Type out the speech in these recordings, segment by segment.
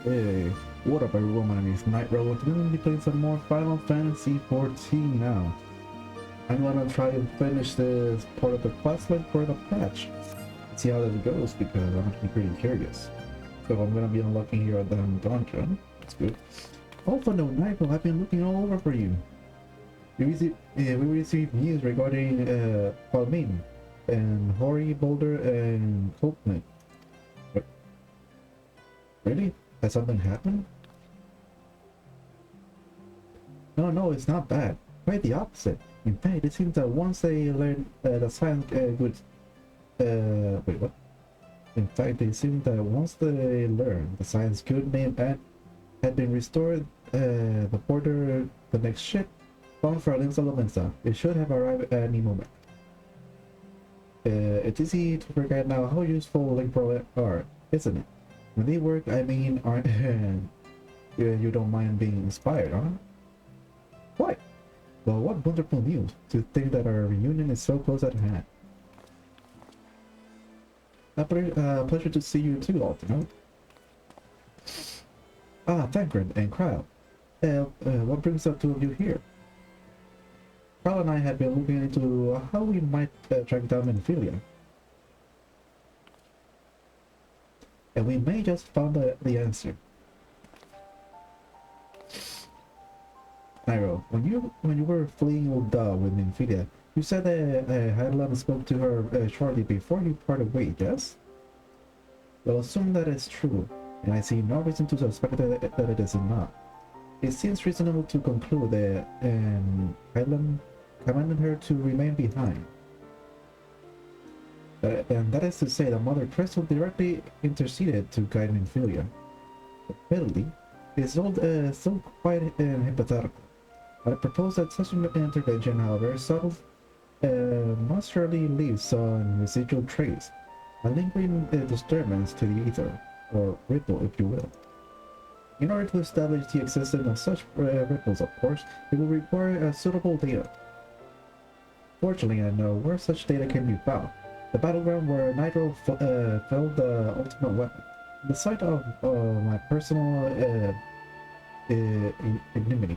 Hey, what up everyone, my name is Nightrow. Today we're going to be playing some more Final Fantasy 14 now. I'm gonna try and finish this part of the questline for the patch. See how that goes because I'm actually pretty curious. So I'm gonna be unlocking here at the dungeon. That's good. Also, no, Nightrow, I've been looking all over for you. We received news regarding Palmine and Hori, Boulder, and Copeland. Really? Has something happened? No, it's not bad. Quite the opposite. In fact, it seems that once they learn the science good... wait, what? In fact, it seems that once they learn the science good name had been restored, the border, the next ship, bound for Alimsa, it should have arrived at any moment. It's easy to forget now how useful link pro are, isn't it? When they work, I mean, aren't you don't mind being inspired, huh? What? Well, what wonderful news to think that our reunion is so close at hand. A pleasure to see you too, Altino. Ah, Thancred and Kyle. What brings the two of you here? Kyle and I have been looking into how we might track down Ophelia. And we may just found the answer. Nightrow, when you were fleeing Ul'dah with Ophelia, you said that Hydaelyn spoke to her shortly before you parted ways, yes? Well, assume that is true, and I see no reason to suspect that it is not. It seems reasonable to conclude that Hydaelyn commanded her to remain behind. And that is to say, the Mother Crystal directly interceded to guide Ophelia. Admittedly, it is still quite hypothetical. I propose that such an intervention, however subtle, must surely leave some residual trace, a lingering disturbance to the ether, or ripple if you will. In order to establish the existence of such ripples, of course, it will require suitable data. Fortunately, I know where such data can be found. The battleground where Nightrow felled the ultimate weapon. The site of my personal ignominy.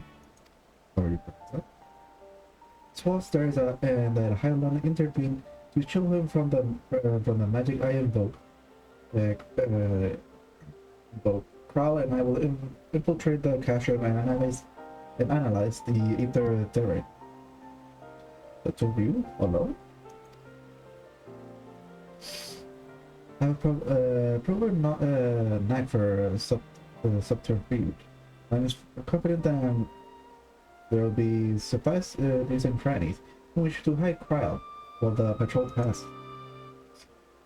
Swats stares at and that Hydaelyn intervened to shield him from the magic I invoke. Kral and I will infiltrate the cache and analyze the ether theory. The two of you alone? I've proven not knack for subterfuge. I'm confident that there will be suffice nooks and crannies in which to hide Kral while the patrol passes.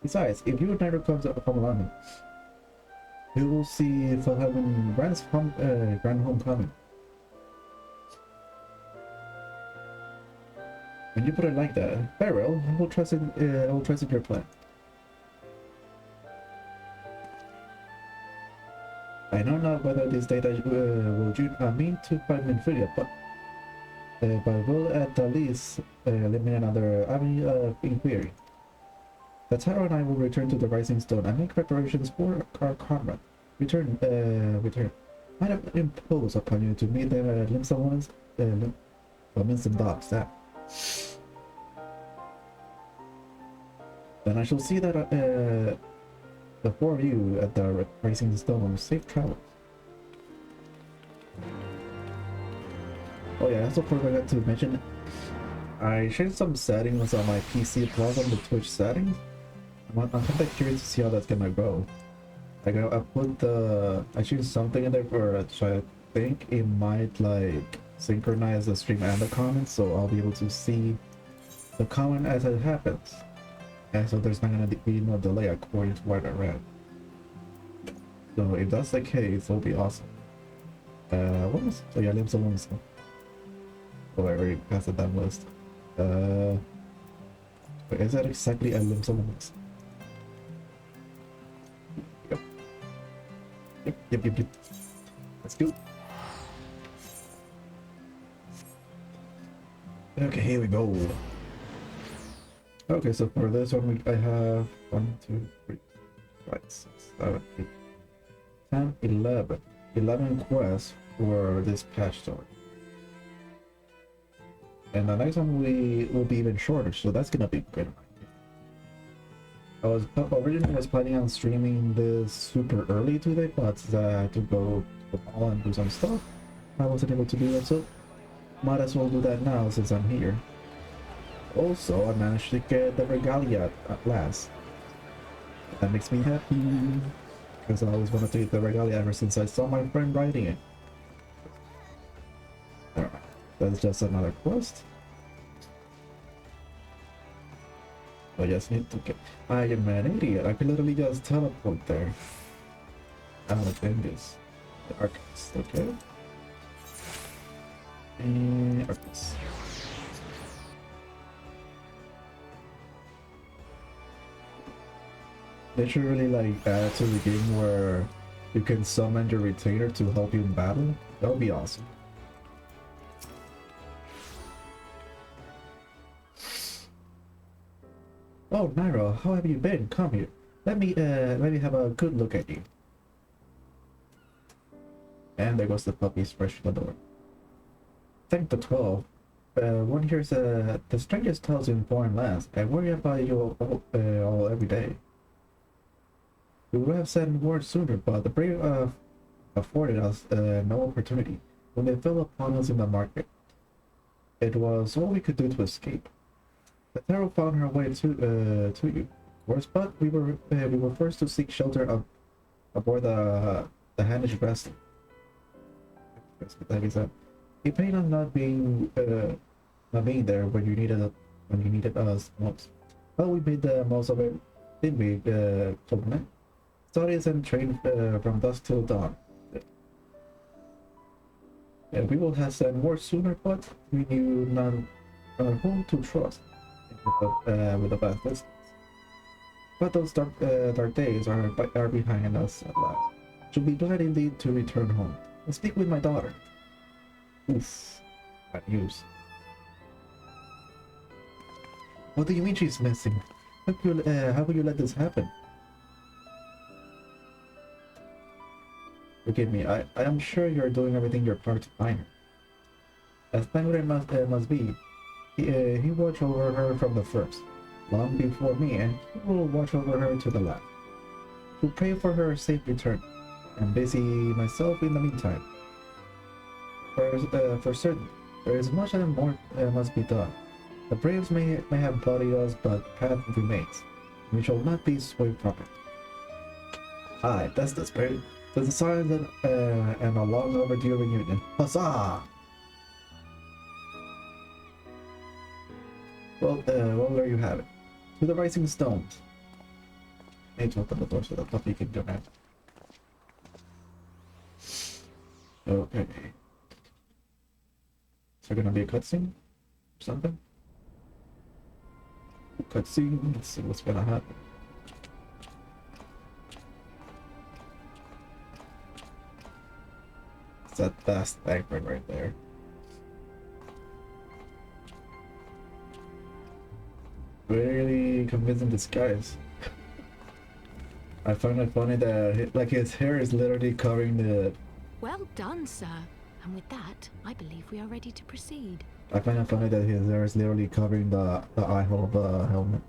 Besides, if you and Nightrow comes from London, you will see Felhaven Grand Homecoming. When you put it like that, Beryl, I will trust in your plan. I know not whether this data will mean to find Ophelia, but will at the least eliminate another avenue of inquiry. The Tower and I will return to the Rising Stone and make preparations for our comrade. Return. Might have imposed upon you to meet them at Limsa and Dogs. That. Then I shall see that the four of you at the Rising Stone safe travels. Oh yeah, I also forgot to mention, I changed some settings on my PC plus on the Twitch settings. I'm kind of curious to see how that's gonna go. Like I changed something in there so I think it might like synchronize the stream and the comments, so I'll be able to see the comment as it happens. And so there's not gonna be no delay according to what I read. So if that's the case, it'll be awesome. What was? Oh yeah, Limsa Limsa. Oh, I already passed the damn list. Wait, is that exactly a Limsa Limsa? Yep. Let's go. Okay, here we go. Okay, so for this one, I have 1, 2, 3, 5, 6, 7, 8, 10, 11. 11 quests for this patch story. And the next one will be even shorter, so that's gonna be great. I was originally planning on streaming this super early today, but I had to go to the mall and do some stuff. I wasn't able to do that, so might as well do that now since I'm here. Also, I managed to get the regalia at last. That makes me happy, because I always wanted to get the regalia ever since I saw my friend riding it. Alright, that's just another quest. I just need to get... I am an idiot, I can literally just teleport there. Out of this. The Arcus, okay. And Arcus. They should really like add to the game where you can summon your retainer to help you in battle. That would be awesome. Oh, Nightrow, how have you been? Come here. Let me have a good look at you. And there goes the puppies fresh in the door. Thank the 12. One hears the strangest tales in foreign lands. I worry about you all every day. We would have sent word sooner, but the brave afforded us no opportunity when they fell upon us in the market. It was all we could do to escape. The Tarot found her way to you. Worse, but we were forced to seek shelter aboard the Hanish vessel. He paid on not being there when you needed us most. Well, we made the most of it, didn't we, Tolman? Studies and trained from dusk till dawn. And we will have sent more sooner, but we knew none whom to trust with the best distance. But those dark days are behind us at last. She'll be glad indeed to return home and speak with my daughter. Oof, bad news. What do you mean she's missing? How will you let this happen? Forgive me, I am sure you're doing everything your part to find her. As Penguin must be, he watched over her from the first, long before me, and he will watch over her to the last. To pray for her safe return. I'm busy myself in the meantime. For certain, there is much and more must be done. The braves may have bloodied us, but path remains. We shall not be swayed from it. Aye, that's the spirit. The signs and a long overdue reunion. Huzzah! Well, there you have it. To the rising stones. I need to open the door so the puppy can go out. Okay. Is there gonna be a cutscene? Something? Cutscene? Let's see what's gonna happen. It's that vast banquet right there. Really convincing disguise. I find it funny that his hair is literally covering the... Well done, sir. And with that, I believe we are ready to proceed. I find it funny that his hair is literally covering the eye hole of the helmet.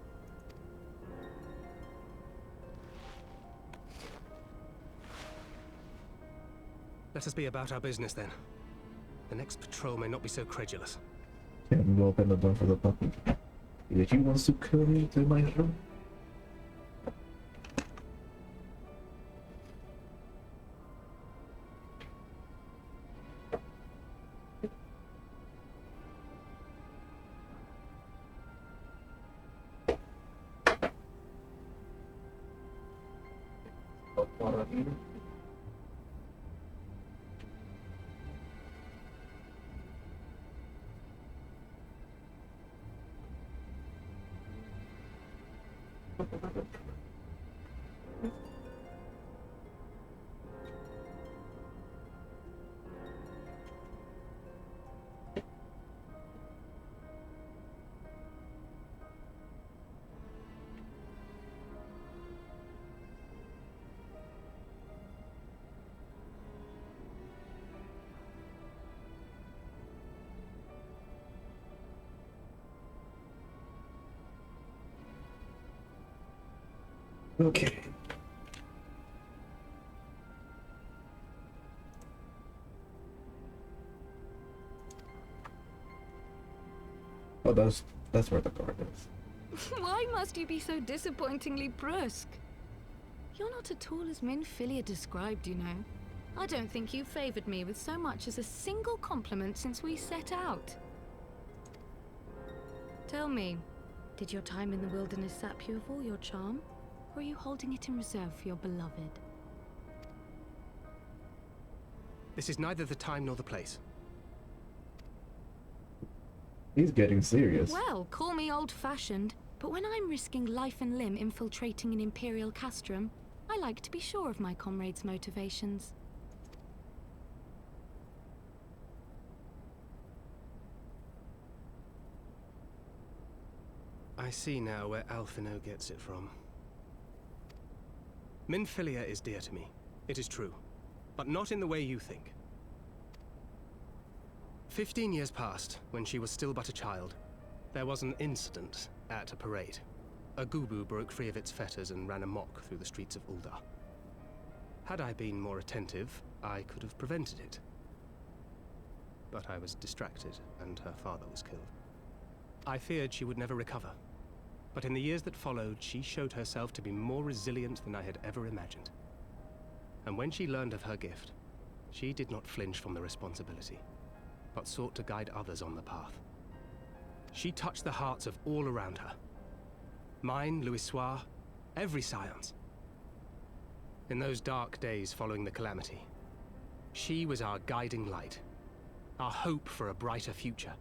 Let us be about our business then. The next patrol may not be so credulous. Yeah, we will open the door for the puppy. If he wants to come into my room. Water heater. Okay. Oh, that's where the guard is. Why must you be so disappointingly brusque? You're not at all as Minfilia described, you know. I don't think you favored me with so much as a single compliment since we set out. Tell me, did your time in the wilderness sap you of all your charm? Or are you holding it in reserve for your beloved? This is neither the time nor the place. He's getting serious. Well, call me old-fashioned, but when I'm risking life and limb infiltrating an Imperial castrum, I like to be sure of my comrades' motivations. I see now where Alphino gets it from. Minfilia is dear to me. It is true. But not in the way you think. 15 years passed, when she was still but a child. There was an incident at a parade. A Gubu broke free of its fetters and ran amok through the streets of Uldar. Had I been more attentive, I could have prevented it. But I was distracted, and her father was killed. I feared she would never recover. But in the years that followed, she showed herself to be more resilient than I had ever imagined. And when she learned of her gift, she did not flinch from the responsibility, but sought to guide others on the path. She touched the hearts of all around her. Mine, Louisoix, every Scions. In those dark days following the calamity, she was our guiding light, our hope for a brighter future.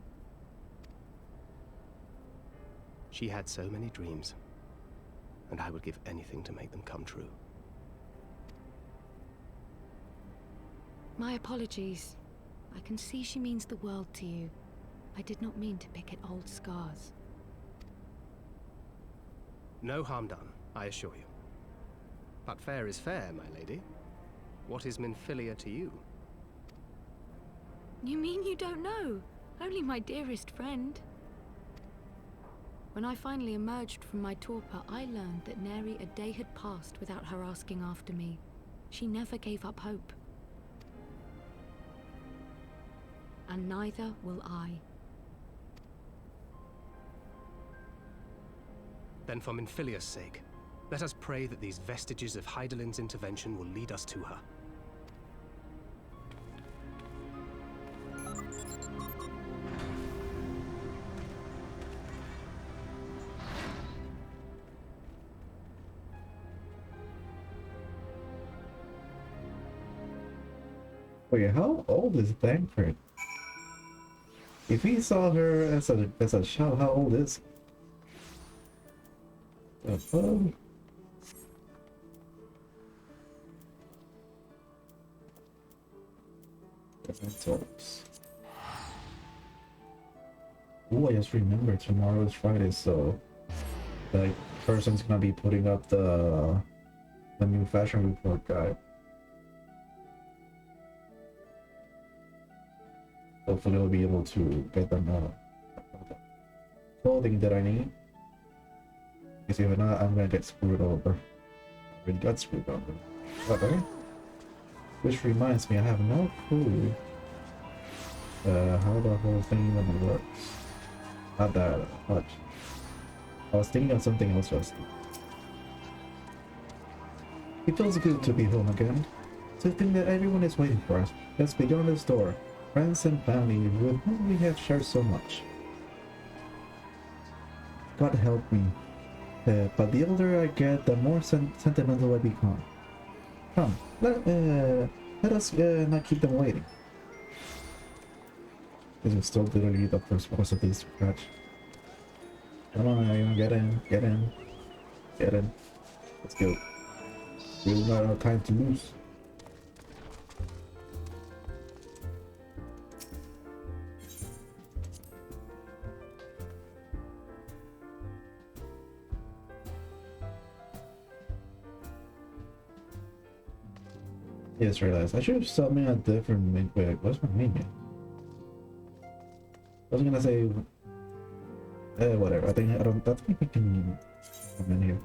She had so many dreams, and I would give anything to make them come true. My apologies. I can see she means the world to you. I did not mean to pick at old scars. No harm done, I assure you. But fair is fair, my lady. What is Minfilia to you? You mean you don't know? Only my dearest friend. When I finally emerged from my torpor, I learned that nary a day had passed without her asking after me. She never gave up hope. And neither will I. Then for Minfilia's sake, let us pray that these vestiges of Hydaelyn's intervention will lead us to her. Wait, how old is Thancred? If he saw her as a child, how old is he? The fuck? Talks. Oh, I just remembered tomorrow is Friday, so the person's gonna be putting up the new fashion report guide. Hopefully I'll be able to get them clothing that I need. Because if not, I'm gonna get screwed over. I already got screwed over. Okay. Which reminds me, I have no clue how the whole thing even works. Not that much. I was thinking of something else just. It feels good to be home again. To think that everyone is waiting for us, just beyond this door. Friends and family with whom we have shared so much. God help me. But the older I get, the more sentimental I become. Come, let us not keep them waiting. This is still literally the first course of this scratch. Come on, everyone, get in, get in, get in. Let's go. We don't have time to lose. Yes, realized. I should have summoned a different main. Wait, what's my main name? I was gonna say, whatever. I think we can come in here.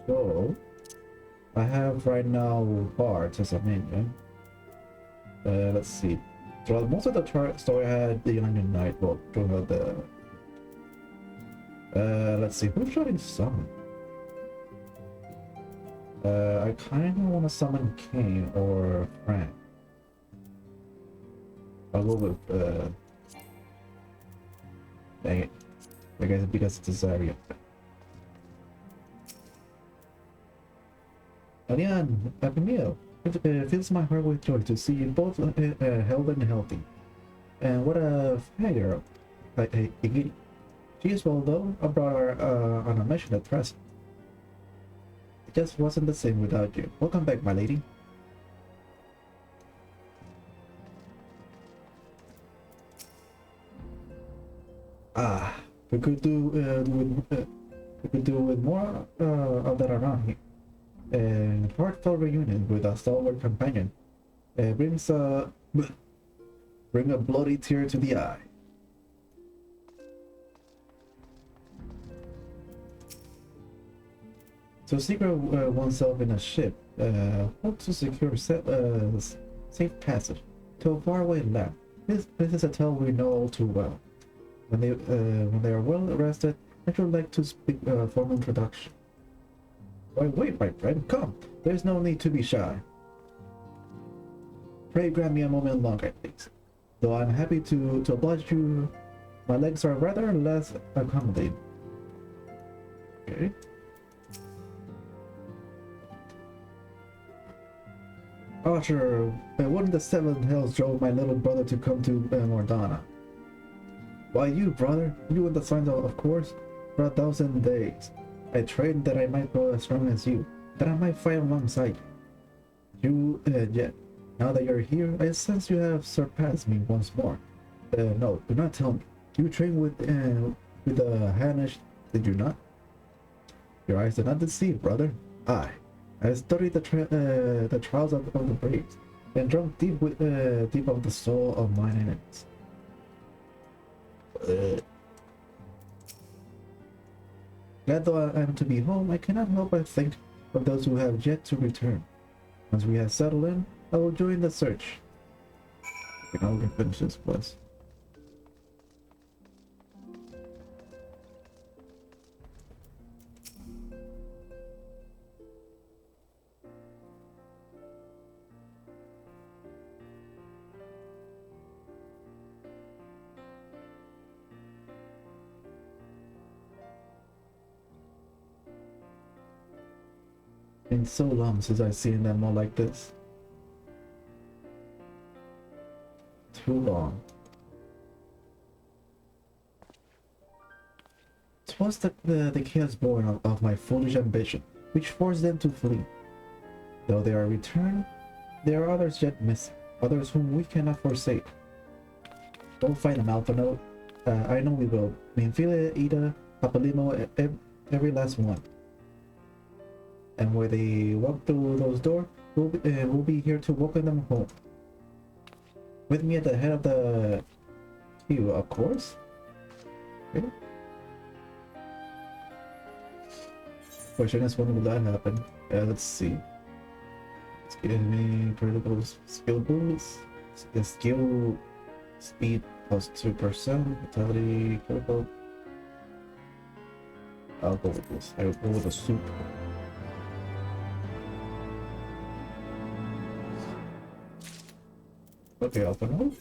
So I have right now Bart as a minion. Let's see. Throughout most of the story, I had the Onion Knight. Well, throughout the let's see, who should I summon? I kind of want to summon Kane or Frank. I'll go with dang it, I guess because it's Zarya. Ariane, happy meal. It fills my heart with joy to see you both held and healthy. And what a figure, Iggy. She is well though. I brought her on a mission at present. It just wasn't the same without you. Welcome back, my lady. Ah, we could do with more of that around here. A heartfelt reunion with a stalwart companion brings bring a bloody tear to the eye. To secret oneself in a ship, hope to secure safe passage to a faraway land. This is a tale we know all too well. When they are well rested, I would like to speak for an introduction. Wait, my friend, come. There's no need to be shy. Pray grant me a moment longer, please. Though I'm happy to oblige you, my legs are rather less accommodating. Okay. Archer, wouldn't the seventh hells drove my little brother to come to Mordana? Why you, brother? You and the Scions, of course, for 1,000 days. I trained that I might grow as strong as you, that I might fight alongside you. Yet, now that you're here, I sense you have surpassed me once more. No, do not tell me. You trained with the Hanish, did you not? Your eyes did not deceive, brother. I studied the trials of the braves, and drunk deep of the soul of mine enemies. Glad though I am to be home, I cannot help but think of those who have yet to return. Once we have settled in, I will join the search. Okay, now we can finish this quest. Been so long since I've seen them all like this. Too long. 'Twas the chaos born of my foolish ambition, which forced them to flee. Though they are returned, there are others yet missing, others whom we cannot forsake. Don't fight them, Alphano. I know we will. Minfilia, Ida, Papalimo, every last one. And when they walk through those doors, we'll be here to welcome them home. With me at the head of the queue, of course. Okay. Question is, when will that happen? Let's see. It's giving me critical skill boost. The skill speed plus 2%. Vitality critical. I'll go with this. I'll go with the soup. Okay, I'll put it.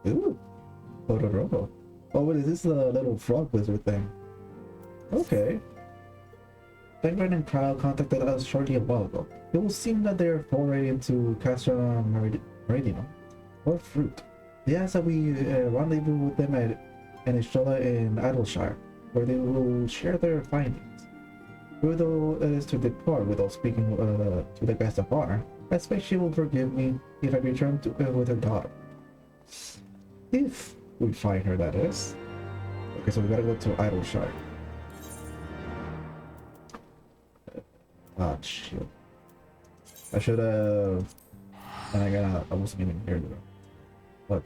Ooh, Totoro. Oh, what is this? A little frog wizard thing? Okay. Penguin and Kyle contacted us shortly a while ago. It will seem that they are foray into Castra Meridino, or fruit. They asked that we rendezvous with them at Anishola in Idleshire, where they will share their findings. Although it is to depart without speaking to the guest of honor, I expect she will forgive me if I return to with her daughter. If we find her, that is. Okay, so we gotta go to Idleshire. Ah, shit. I should have... And I wasn't even here though. But...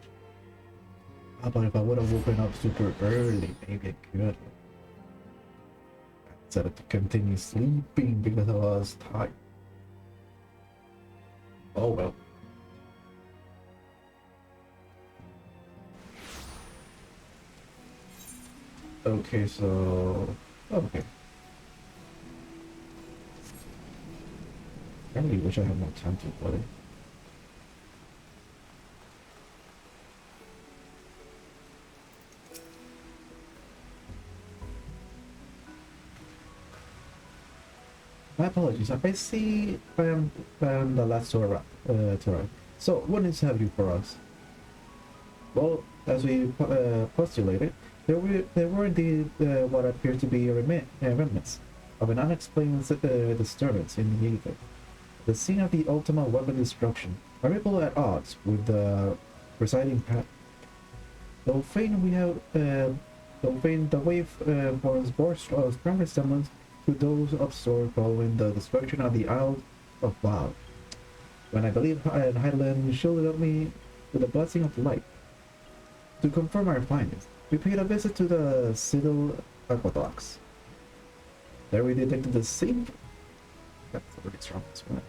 How about if I would have woken up super early? Maybe I could. decided to continue sleeping because I was tired. Oh well. Okay, so... Okay. I really wish I had more time to play. My apologies, I see I am the last tour. So, what needs have you for us? Well, as we postulated, there were indeed what appeared to be remnants of an unexplained disturbance in the ether. The scene of the ultimate weapon destruction, a ripple at odds with the presiding path. Though faint the wave bore strong resemblance to those observed following the destruction of the Isle of Wow. When I believe Highland shielded me with the blessing of light. To confirm our findings, we paid a visit to the Citadel Aqueducts. There we detected the same... That's a really strong one.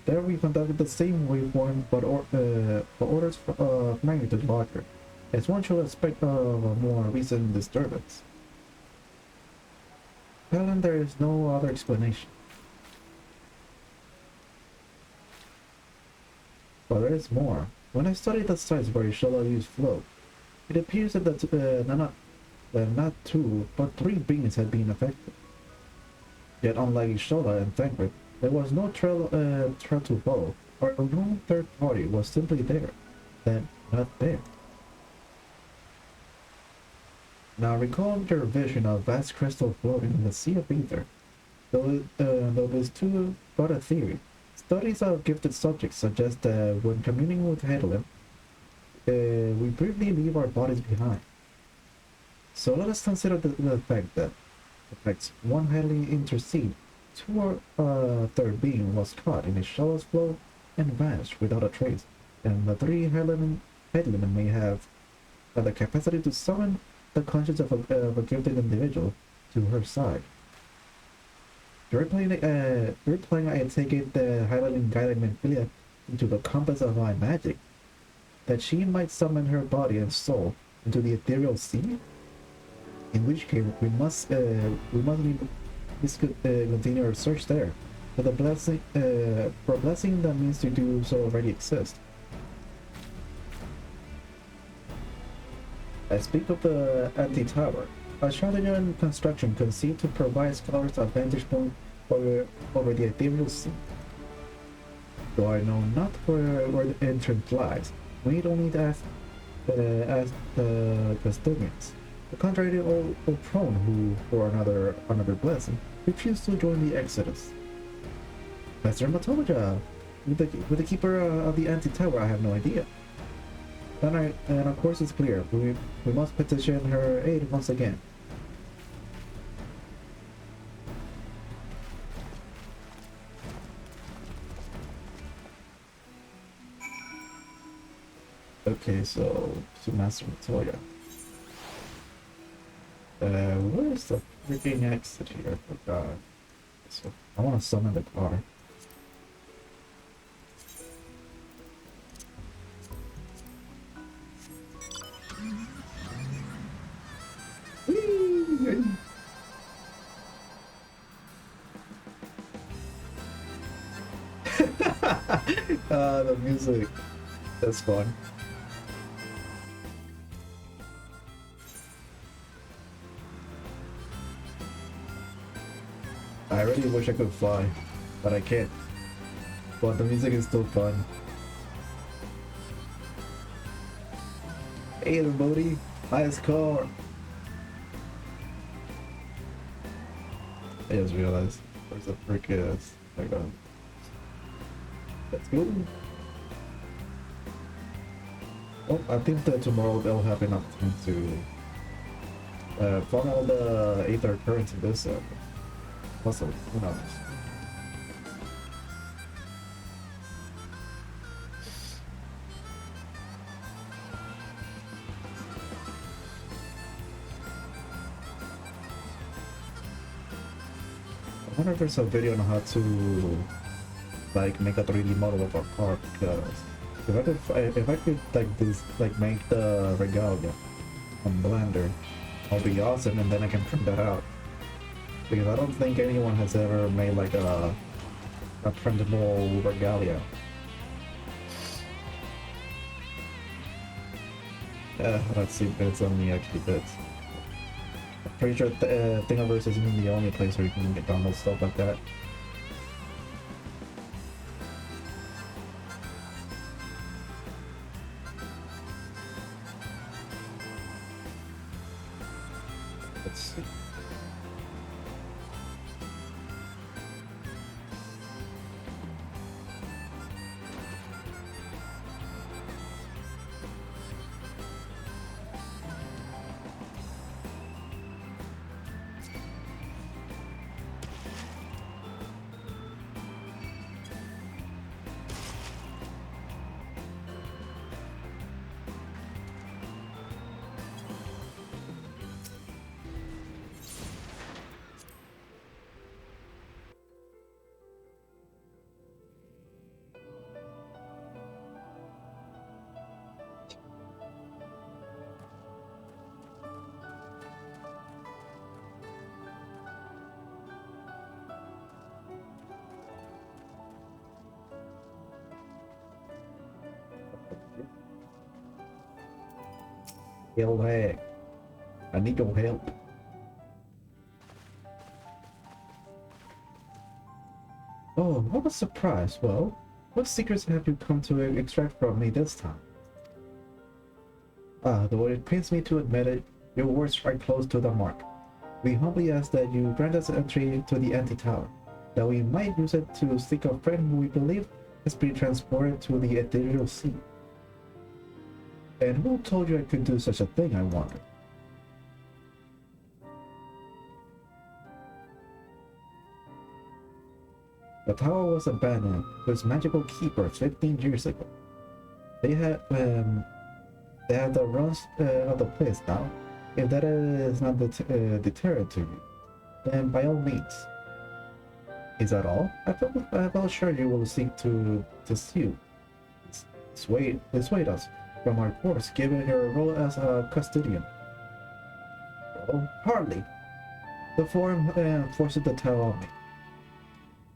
There we conducted the same waveform, but orders of magnitude larger, as one should expect of a more recent disturbance. Helen, there is no other explanation. But there is more. When I studied the sites where Ishola used flow, it appears that not two, but three beings had been affected. Yet unlike Ishola and Thancred, there was no trail to follow, or no third party was simply there, then not there. Now recall your vision of vast crystal floating in the sea of ether. Though this too but a theory, studies of gifted subjects suggest that when communing with Hedlin, we briefly leave our bodies behind. So let us consider the fact that one highly intercede, two or third being was caught in a shallow's flow and vanished without a trace, and the three Hedlin may have the capacity to summon the conscience of a gifted individual to her side. You're playing I take it the Highland guided Menphilia into the compass of my magic, that she might summon her body and soul into the ethereal sea? In which case we must continue our search there, for the blessing for a blessing that means to do so already exists. I speak of the anti-tower, a Charlatan construction conceived to provide scholars a vantage point over the ethereal sea. Though I know not where the entrance lies, we need only to ask the custodians. The contrary old prone who, for another of refused to join the Exodus. Master Matoja, with the keeper of the anti-tower, I have no idea. And of course it's clear, we must petition her aid once again. Okay, so to Master Matoya. Where's the freaking exit here? I forgot. So I want to summon the car. The music. That's fun. I really wish I could fly, but I can't. But the music is still fun. Hey everybody, highest car. I just realized there's a frick ass. My god. Let's go. Oh, I think that tomorrow they'll have enough time to funnel the Aether currents in this puzzle. Who knows? wonder if there's a video on how to like make a 3D model of a car, because if I could like this like make the regalia on Blender, that'll be awesome, and then I can print that out. Because I don't think anyone has ever made like a printable regalia. Let's see if it's only actually fits. I'm pretty sure Thingiverse isn't the only place where you can get download stuff like that. Let's see. Hell heck. I need your help. Oh, what a surprise. Well, what secrets have you come to extract from me this time? Though it pains me to admit it, your words strike close to the mark. We humbly ask that you grant us entry to the anti-tower, that we might use it to seek a friend who we believe has been transported to the ethereal sea. And who told you I could do such a thing, I wonder? The tower was abandoned to its magical keeper 15 years ago. They have the runs of the place now. If that is not deterrent to you, then by all means. Is that all? I felt sure you will seek to dissuade us from our course, given your role as a custodian. Well, hardly. The forum forced the tell on me.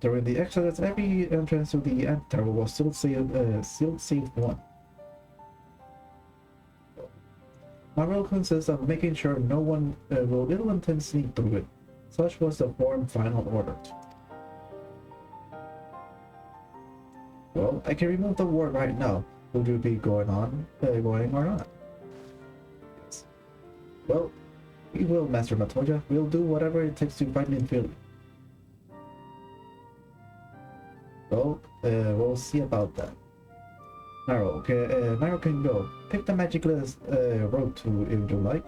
During the Exodus, every entrance to the Anti-Tower was sealed save one. My role consists of making sure no one will ill-intent sneak through it. Such was the forum's final order. Well, I can remove the ward right now. Would you be going or not? Yes. Well, we will, Master Matoja. We'll do whatever it takes to find Infillia. Well, we'll see about that. Nightrow can go. Pick the magicless road to if you like.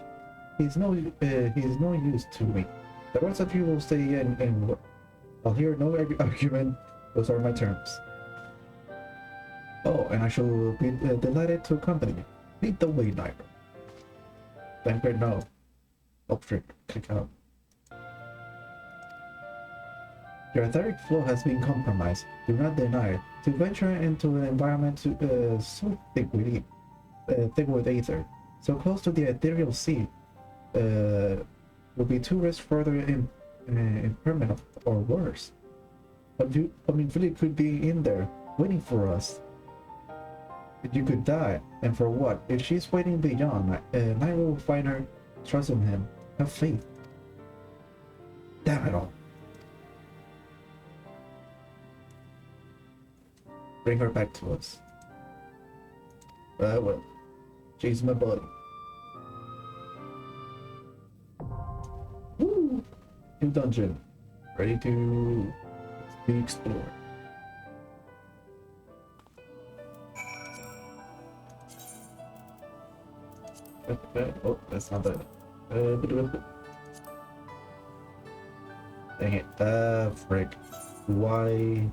He's no use to me. The rest of you will stay and work. I'll hear no argument. Those are my terms. Oh, and I shall be delighted to accompany you. Lead the way, Nightrow. Banker, no. Uptrick, click out. Your etheric flow has been compromised. Do not deny it. To venture into an environment so thick with ether, so close to the ethereal sea, will be too risk further impermanent or worse. But Infillia could be in there, waiting for us. You could die, and for what? If she's waiting beyond, Nightrow will find her. Trust in him. Have faith. Damn it all. Bring her back to us. Well, she's my buddy. Woo! New dungeon. Ready to be explored. Oh, that's not that. Dang it. Frick. Why?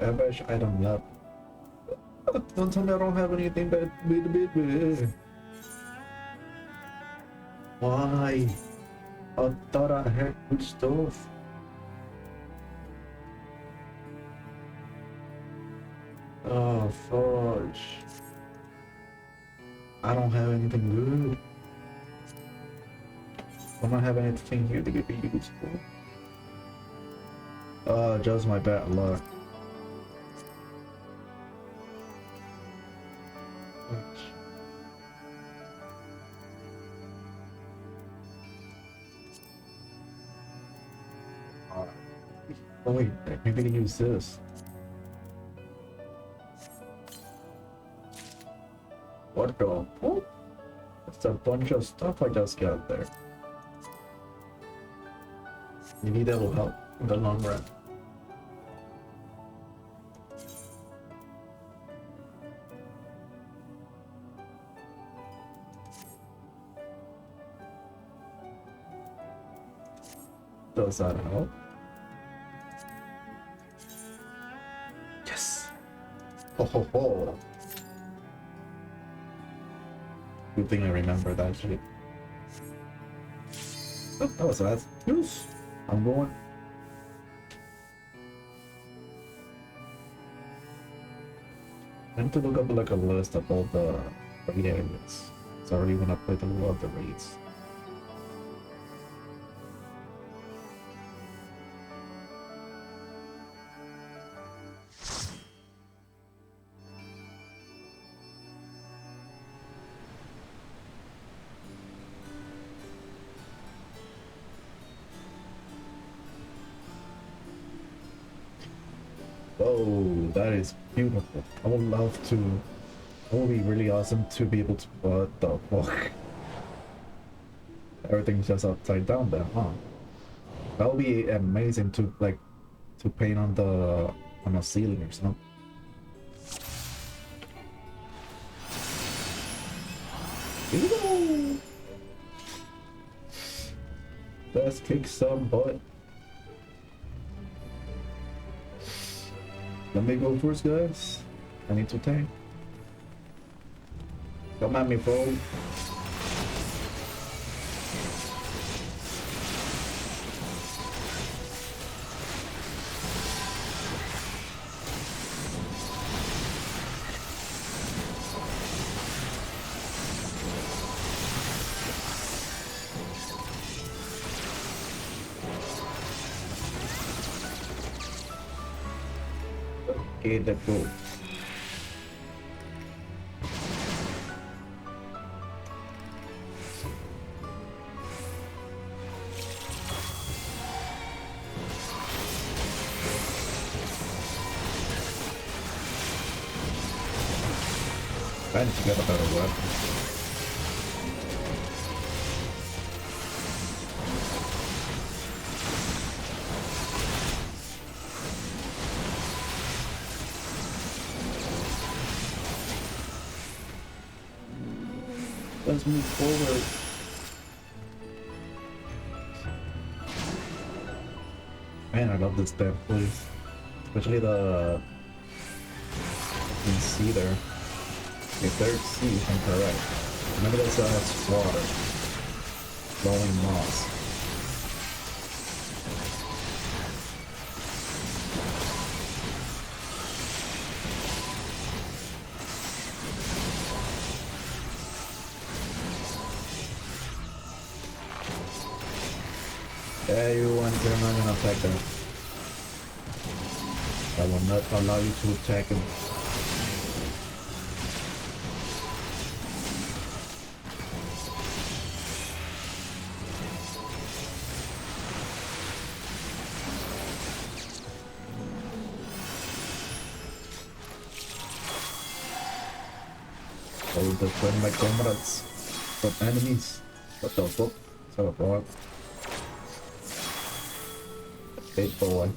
Average item left. Don't tell me I don't have anything bad. Why? I thought I had good stuff. Oh, fudge. I don't have anything good. I don't have anything here to be useful. Just my bad luck. Oh wait, maybe I can use this. What the? Oh, that's a bunch of stuff I just got there. Maybe that will help in the long run. Does that help? Yes! Ho ho ho! Good thing I remember that shit. Oh, that was fast. Yes! I'm going. I need to look up like a list of all the raid areas. So I already want to play through all the raids. Oh, that is beautiful. I would love to. It would be really awesome to be able to. What the fuck? Everything's just upside down there, huh? That would be amazing to like to paint on the ceiling or something. Here we go. Let's kick some butt. Let me go first, guys. I need to tank. Come at me, bro. Okay, let's go. I need to get a better weapon. Let's move forward. Man, I love this damn place. Especially the... You can see there. Okay, third sea, if I'm correct. Remember that's water. Flowing moss. Yeah, you want to not gonna attack them. I will not allow you to attack him. I will defend my comrades from enemies. What the fuck? So what? Big boy.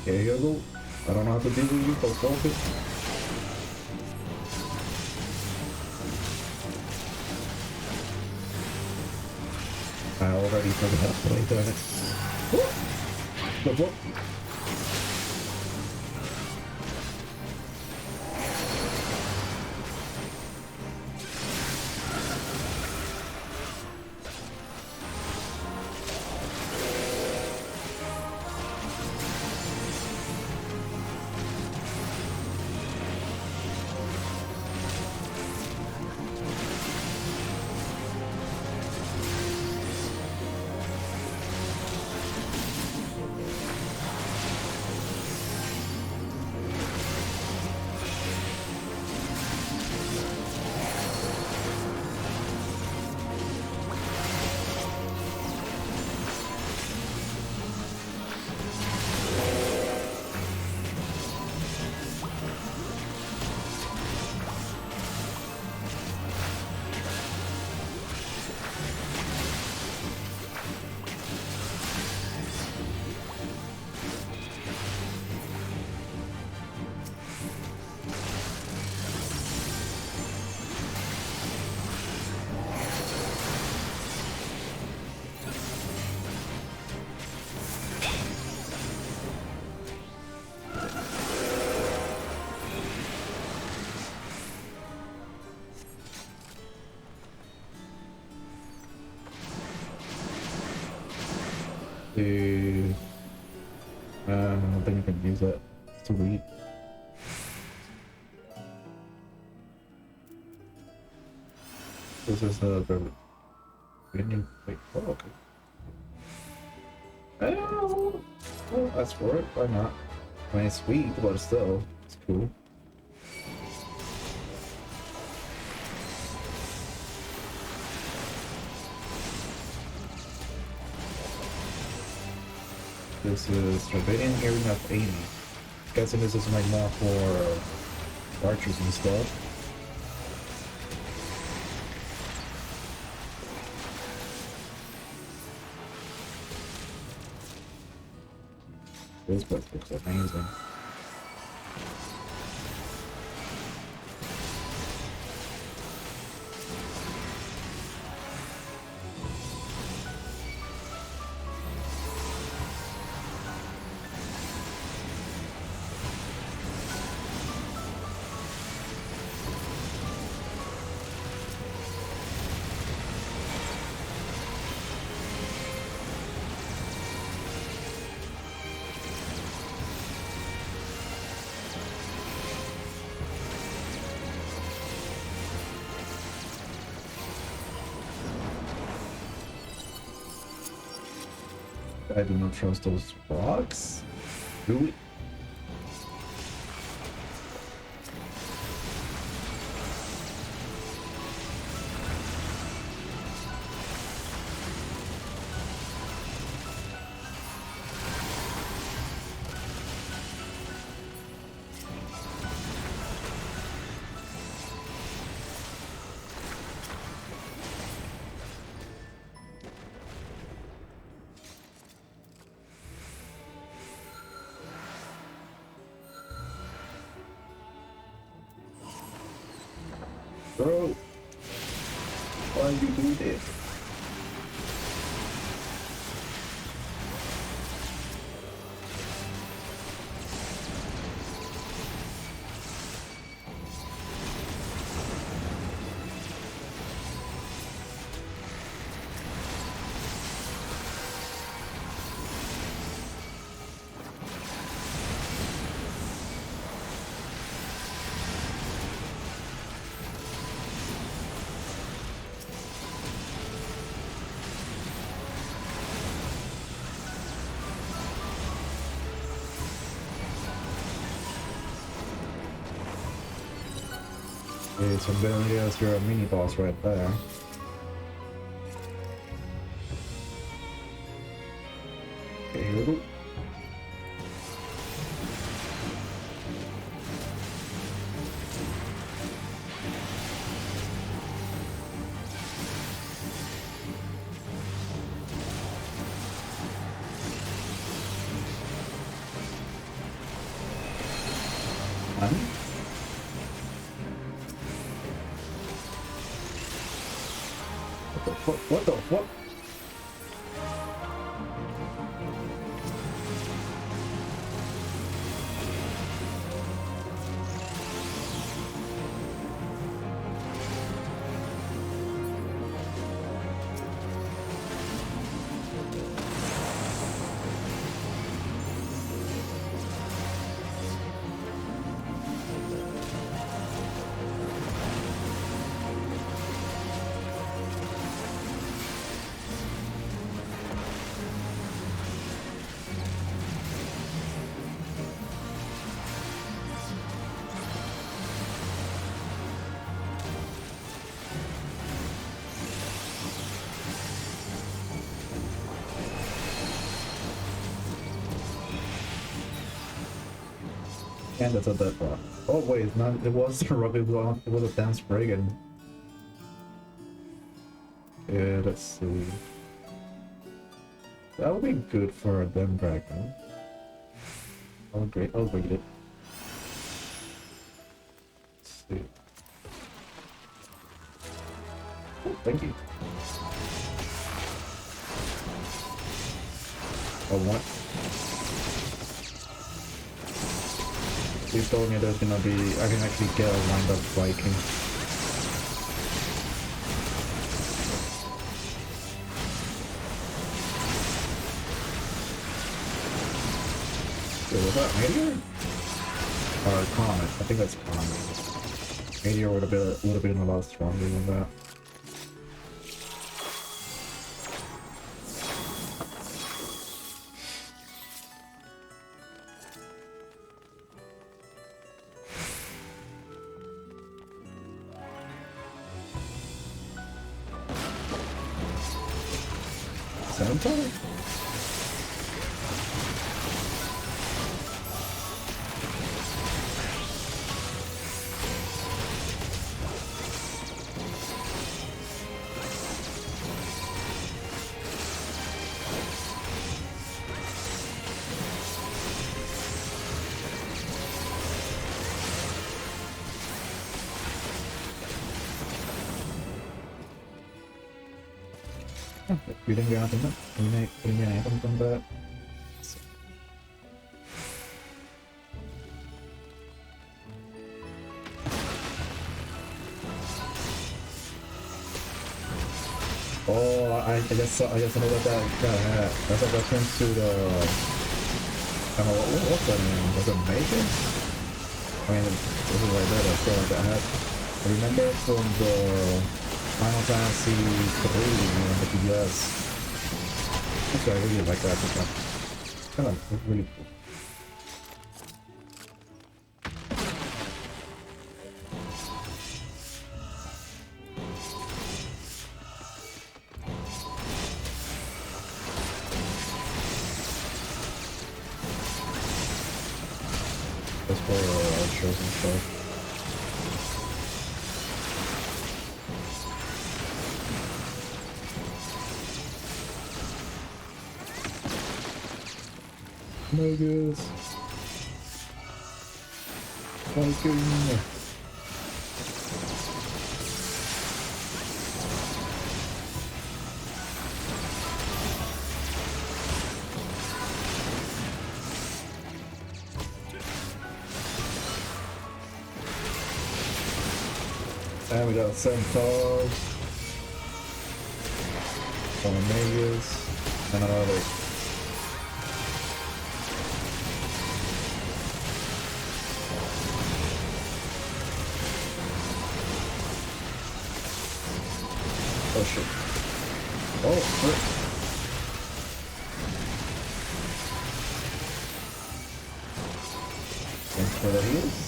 Okay, here you go. I don't know how to deal with you, but fuck it. I already forgot how to play that. The fuck? to... I don't think I can use that. Sweet. This is the menu. Wait, oh, okay. Oh, well, that's for it. Why not? I mean, it's sweet, but still, it's cool. This is Forbidden Hearing of Amy. Guessing this is like more for archers and stuff. This book looks amazing. I do not trust those rocks. Do we? Bro, why you do this? Okay, so then yes, you're a mini boss right there. Okay, here we go. What the fuck? And that's a dead rock. Oh wait, it's not. It was a rock. It was a dance brigand. Yeah, let's see. That would be good for a dem dragon. I'll grade it. Let's see. Oh, thank you. Oh, what? Please told me there's gonna be, I can actually get a lined up Viking. Meteor? Or Comet. I think that's Comet. Meteor would have been a lot stronger than that. Centaur? You didn't get anything from that? You didn't get anything from that? Oh, I guess I know what that had. That's a reference to the what's that name? Was it Magus? I mean, this is right there. That's what that had. I remember from the Final Fantasy 3 on the DS. Actually, I really like that. It's kind of really cool. That's for shows and stuff. Magus. Viking. And we got Centaurs. One Magus. And another. Oh shit. Oh, frick. Thanks for the heals.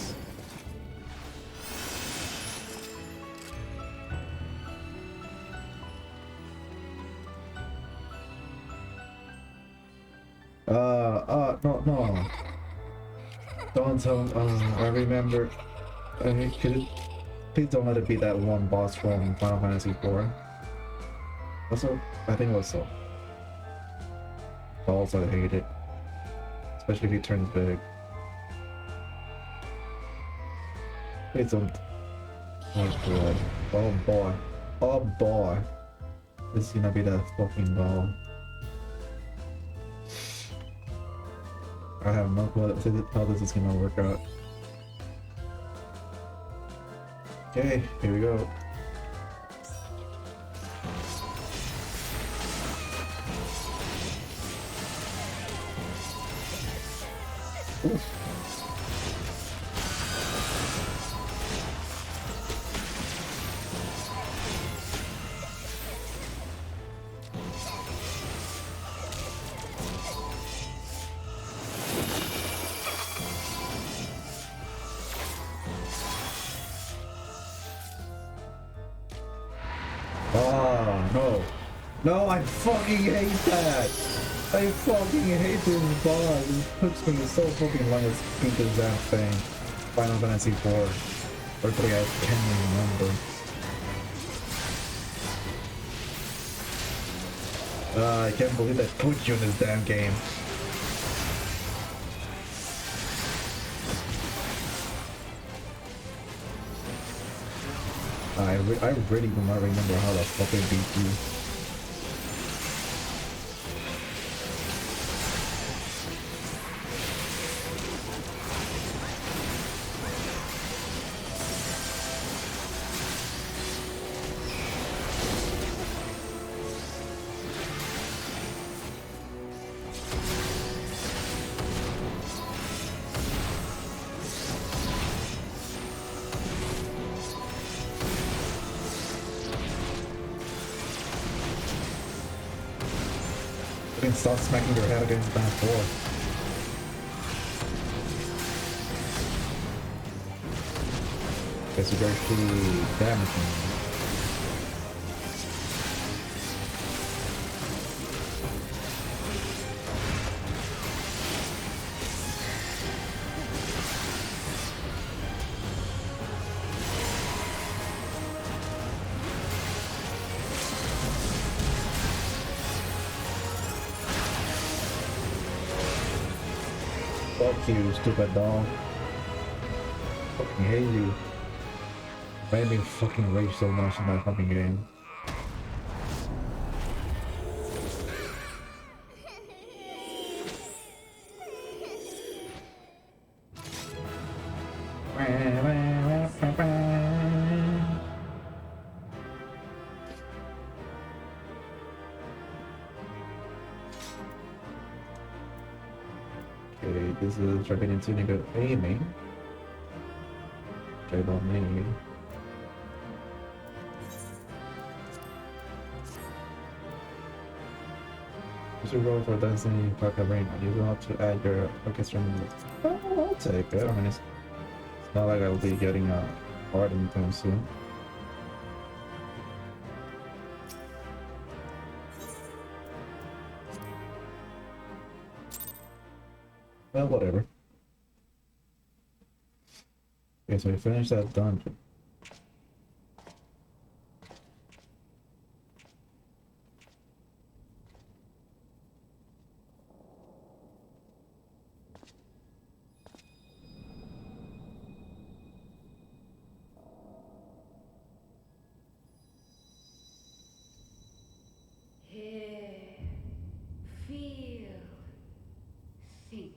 No. Don't tell, I remember, please don't let it be that one boss from Final Fantasy 4. Also, I think it was so. Also, I hate it. Especially if he turns big. Please don't. Oh boy. Oh boy. Oh boy. This is gonna be that fucking ball. I have no clue how this is gonna work out. Okay, here we go. Ooh. No, I fucking hate that! I fucking hate this boss. It puts me so fucking long as beat this damn thing. Final Fantasy 4. Or 3, I can't even remember. I can't believe that put you in this damn game. I really do not remember how the fuck I beat you. stop smacking your head against that floor. Guess you're actually damaging. Fuck you, stupid dog. Fucking hate you. Made me fucking rage so much in that fucking game. Okay, this is Dragon tuning of aiming. Try about me. You should roll for dancing Park Arena. You will have to add your orchestra music. Oh, I'll take it. I mean, it's not like I'll be getting a part anytime soon. Well, whatever. Okay, so we finished that dungeon. Hear, feel, think.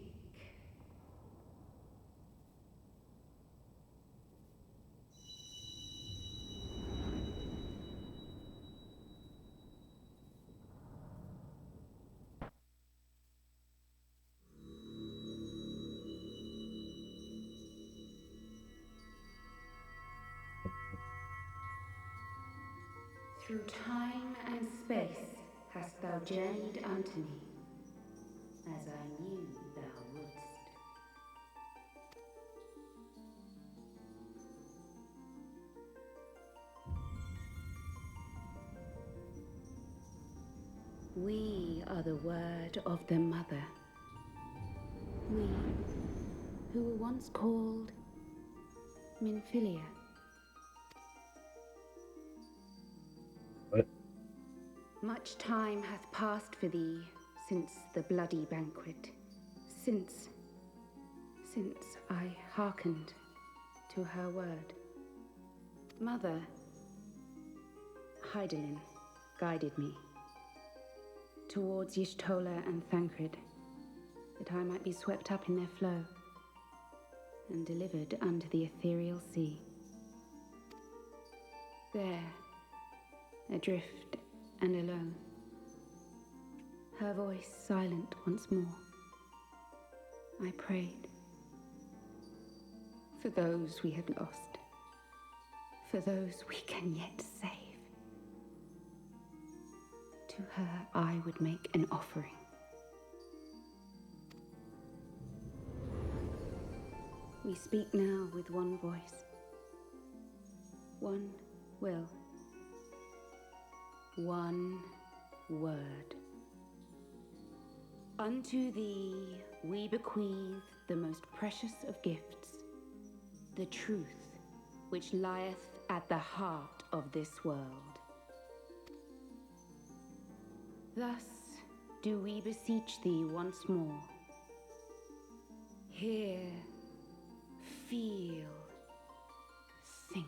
Through time and space hast thou journeyed unto me, as I knew thou wouldst. We are the word of the Mother. We, who were once called Minfilia. What? Much time hath passed for thee since the bloody banquet, since I hearkened to her word. Mother, Hydaelyn guided me towards Y'shtola and Thancred, that I might be swept up in their flow and delivered unto the ethereal sea. There, adrift and alone, her voice silent once more, I prayed for those we had lost, for those we can yet save. To her I would make an offering. We speak now with one voice, one will, one word. Unto thee we bequeath the most precious of gifts, the truth which lieth at the heart of this world. Thus do we beseech thee once more. Hear, feel, think.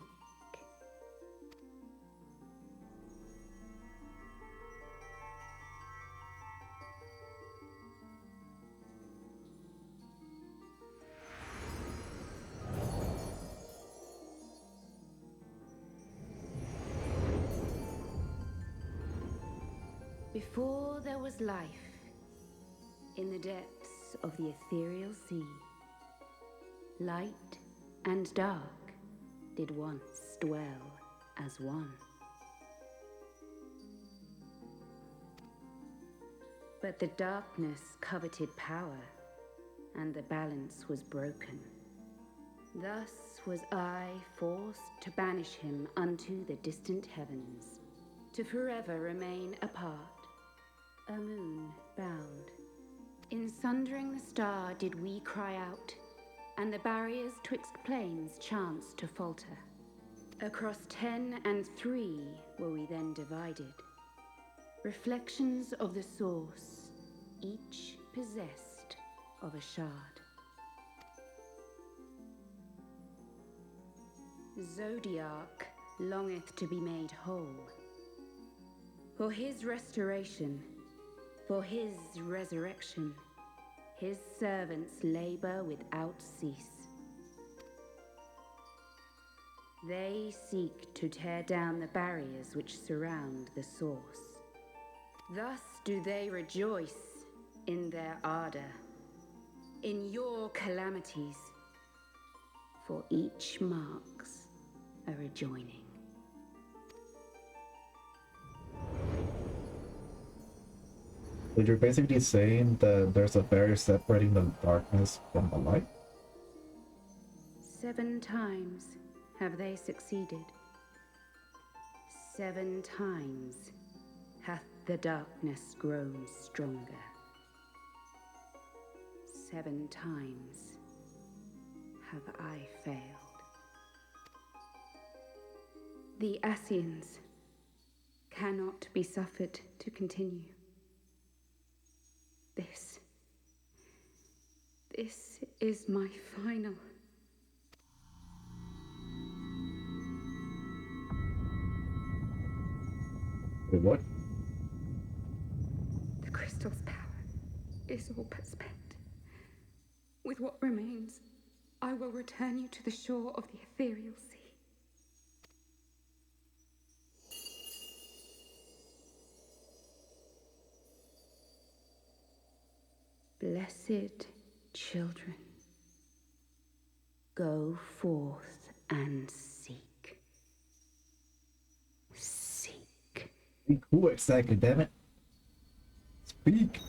Before there was life, in the depths of the ethereal sea, light and dark did once dwell as one. But the darkness coveted power, and the balance was broken. Thus was I forced to banish him unto the distant heavens, to forever remain apart, a moon bound. In sundering the star did we cry out, and the barriers twixt planes chanced to falter. Across 10 and 3 were we then divided, reflections of the source, each possessed of a shard. Zodiac longeth to be made whole. For his restoration, for his resurrection, his servants labor without cease. They seek to tear down the barriers which surround the source. Thus do they rejoice in their ardor, in your calamities, for each marks a rejoining. So you're basically saying that there's a barrier separating the darkness from the light? 7 times have they succeeded. 7 times hath the darkness grown stronger. 7 times have I failed. The Scions cannot be suffered to continue. This is my final. Wait, what? The crystal's power is all but spent. With what remains, I will return you to the shore of the ethereal sea. Blessed children, go forth and seek. Seek. Speak who exactly, damn it? Speak!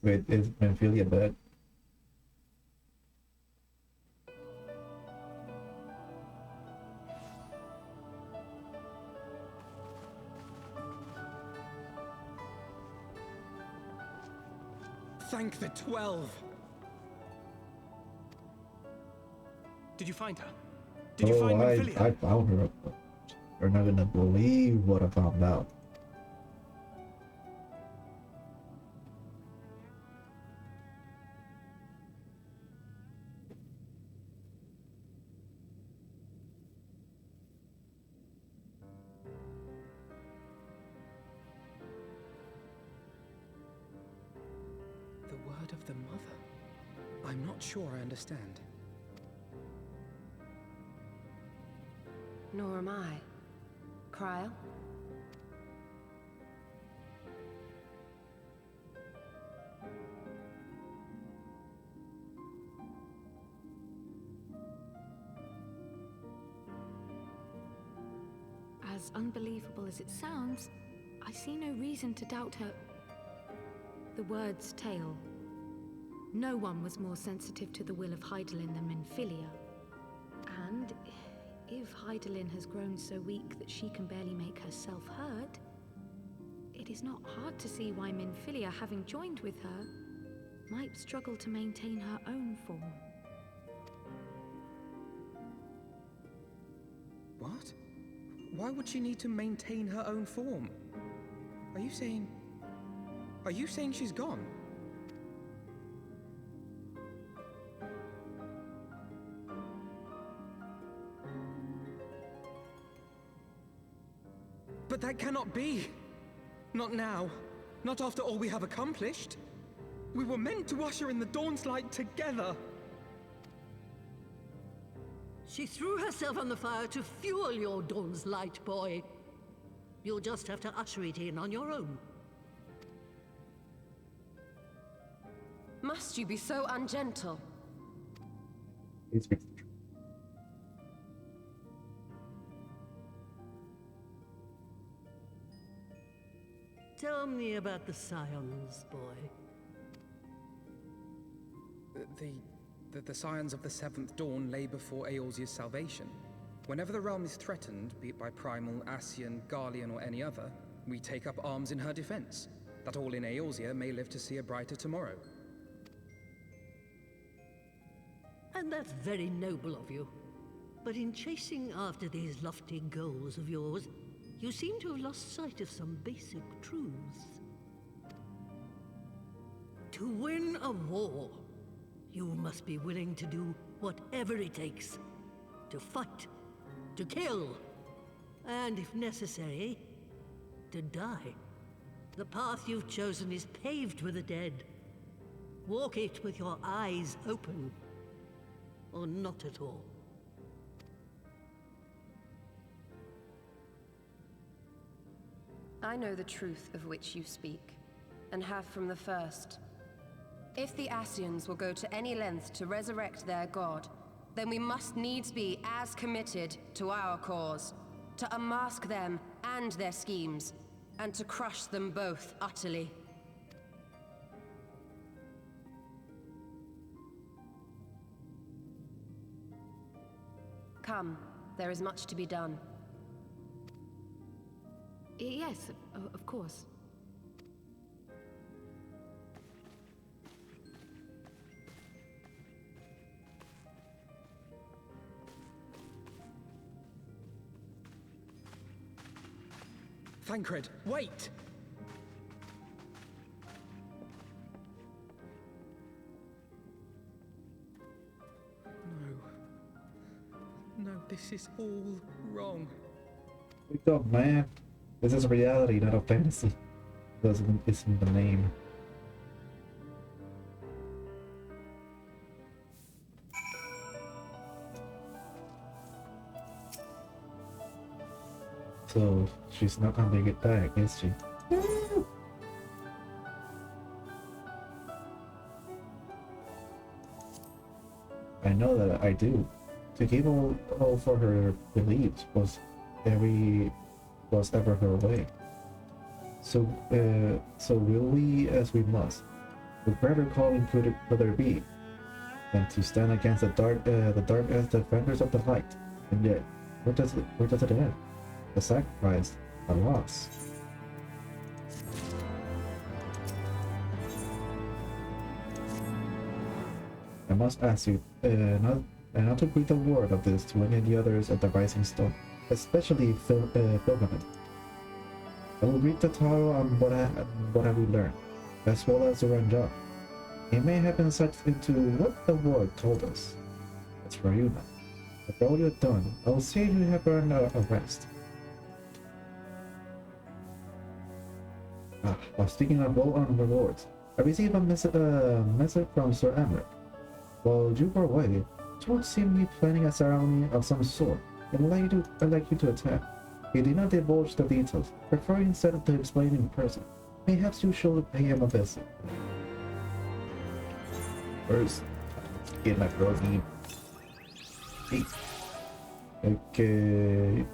Wait, is Memphilia dead? Thank the 12! Did you find her? Did you find Memphilia? I found her. You're not gonna believe what I found out. The word of the mother? I'm not sure I understand. Nor am I. Cryle? As unbelievable as it sounds, I see no reason to doubt her. The word's tale. No one was more sensitive to the will of Hydaelyn than Memphilia. And if Hydaelyn has grown so weak that she can barely make herself heard, it is not hard to see why Memphilia, having joined with her, might struggle to maintain her own form. What? Why would she need to maintain her own form? Are you saying she's gone? But that cannot be! Not now. Not after all we have accomplished. We were meant to usher in the dawn's light together. She threw herself on the fire to fuel your dawn's light, boy. You'll just have to usher it in on your own. Must you be so ungentle? He speaks the truth. Tell me about the Scions, boy. The Scions of the Seventh Dawn lay before Eorzea's salvation. Whenever the realm is threatened, be it by Primal, Ascian, Garlean, or any other, we take up arms in her defense, that all in Eorzea may live to see a brighter tomorrow. And that's very noble of you. But in chasing after these lofty goals of yours, you seem to have lost sight of some basic truths. To win a war, you must be willing to do whatever it takes. To fight, to kill, and if necessary, to die. The path you've chosen is paved with the dead. Walk it with your eyes open, or not at all. I know the truth of which you speak, and have from the first. If the Ascians will go to any length to resurrect their god, then we must needs be as committed to our cause, to unmask them and their schemes, and to crush them both utterly. Come, there is much to be done. Yes, of course. Thancred, wait! No, this is all wrong. Wake up, man. This is reality, not a fantasy. Isn't the name. So she's not gonna make it back, is she? I know that I do. To keep all for her beliefs was ever her way. So will we as we must. The greater calling could there be than to stand against the dark as defenders of the light. And yet, where does it end? The sacrifice, a loss. I must ask you, not to breathe a word of this to any of the others at the Rising Stone, especially Philgamet. I will read the title on what have we learned, as well as the rundown. It may have insight into what the war told us. That's for you now. After all you've done, I will say you have earned a rest. While speaking of well-earned rewards, I received a message from Sir Emmerich. While you were away, George seemed to be planning a ceremony of some sort, and I'd like you to attend. He did not divulge the details, preferring instead to explain in person. Perhaps you should pay him a visit. First, get my groggy. Hey. Okay.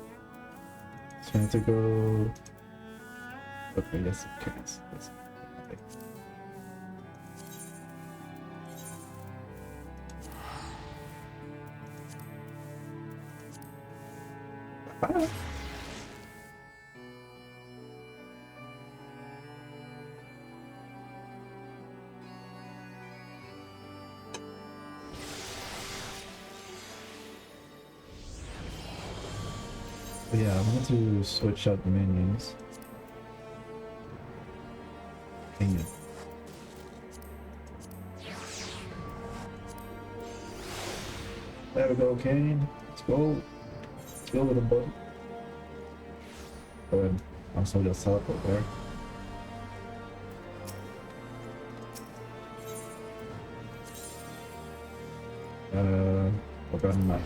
Trying to go. Okay, yes, okay. Yes. Bye. Yeah, I'm going to switch out the minions. Dang it. There we go, Kane. Let's go. Let's go with the buddy. Go ahead. I'm still just teleport there. We're going to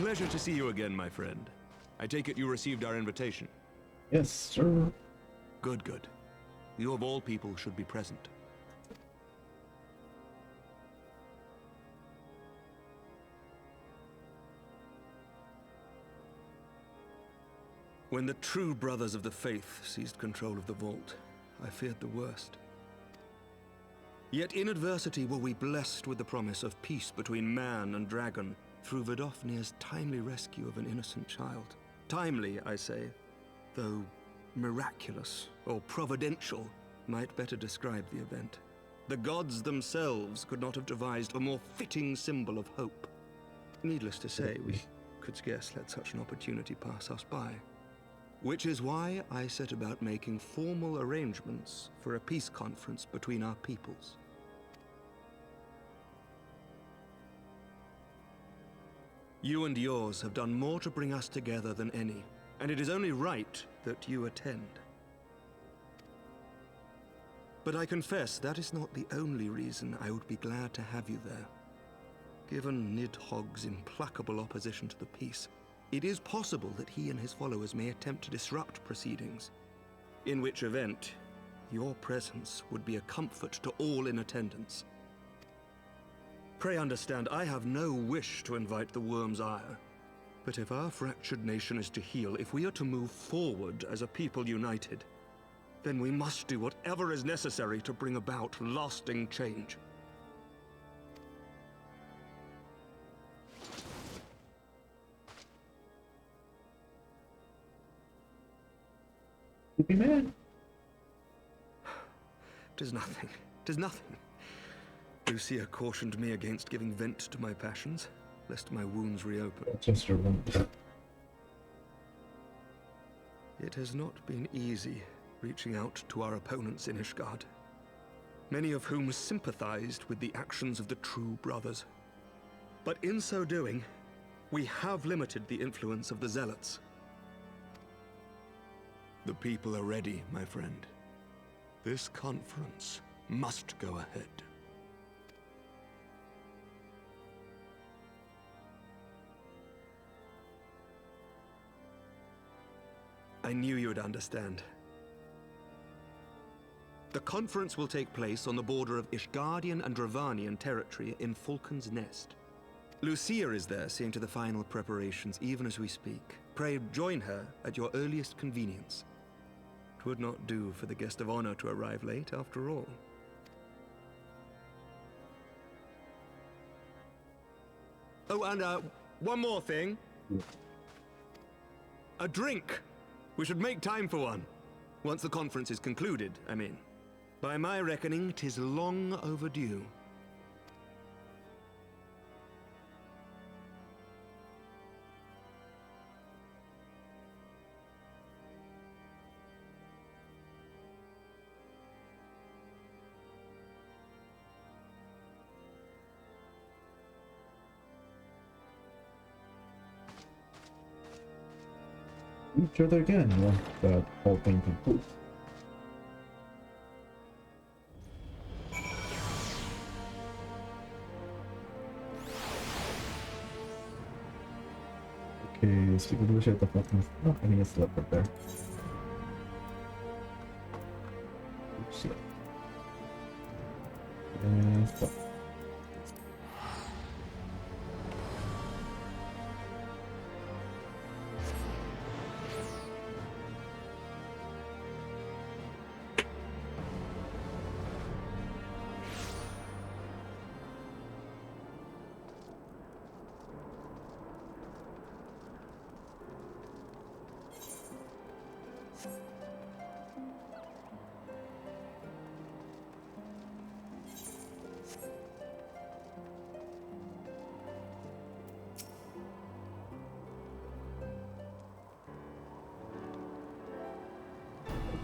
Pleasure to see you again, my friend. I take it you received our invitation. Yes, sir. Good, good. You of all people should be present. When the true brothers of the faith seized control of the vault, I feared the worst. Yet in adversity were we blessed with the promise of peace between man and dragon through Vidofnir's timely rescue of an innocent child. Timely, I say, though miraculous or providential might better describe the event. The gods themselves could not have devised a more fitting symbol of hope. Needless to say, we could scarce let such an opportunity pass us by. Which is why I set about making formal arrangements for a peace conference between our peoples. You and yours have done more to bring us together than any, and it is only right that you attend. But I confess that is not the only reason I would be glad to have you there. Given Nidhogg's implacable opposition to the peace, it is possible that he and his followers may attempt to disrupt proceedings, in which event your presence would be a comfort to all in attendance. Pray understand, I have no wish to invite the Worm's ire, but if our fractured nation is to heal, if we are to move forward as a people united, then we must do whatever is necessary to bring about lasting change. Be mad. 'Tis nothing. 'Tis nothing. Lucia cautioned me against giving vent to my passions, lest my wounds reopen. Just a room. It has not been easy reaching out to our opponents in Ishgard, many of whom sympathized with the actions of the true brothers. But in so doing, we have limited the influence of the zealots. The people are ready, my friend. This conference must go ahead. I knew you would understand. The conference will take place on the border of Ishgardian and Dravanian territory in Falcon's Nest. Lucia is there seeing to the final preparations even as we speak. Pray join her at your earliest convenience. It would not do for the guest of honor to arrive late, after all. Oh, and one more thing. A drink. We should make time for one. Once the conference is concluded, I mean. By my reckoning, 'tis long overdue. Each other again once the whole thing concludes. Okay, so we wish at the fucking. Oh, I need a slip up there. Oops, yeah. And stop.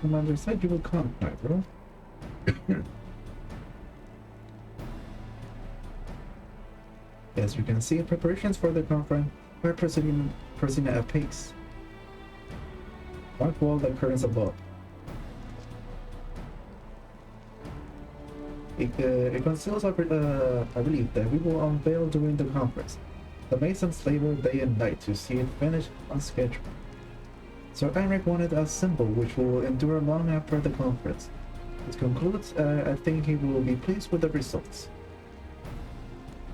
Commander said you will come, Nightrow. As you can see, preparations for the conference are proceeding at a pace. Mark well the currents above. It conceals our belief that we will unveil during the conference. The Masons labored day and night to see it finished on schedule. Sir Enric wanted a symbol which will endure long after the conference. It concludes, I think he will be pleased with the results.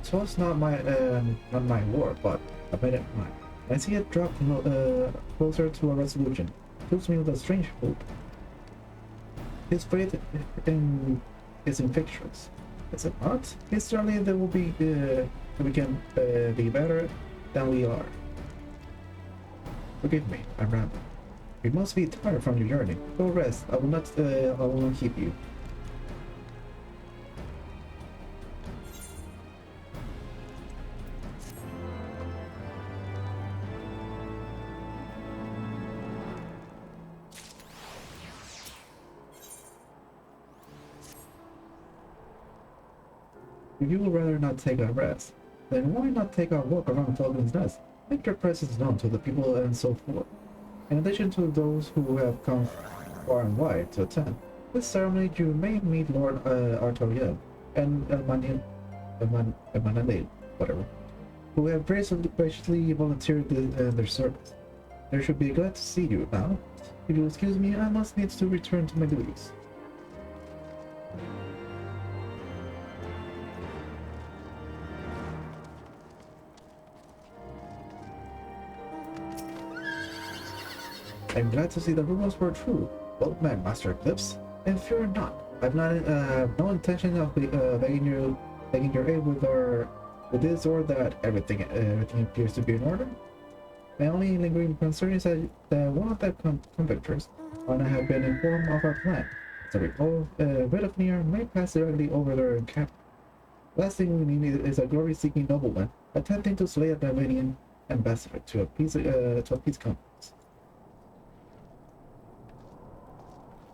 So it's not my war, but I made it mine. I see it drop closer to a resolution. It fills me with a strange hope. His faith is infectious, is it not? It's certainly there will be we can be better than we are. Forgive me, I'm rambling. You must be tired from your journey. Go rest. I will not keep you. If you would rather not take a rest, then why not take a walk around Falcon's Nest? Make your presence known to the people and so forth. In addition to those who have come far and wide to attend this ceremony, you may meet Lord Artoriel and Emanade, whatever, who have graciously volunteered their service. They should be glad to see you now. If you'll excuse me, I must need to return to my duties. I'm glad to see the rumors were true, both my Master Eclipse, and fear not. I've no intention of begging your aid with this or that. Everything appears to be in order. My only lingering concern is that one of the convictors ought to have been informed of our plan. So recall, Redofnir may pass directly over their camp. Last thing we need is a glory-seeking nobleman attempting to slay a Davinian ambassador to a peace conference.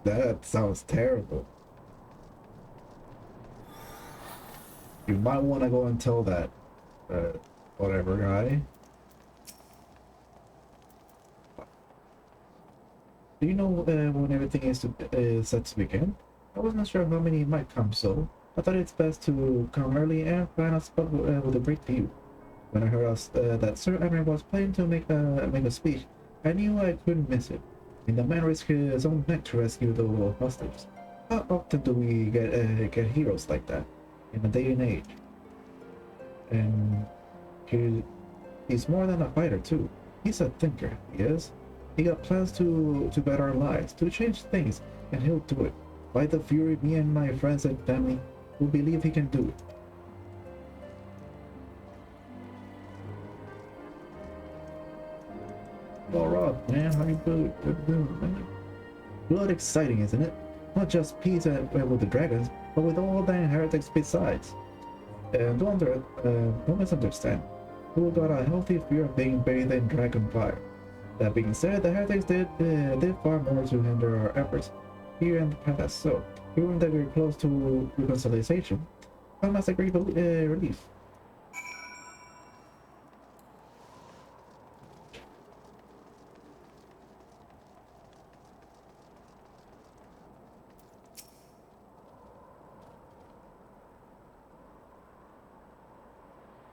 That sounds terrible. You might want to go and tell that, whatever guy. Do you know when everything is set to begin? I wasn't sure how many might come, so I thought it's best to come early and find a spot with a great view. When I heard that Sir Emir was planning to make a speech, I knew I couldn't miss it. And the man risked his own neck to rescue the hostages. How often do we get heroes like that in a day and age? And he's more than a fighter too. He's a thinker, he is. He got plans to better our lives, to change things, and he'll do it. By the fury, me and my friends and family will believe he can do it. Alright, man, how you doing, man? Blood exciting, isn't it? Not just peace with the dragons, but with all the heretics besides. And don't misunderstand. We got a healthy fear of being bathed in dragon fire. That being said, the heretics did far more to hinder our efforts here in the past, so even that we're close to reconciliation, come as a great relief.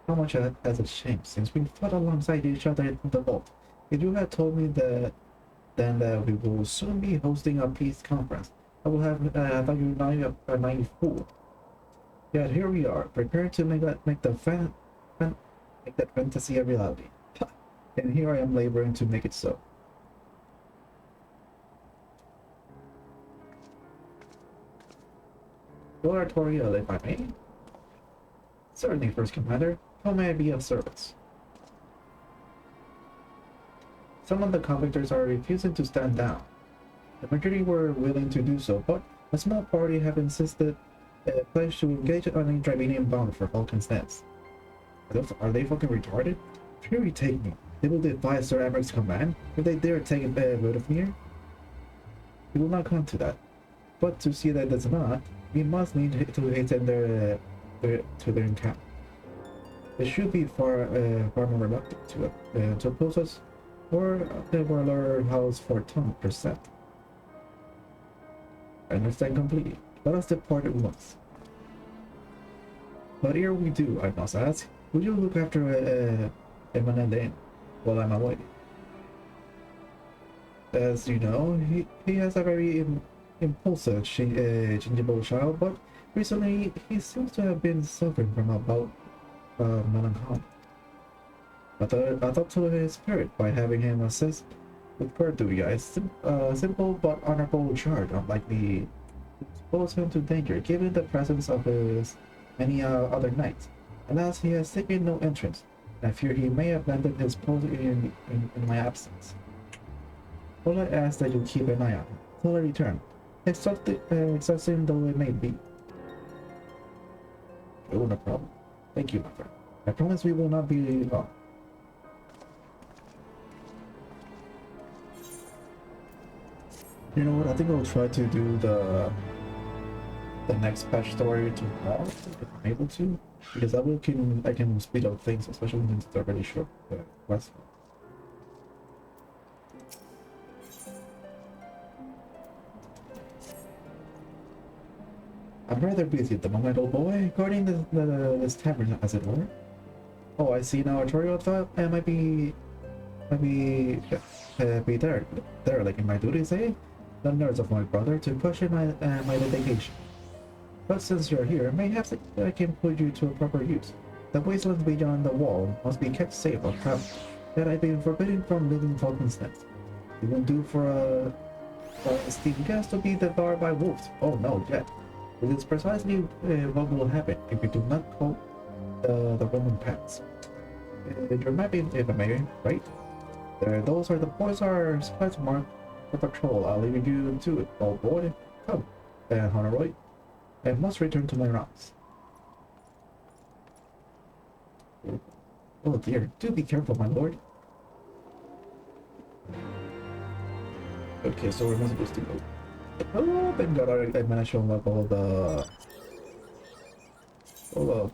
How much has it changed since we fought alongside each other in the vault? If you had told me that we will soon be hosting a peace conference, I would have thought you a naive fool. Yet here we are, prepared to make that fantasy a reality. And here I am laboring to make it so. Lord Artoriel, if I may? Certainly, First Commander. How may I be of service? Some of the convictors are refusing to stand down. The majority were willing to do so, but a small party have insisted pledged to engage on a Dravinian bound for Falcon's Nest. Are they fucking retarded? Fury take me. They will defy Sir Emeric's command if they dare take a vote of near. It will not come to that. But to see that it does not, we must need to hasten to their encounter. They should be far more reluctant to oppose us, or they will learn house for 10%. I understand completely. Let us depart at once. But ere we do, I must ask, Would you look after Emanelane while I'm away? As you know, he has a very impulsive, changeable child, but recently he seems to have been suffering from a bout of melancholy. I thought to his spirit by having him assist with guard duty. A simple but honorable charge, unlikely to expose him to danger, given the presence of his many other knights. Alas, he has taken no entrance, and I fear he may abandon his post in my absence. All I ask that you keep an eye on him till I return, exhausting though it may be. Oh, no problem. Thank you, my friend. I promise we will not be long. You know what? I think I'll try to do the next patch story tomorrow if I'm able to, because I can speed up things, especially when it's already short quest. I'm rather busy at the moment, old boy, guarding this tavern, as it were. Oh, I see now, Arturo. I thought I might be derelict in my duties, eh? The nerves of my brother to question my dedication. But since you're here, mayhaps I can put you to a proper use. The wastelands beyond the wall must be kept safe of travel, yet I've been forbidden from leaving Falcon's Nest. It won't do for a esteemed guest to be devoured by wolves. Oh no, yet. It is precisely what will happen if you do not quote the Roman paths. Your mapping, if I may, right? Those are the points are splash marked for patrol. I'll leave you to it, old boy. Come, Honorroy. I must return to my rounds. Oh dear, do be careful, my lord. Okay, so where am I supposed to go? Oh, thank God I managed to unlock all the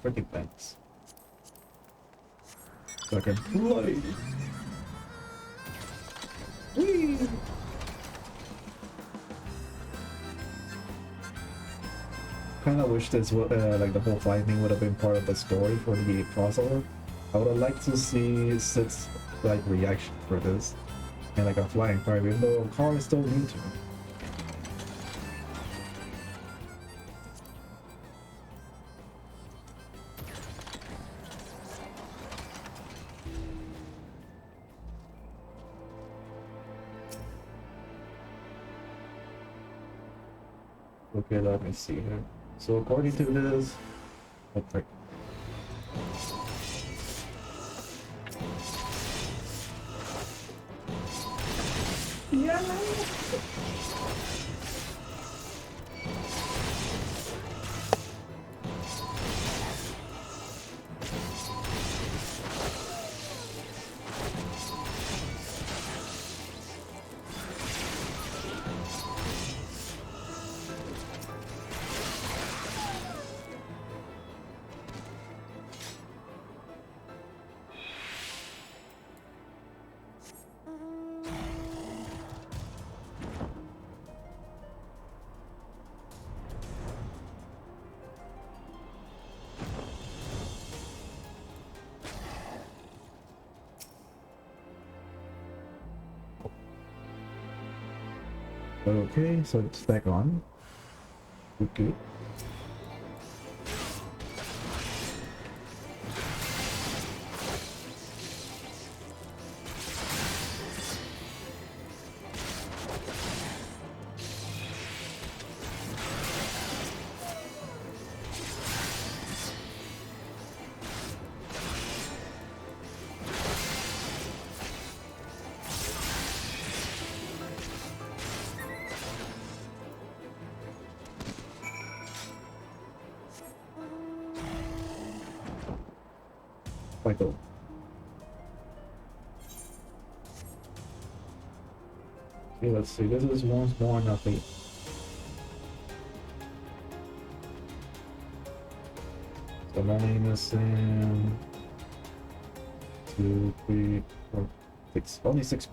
freaking things. So I can fly. Whee! Kinda wish this would, like the whole flying thing would have been part of the story for the crossover. I would have liked to see Sid's like reaction for this. And like a flying car, even though a car is still new to me. Okay, let me see here. So according to this, okay. Yeah. Okay, so it's back on. Okay. Michael. Okay, let's see. This is once more nothing. So my name is Sam. 2, 3, 4, 6. Only 6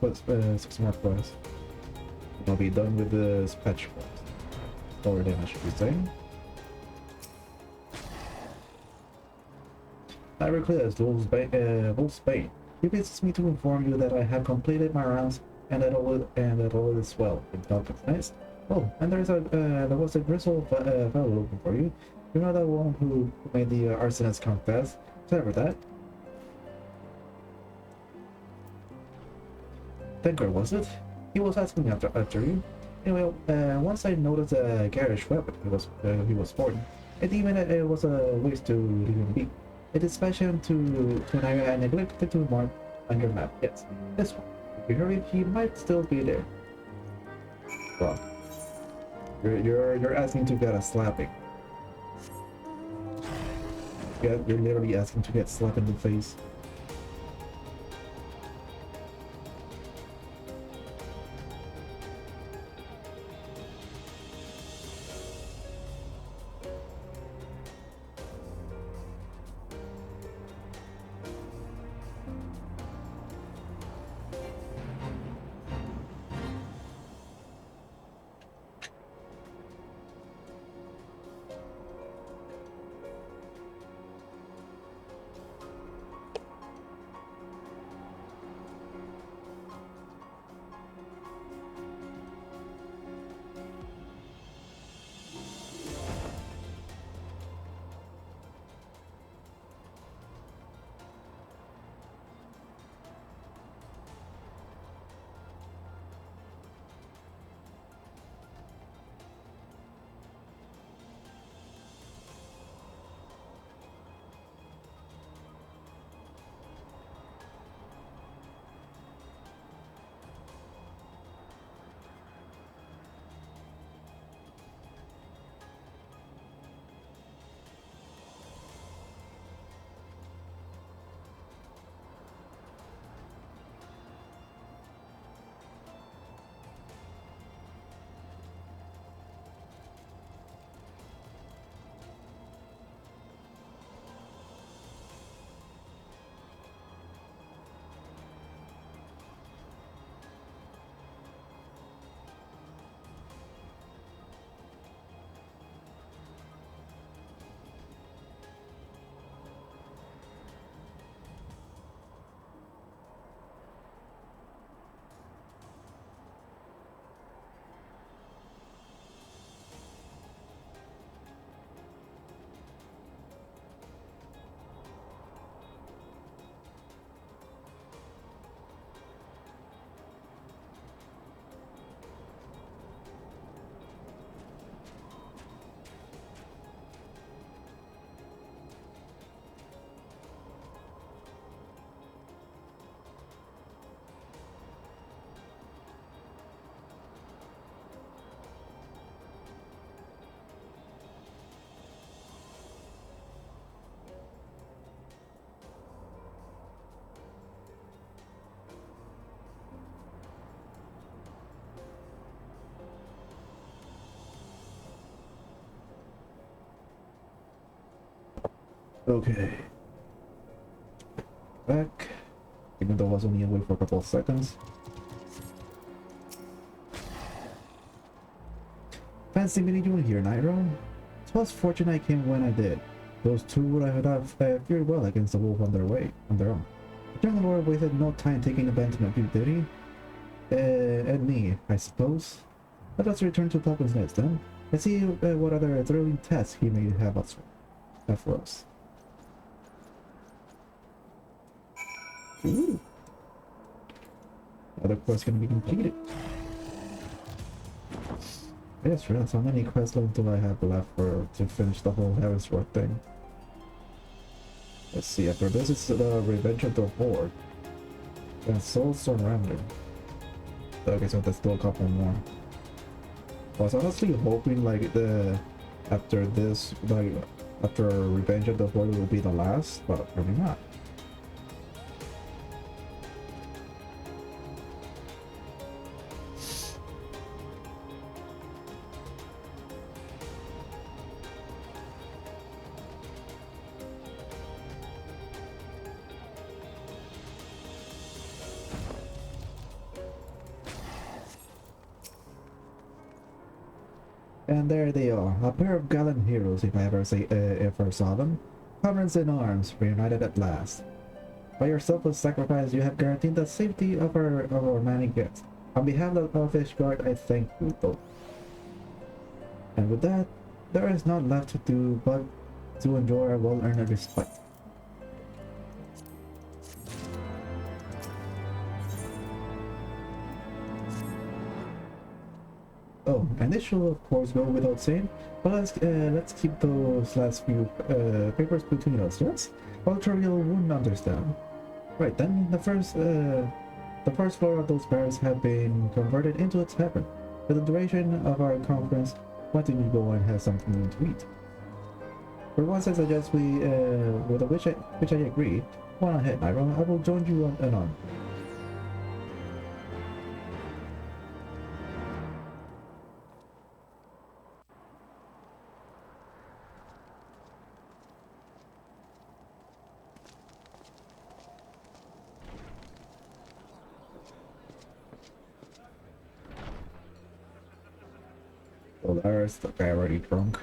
more quests. I'll be done with this patch quest. Or then I should be saying. Nightrow Wolfsbane. He visits me to inform you that I have completed my rounds and that all is well. In Falcon's Nest. Oh, and there was a grizzled fellow looking for you. You know that one who made the arsonist confess? Sorry about that. Thinker, was it? He was asking after you. Anyway, once I noticed a garish weapon he was sporting, it even it was a waste to leave him be. It is fashioned to an area I neglected to mark on your map. Yes, this one. If you hurry, he might still be there. Well, you're asking to get a slapping. Yeah, you're literally asking to get slapped in the face. Okay. Back. Even though I was only away for a couple of seconds. Fancy meeting you here, Nightrow. 'Twas fortunate I came when I did. Those two would have fared well against the wolf on their own. The Jungle Lord wasted no time taking advantage of you, did he? And me, I suppose. Let us return to Falcon's Nest then, and see what other thrilling tasks he may have for us. Ooh. Another quest can be completed. Yes, right. How many quest levels do I have left to finish the whole Heavensward thing? Let's see. After this, it's the Revenge of the Horde and Soulstorm Random. Okay, so there's still a couple more. I was honestly hoping like after this, like after Revenge of the Horde will be the last, but probably not. And there they are, a pair of gallant heroes if I ever saw them. Comrades in arms, reunited at last. By your selfless sacrifice, you have guaranteed the safety of our many guests. On behalf of the Ishgard, I thank you both. And with that, there is not left to do but to enjoy our well-earned respite. Oh, and this should of course go without saying, but let's keep those last few papers between us, yes? Cultural wouldn't understand. Right then, the first floor of those barracks have been converted into a tavern. For the duration of our conference, why don't you go and have something to eat? For once, I suggest we, with which I agree. Go on ahead, Nightrow. I will join you on. Well, there's the guy already drunk.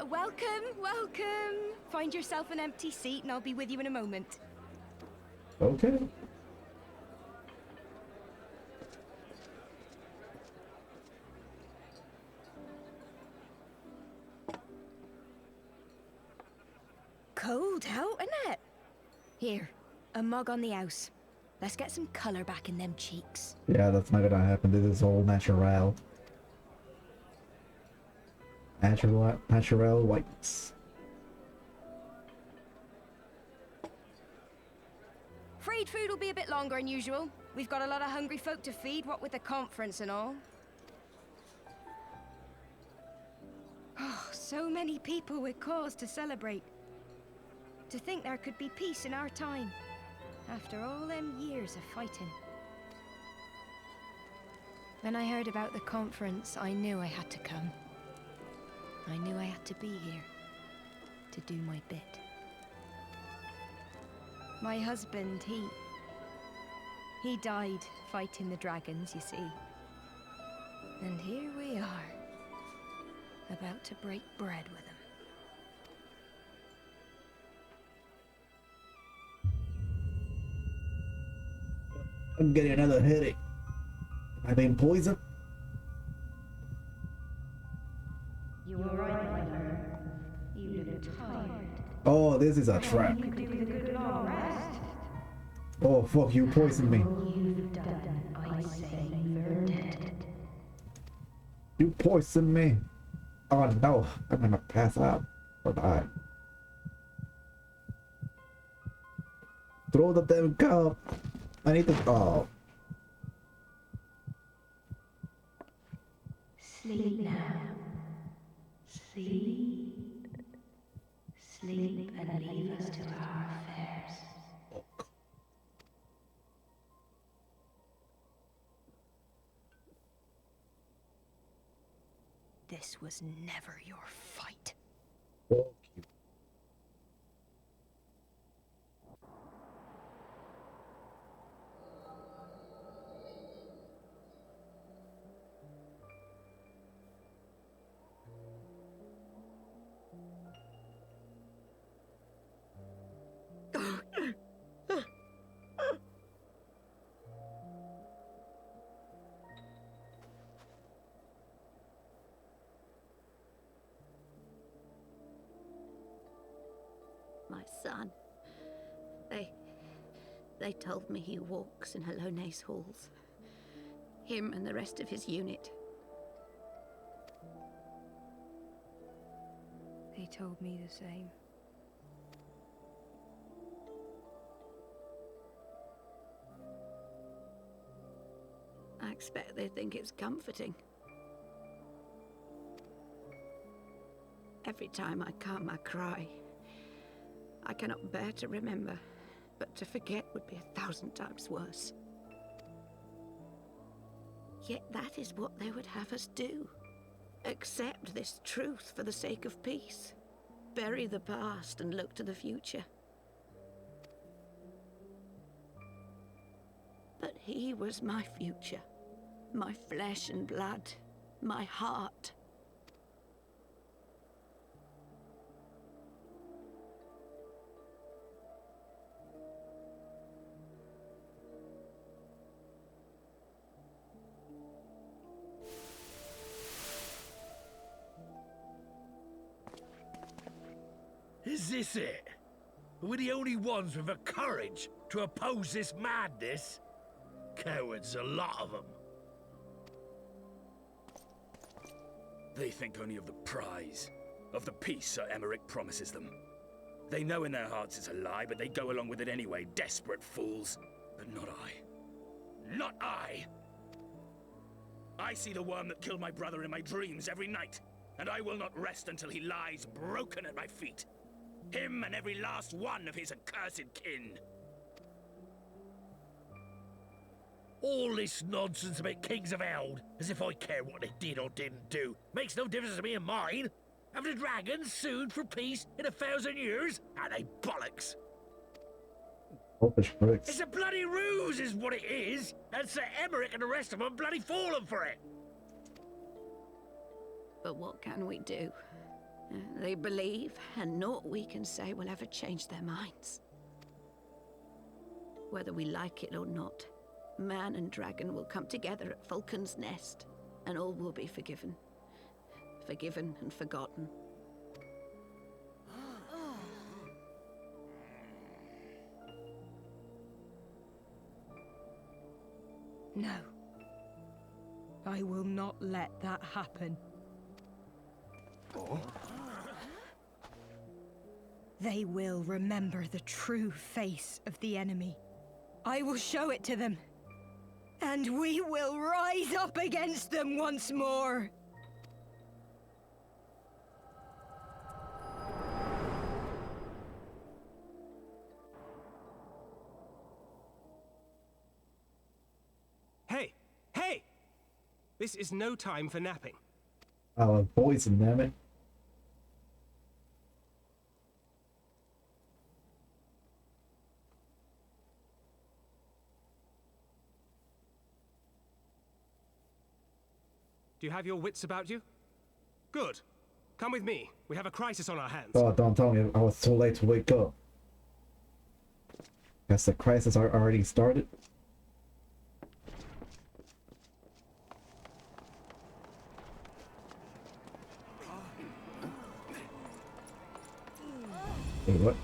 Welcome, welcome. Find yourself an empty seat and I'll be with you in a moment. Okay. Cold out, isn't it? Here, a mug on the house. Let's get some colour back in them cheeks. Yeah, that's not gonna happen. This is all natural. Natural whites. Freed food will be a bit longer than usual. We've got a lot of hungry folk to feed, what with the conference and all. Oh, so many people with cause to celebrate. To think there could be peace in our time, after all them years of fighting. When I heard about the conference, I knew I had to come. I knew I had to be here, to do my bit. My husband, he died fighting the dragons, you see. And here we are, about to break bread with him. I'm getting another headache. Am I being poisoned? You were right, my lord. You look tired. Oh, this is a trap. You could do with a good long rest. Oh, fuck, you poisoned me. You've done, I say you're dead. You poisoned me. Oh no, I'm gonna pass out or die. Throw the damn cup. I need to. Oh. Sleep now. Sleep. Sleep and leave us to our affairs. This was never your fight. Fuck you. My son. They told me he walks in Hallone's halls. Him and the rest of his unit. They told me the same. I expect they think it's comforting. Every time I come, I cry. I cannot bear to remember, but to forget would be 1,000 times worse. Yet that is what they would have us do. Accept this truth for the sake of peace. Bury the past and look to the future. But he was my future. My flesh and blood. My heart. Is this it? We're the only ones with the courage to oppose this madness? Cowards, a lot of them. They think only of the prize, of the peace Sir Emmerich promises them. They know in their hearts it's a lie, but they go along with it anyway, desperate fools. But not I. Not I! I see the worm that killed my brother in my dreams every night, and I will not rest until he lies broken at my feet. Him and every last one of his accursed kin. All this nonsense about Kings of Eld, as if I care what they did or didn't do, makes no difference to me and mine. Have the dragons sued for peace in 1,000 years? Are they bollocks? Wolfish bricks. It's a bloody ruse is what it is, and Sir Emmerich and the rest of them bloody fallen for it. But what can we do? They believe, and naught we can say will ever change their minds. Whether we like it or not, man and dragon will come together at Vulcan's Nest, and all will be forgiven. Forgiven and forgotten. No. I will not let that happen. Oh? They will remember the true face of the enemy. I will show it to them. And we will rise up against them once more. Hey! Hey! This is no time for napping. Our boys and damn it. Do you have your wits about you? Good. Come with me. We have a crisis on our hands. Oh, don't tell me I was too late to wake up. Guess the crisis are already started. Wait, what?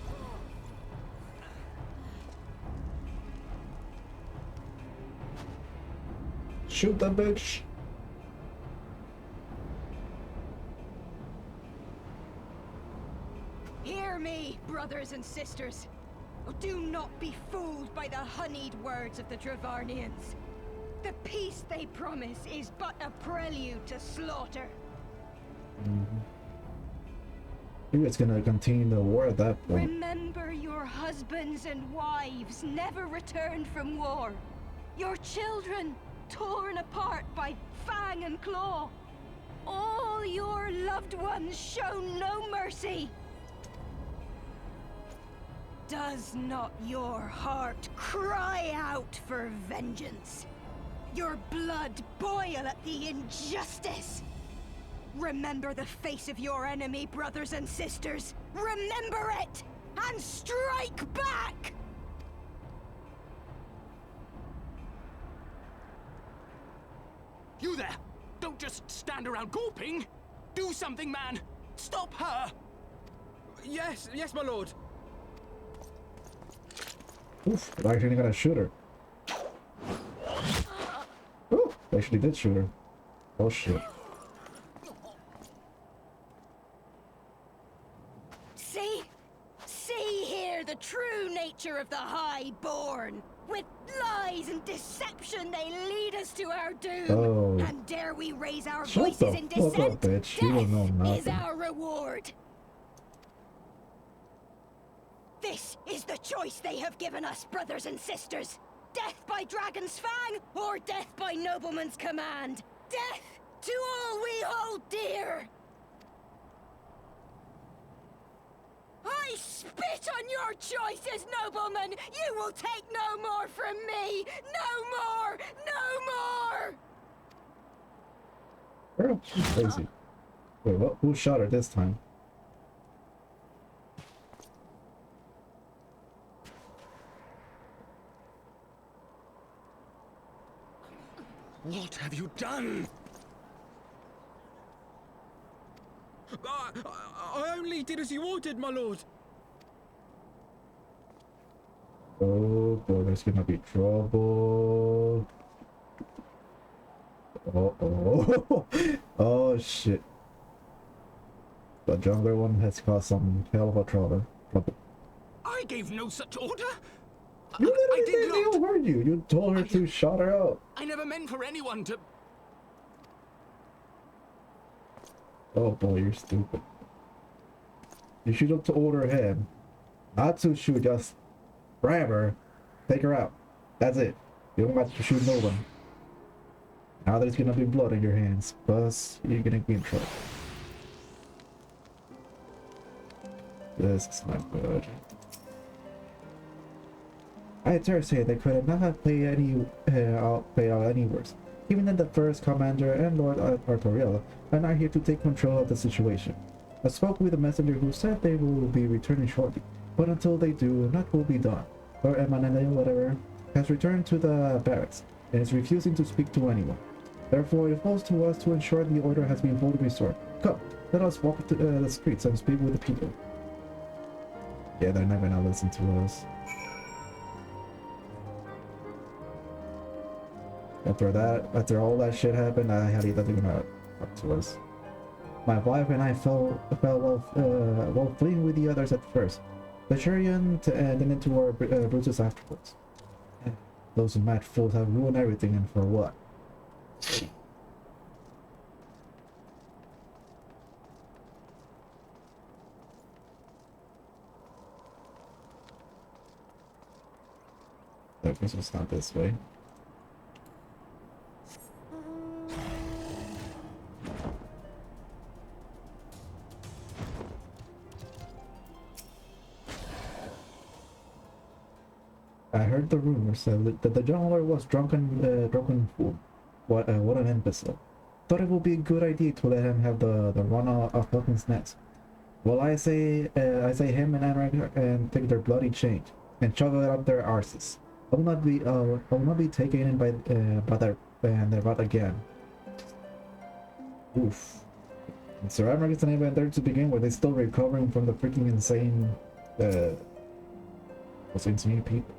Shoot that bitch! Hear me, brothers and sisters. Do not be fooled by the honeyed words of the Dravarnians. The peace they promise is but a prelude to slaughter. Maybe it's gonna continue the war at that point. Remember, your husbands and wives never returned from war. Your children torn apart by fang and claw. All your loved ones shown no mercy. Does not your heart cry out for vengeance? Your blood boil at the injustice? Remember the face of your enemy, brothers and sisters. Remember it, and strike back! You there! Don't just stand around gawping! Do something, man! Stop her! Yes, my lord. Oof, I actually got to shoot her. Oh, I actually did shoot her. Oh shit. See here the true nature of the Highborn. With lies and deception they lead us to our doom. Oh. And dare we raise our Shut voices the in fuck dissent, up, bitch. You don't know death is nothing. our reward. This is the choice they have given us, brothers and sisters. Death by dragon's fang, or death by nobleman's command. Death to all we hold dear. I spit on your choices, noblemen! You will take no more from me! No more! No more! Girl, she's crazy. Wait, what? Who shot her this time? What have you done? I only did as you ordered, my lord. there's gonna be trouble. Oh, oh shit. The jungler one has caused some hell of a trouble. I gave no such order. You literally I did didn't not. heard you. You told her to shut her up. I never meant for anyone to. Oh boy, you're stupid. You should have told her him not to shoot, just grab her, take her out. That's it. You don't have to shoot no one. Now there's gonna be blood in your hands, plus you're gonna be in trouble. This is not good. I dare say they could not have played out any worse. Even then, the first commander and Lord Artoriella are not here to take control of the situation. I spoke with a messenger who said they will be returning shortly, but until they do, not will be done. Lord Emanele, whatever, has returned to the barracks and is refusing to speak to anyone. Therefore, it falls to us to ensure the order has been fully restored. Come, let us walk to the streets and speak with the people. Yeah, they're not gonna listen to us. After all that shit happened, I had nothing gonna talk to us. My wife and I fell while fleeing with the others at first. The Shurian and then into our bruises afterwards. Those mad fools have ruined everything, and for what? I guess it's not this way. I heard the rumors that the jungler was drunken fool. What an imbecile. Thought it would be a good idea to let him have the run of Falcon's Nest. Well, I say him and Anrak and take their bloody change and shove it up their arses. I will not be taken in by their wrath again. Oof. And Sir Anrak isn't even there to begin with. They're still recovering from the freaking insane people.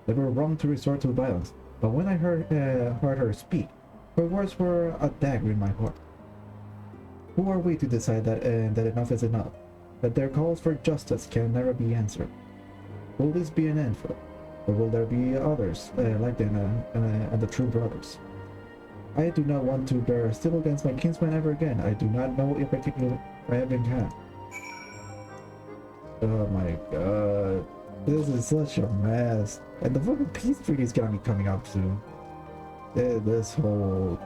They were wrong to resort to violence, but when I heard her speak, her words were a dagger in my heart. Who are we to decide that enough is enough? That their calls for justice can never be answered? Will this be an end for them? Or will there be others like them and the true brothers? I do not want to bear steel against my kinsmen ever again. I do not know if I ever can. Oh my god. This is such a mess. And the fucking peace treaty is gonna be coming up soon. This whole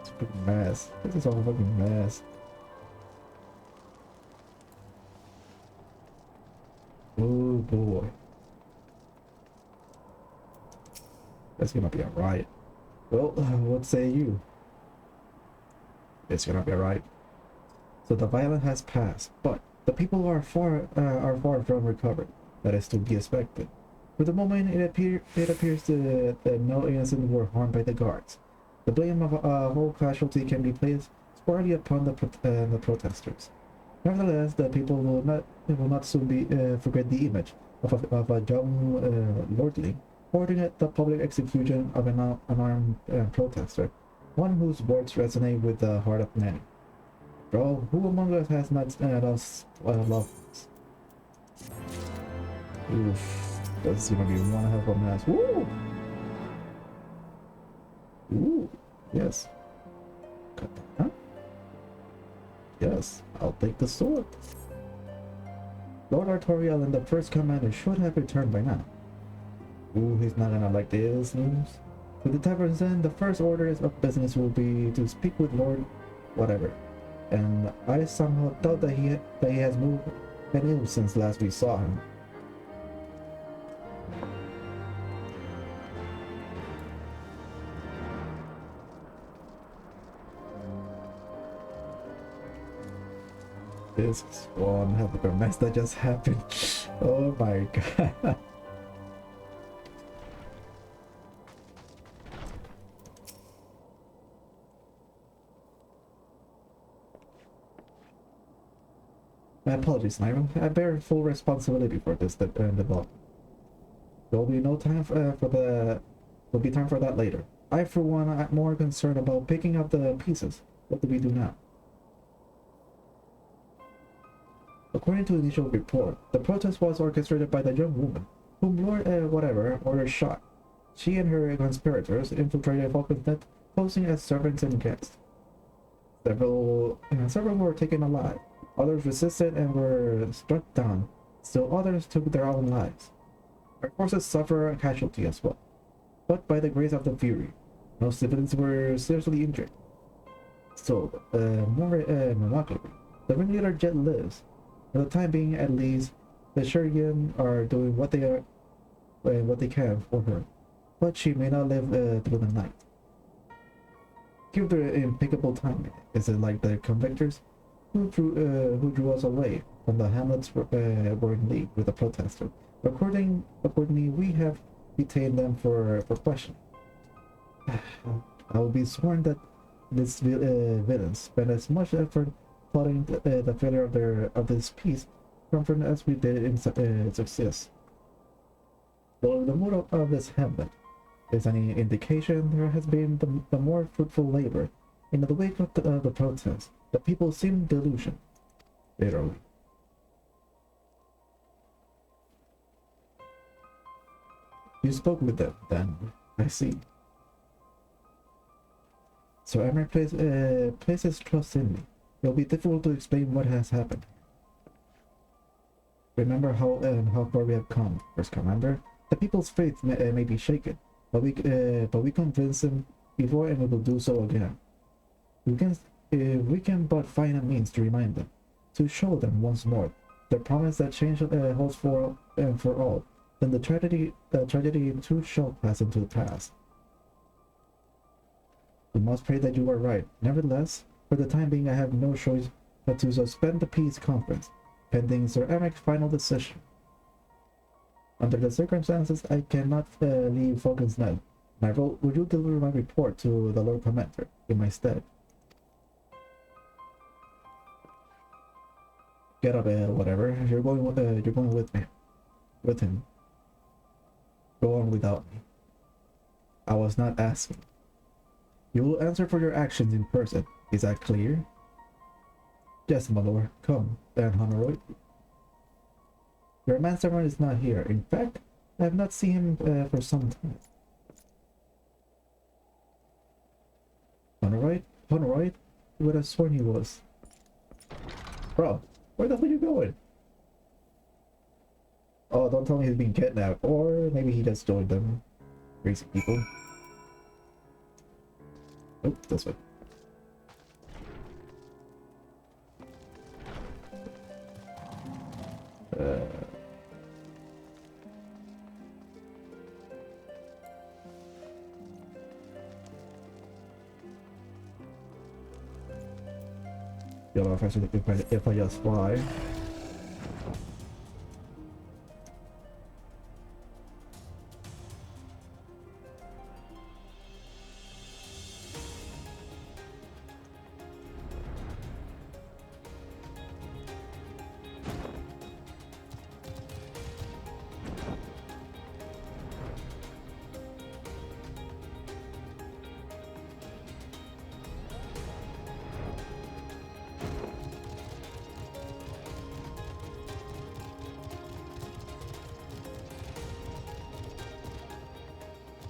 fucking mess. This is all a fucking mess. Oh boy. That's gonna be a riot. Well, what say you? It's gonna be a riot. So the violence has passed, but the people are far from recovered. That is to be expected. For the moment, it appears that no innocent were harmed by the guards. The blame of a whole casualty can be placed squarely upon the protesters. Nevertheless, the people will not soon forget the image of a young lordling ordering the public execution of an unarmed protester, one whose words resonate with the heart of many. Bro, who among us has not lost loved ones? Oof, that's gonna be one hell of a mess. Woo! Ooh, yes. Huh? Yes, I'll take the sword. Lord Artoriel and the first commander should have returned by now. Ooh, he's not gonna like this news. With the tavern's end, the first order of business will be to speak with Lord whatever. And I somehow doubt that he has moved an ill since last we saw him. This is one hell of a mess that just happened. Oh my god. My apologies, Nightrow. I bear full responsibility for this development. There'll be no time There'll be time for that later. I, for one, am more concerned about picking up the pieces. What do we do now? According to the initial report, the protest was orchestrated by the young woman, whom Lord whatever ordered shot. She and her conspirators infiltrated Falcon's Net, posing as servants and guests. Several were taken alive, others resisted and were struck down, still others took their own lives. Our forces suffer a casualty as well, but by the grace of the Fury, no civilians were seriously injured. So, more remarkably, the ringleader Jet lives. For the time being, at least, the Scions are doing what they can for her, but she may not live through the night. Give the impeccable timing. Is it like the convictors who drew us away from the hamlets were in league with the protesters? Accordingly, we have detained them for question. I will be sworn that these villains spent as much effort plotting the failure of this peace conference as we did in success. Though the mood of this hamlet is any indication, there has been the more fruitful labor. In the wake of the protest, the people seem delusional. Literally. You spoke with them, then. I see. So Emmerich places trust in me. It'll be difficult to explain what has happened. Remember how far we have come, First Commander. The people's faith may be shaken, but we convince them before, and we will do so again. We can but find a means to remind them, to show them once more the promise that change holds for all. Then the tragedy too shall pass into the past. We must pray that you are right. Nevertheless, for the time being, I have no choice but to suspend the peace conference, pending Sir Emmerich's final decision. Under the circumstances, I cannot leave Falcon's Net. Nightrow, would you deliver my report to the Lord Commander in my stead? Get up, whatever. You're going with me. With him. Go on without me. I was not asking. You will answer for your actions in person. Is that clear? Yes, my lord. Come, Baron Honorroyd. Your manservant is not here. In fact, I have not seen him for some time. Honorroyd? Honorroyd? You would have sworn he was. Bro, where the hell are you going? Oh, don't tell me he's being kidnapped. Or maybe he just joined them. Crazy people. Oh, this way. Yellow if I just fly.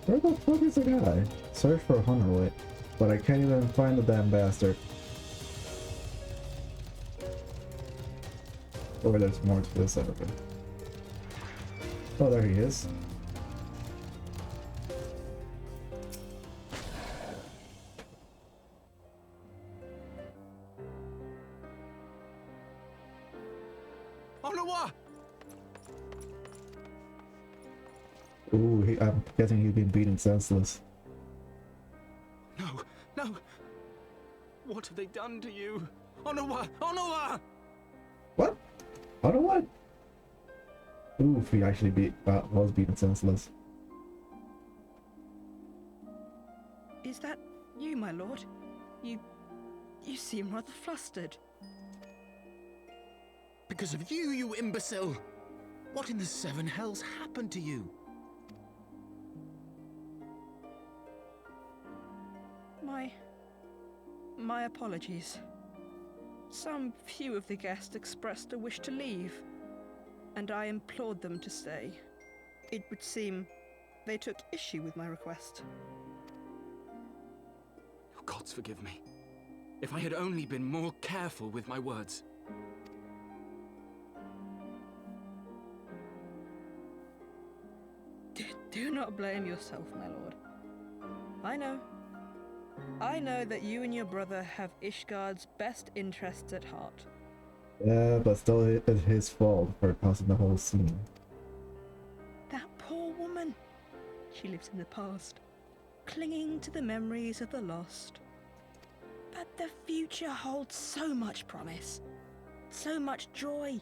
Where the fuck is the guy? Search for Honorroyd, but I can't even find the damn bastard. Or there's more to this other thing. Oh, there he is. Ooh, I'm guessing he's been beaten senseless. No, no! What have they done to you? Onawa! Onawa! What? Onawa? Ooh, he actually was beaten senseless. Is that you, my lord? You seem rather flustered. Because of you, you imbecile! What in the seven hells happened to you? My apologies. Some few of the guests expressed a wish to leave, and I implored them to stay. It would seem they took issue with my request. Oh, gods forgive me. If I had only been more careful with my words. Do not blame yourself, my lord. I know that you and your brother have Ishgard's best interests at heart. Yeah, but still it's his fault for causing the whole scene. That poor woman. She lives in the past, clinging to the memories of the lost. But the future holds so much promise, so much joy.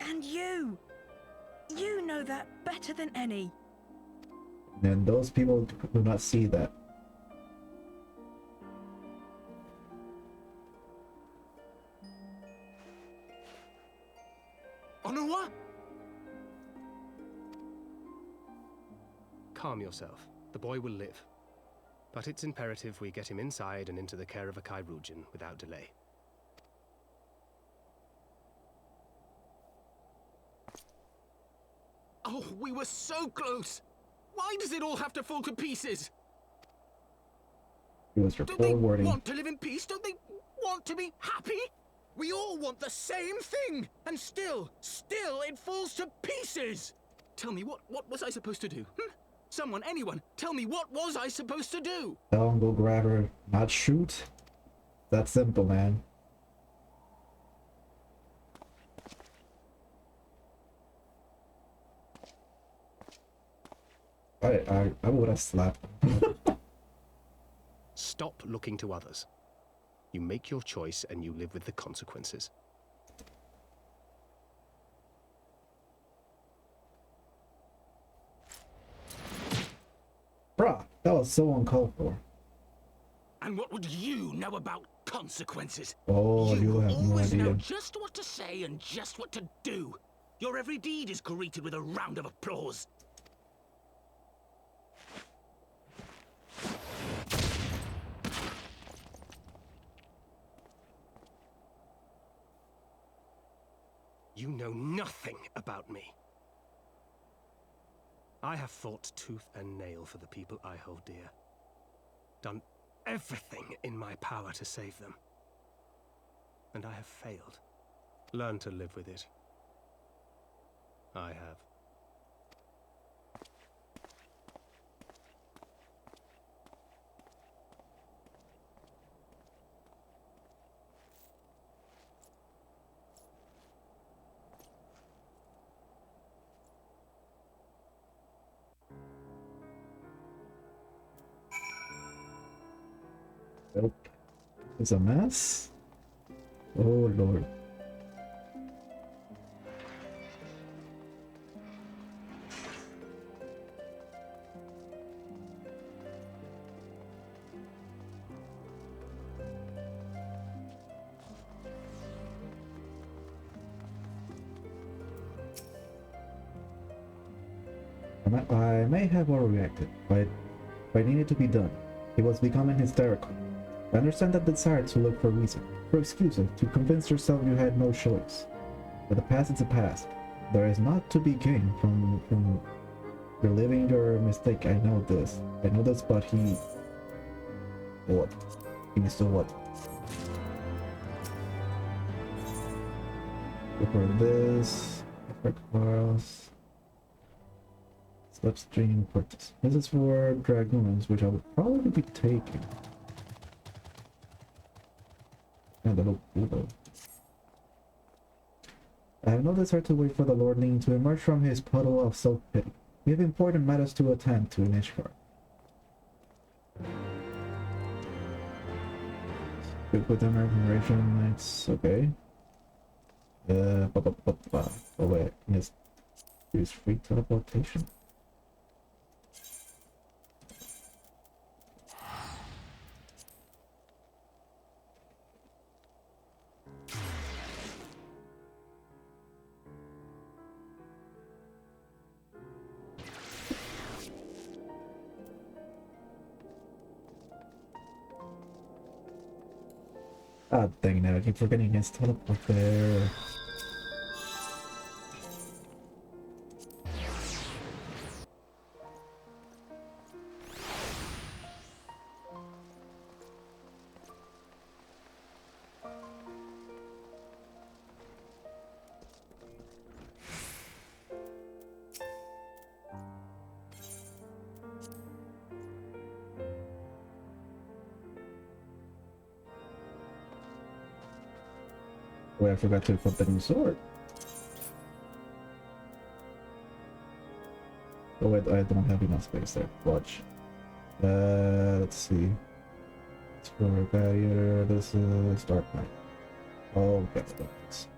And you know that better than any. And those people do not see that. Onuwa? Calm yourself. The boy will live. But it's imperative we get him inside and into the care of a Kairoujian without delay. Oh, we were so close! Why does it all have to fall to pieces? It was your Don't they forwarding. want to live in peace? Don't they want to be happy? We all want the same thing! And still it falls to pieces! Tell me, what was I supposed to do? Someone, anyone, tell me, what was I supposed to do? Tell him, go grab her, not shoot. That's simple, man. I would have slapped him. Stop looking to others. You make your choice and you live with the consequences. Bruh, that was so uncalled for. And what would you know about consequences? Oh, you have no always know idea. just what to say and just what to do. Your every deed is greeted with a round of applause. You know nothing about me. I have fought tooth and nail for the people I hold dear. Done everything in my power to save them. And I have failed. Learn to live with it. I have. Nope. It's a mess? Oh lord. I may have overreacted, but it needed to be done. He was becoming hysterical. I understand that desire to look for a reason, for excuses, to convince yourself you had no choice. But the past is the past. There is not to be gained from reliving your mistake. I know this, but he... What? He needs to what? Look for this. For Quarrels. Slipstream purchase. This is for Dragoons, which I would probably be taking. And the look cool though. I have no desire to wait for the Lordling to emerge from his puddle of self-pity. We have important matters to attend to in Ishgard. Good with American Knights, okay. Oh wait, yes. Use free teleportation. Ah, dang it, I keep forgetting his teleport there. Wait, I forgot to equip the new sword. Oh wait, I don't have enough space there. Watch. Let's see. It's for barrier. This is Dark Knight. Oh, get this.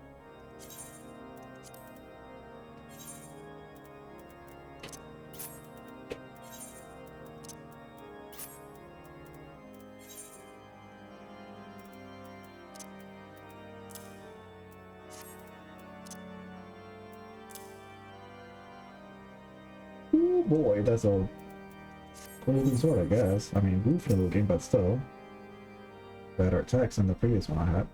Oh boy, that's a cool looking sword, I guess. I mean, goofy looking, but still. Better attacks than the previous one I had.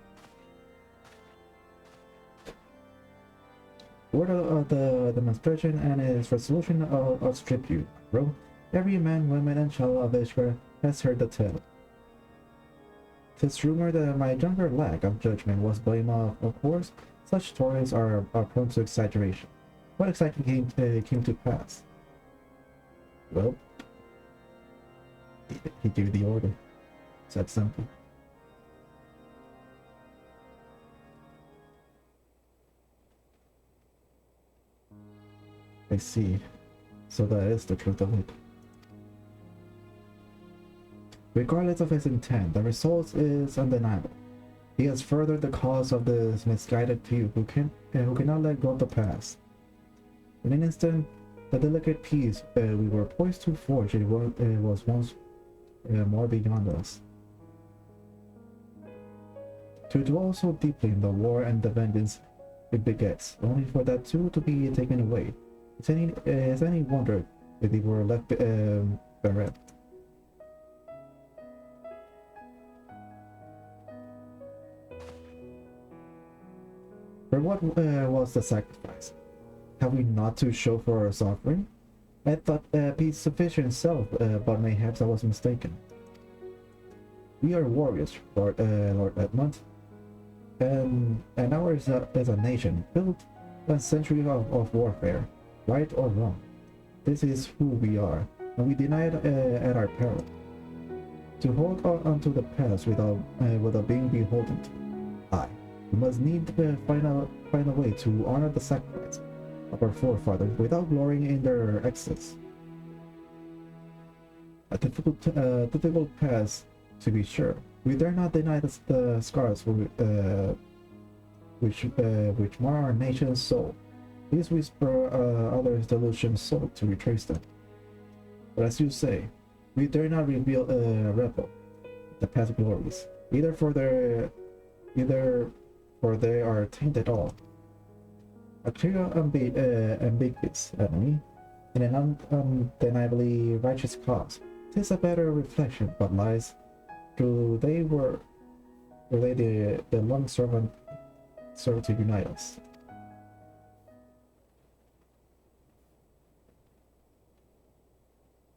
Word of the demonstration and its resolution outstrip you, bro. Every man, woman, and child of Ishgard has heard the tale. 'Tis rumored that my younger lack of judgment was blamed of course. Such stories are prone to exaggeration. What exactly came to pass? Well, he gave the order. It's that simple. I see. So that is the truth of it. Regardless of his intent, the result is undeniable. He has furthered the cause of this misguided few who cannot let go of the past. In an instant, the delicate peace we were poised to forge was once more beyond us. To dwell so deeply in the war and the vengeance it begets, only for that too to be taken away. Is any wonder that they were left bereft? For what was the sacrifice? Have we not to show for our suffering? I thought peace sufficient itself, but mayhaps I was mistaken. We are warriors, Lord Edmund, and ours is a nation built a century of warfare, right or wrong. This is who we are, and we deny it at our peril. To hold on to the past without being beholden to, we must need to find a way to honor the sacrifice of our forefathers without glorying in their excess. A difficult task, to be sure. We dare not deny the scars which mar our nation's soul. These whisper others' delusion sought to retrace them. But as you say, we dare not reveal rebel the past glories, either for they are tainted all. A clear ambiguous enemy in an undeniably righteous cause. 'Tis a better reflection, but lies through they the long servant served to unite us.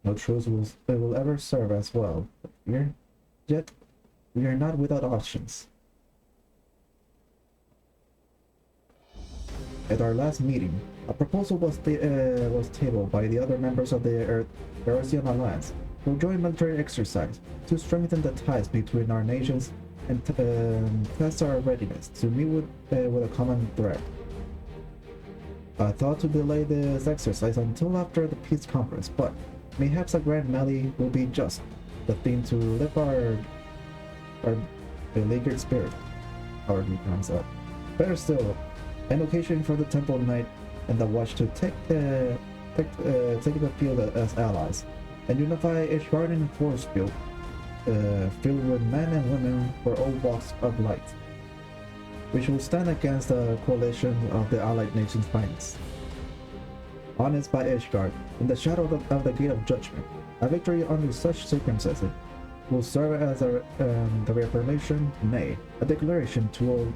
No truth will ever serve as well, yet we are not without options. At our last meeting, a proposal was tabled by the other members of the Erosian Alliance for joint military exercise to strengthen the ties between our nations and test our readiness to meet with a common threat. I thought to delay this exercise until after the peace conference, but mayhaps a grand melee will be just the thing to lift our beleaguered spirit. Our comes up. Better still, an occasion for the Temple Knight and the Watch to take the field as allies and unify each guardian force filled with men and women for all walks of light, which will stand against the coalition of the allied nations' finest. Honest by Ishgard, in the shadow of the Gate of Judgment, a victory under such circumstances will serve as the reaffirmation, nay, a declaration to all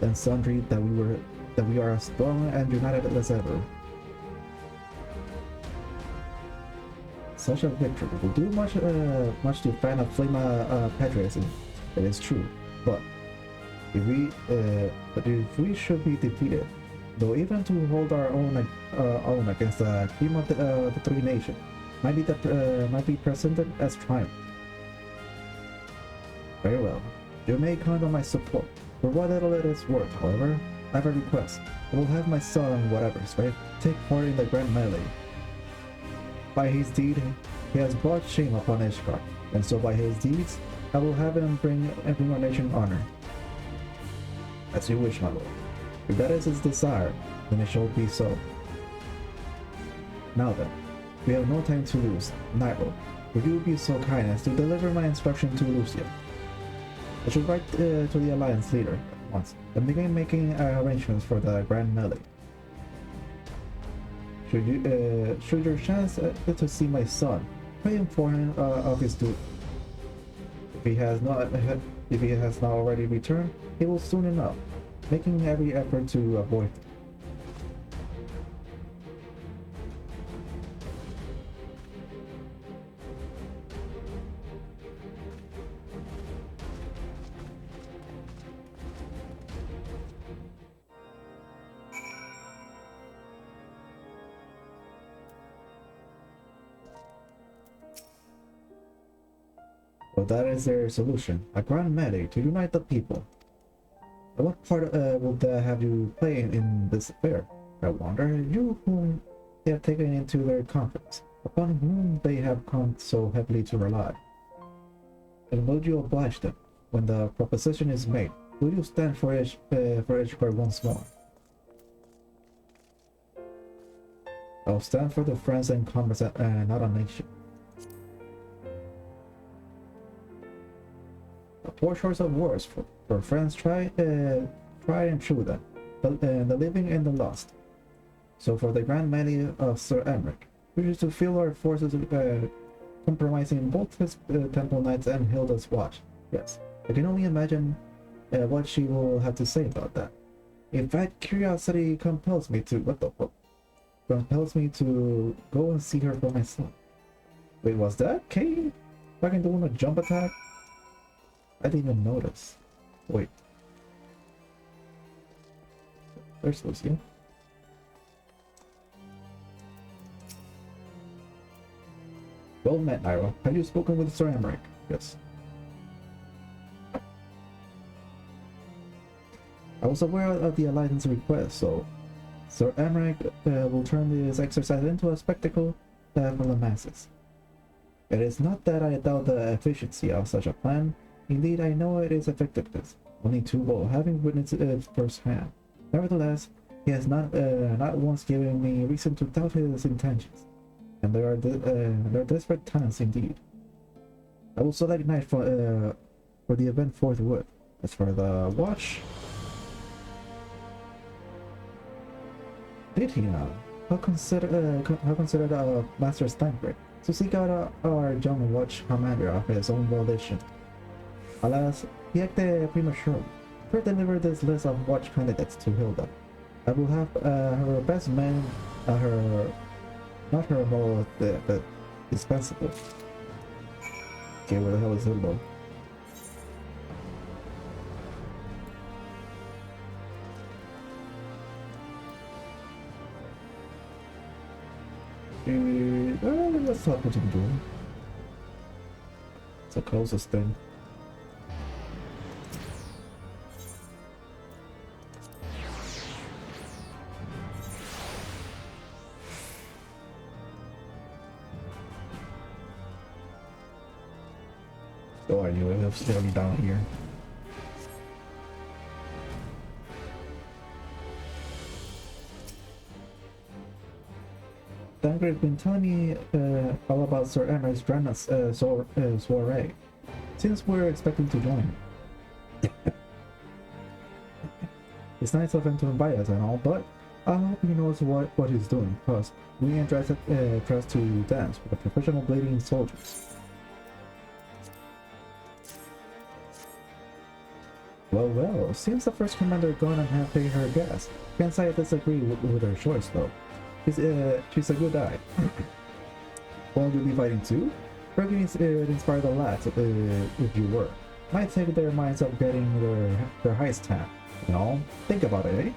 and sundry that we are as strong and united as ever. Such a victory will do much to fan a flame patriotism. It is true, but if we should be defeated, though even to hold our own against the cream of the three nations, might be presented as triumph. Very well. You may count on my support. For what little it is worth, however, I have a request. I will have my son, whatever's right, take part in the grand melee. By his deed, he has brought shame upon Ishtar, and so by his deeds, I will have him bring our nation honor. As you wish, my lord. If that is his desire, then it shall be so. Now then, we have no time to lose. Nightrow, would you be so kind as to deliver my instruction to Lucia? I should write to the Alliance leader at once and begin making arrangements for the grand melee. Should your chance to see my son, pray inform him of his duty. If he has not already returned, he will soon enough, making every effort to avoid it. Well, that is their solution. A grand melee to unite the people. But what part will that have you play in this affair? I wonder, you whom they have taken into their confidence, upon whom they have come so heavily to rely. And will you oblige them? When the proposition is made, will you stand for Ishtar once more? I'll stand for the friends and comrades, not a nation. The poor shores of wars for friends try and true them, the living and the lost. So for the grand melee of Sir Emmerich, we used to feel our forces compromising both his temple knights and Hilda's watch. Yes, I can only imagine what she will have to say about that. In fact, curiosity compels me to go and see her for myself. Wait, was that Kate fucking doing a jump attack? I didn't even notice. Wait. There's Lucia. Well met, Nightrow. Have you spoken with Sir Emmerich? Yes. I was aware of the Alliance request, so Sir Emmerich will turn this exercise into a spectacle for the masses. It is not that I doubt the efficiency of such a plan. Indeed, I know it is effectiveness, only too well, having witnessed it firsthand. Nevertheless, he has not once given me reason to doubt his intentions, and there are desperate times indeed. I will select night for the event forthwith. As for the watch, did he now? How considered a master's thankful to seek out our young watch commander of his own volition. Alas, he acted prematurely. First deliver this list of watch candidates to Hilda. I will have her best men, not her most dispensable. Okay, where the hell is Hilda? Let's talk what you can do. It's the closest thing. Oh, I knew it was slowly down here. Dangred's been telling me all about Sir Emmerich's grand soiree, since we're expecting to join. It's nice of him to invite us and all, but I hope he knows what he's doing, because we ain't dressed to dance with the professional blading soldiers. Well, well, seems the first commander gone and have paid her gas. Can't say I disagree with her choice, though. She's a good eye. Won't you be fighting too? Bergen inspired the lads, if you were. Might take their minds up getting their heist tapped. You know, think about it, eh?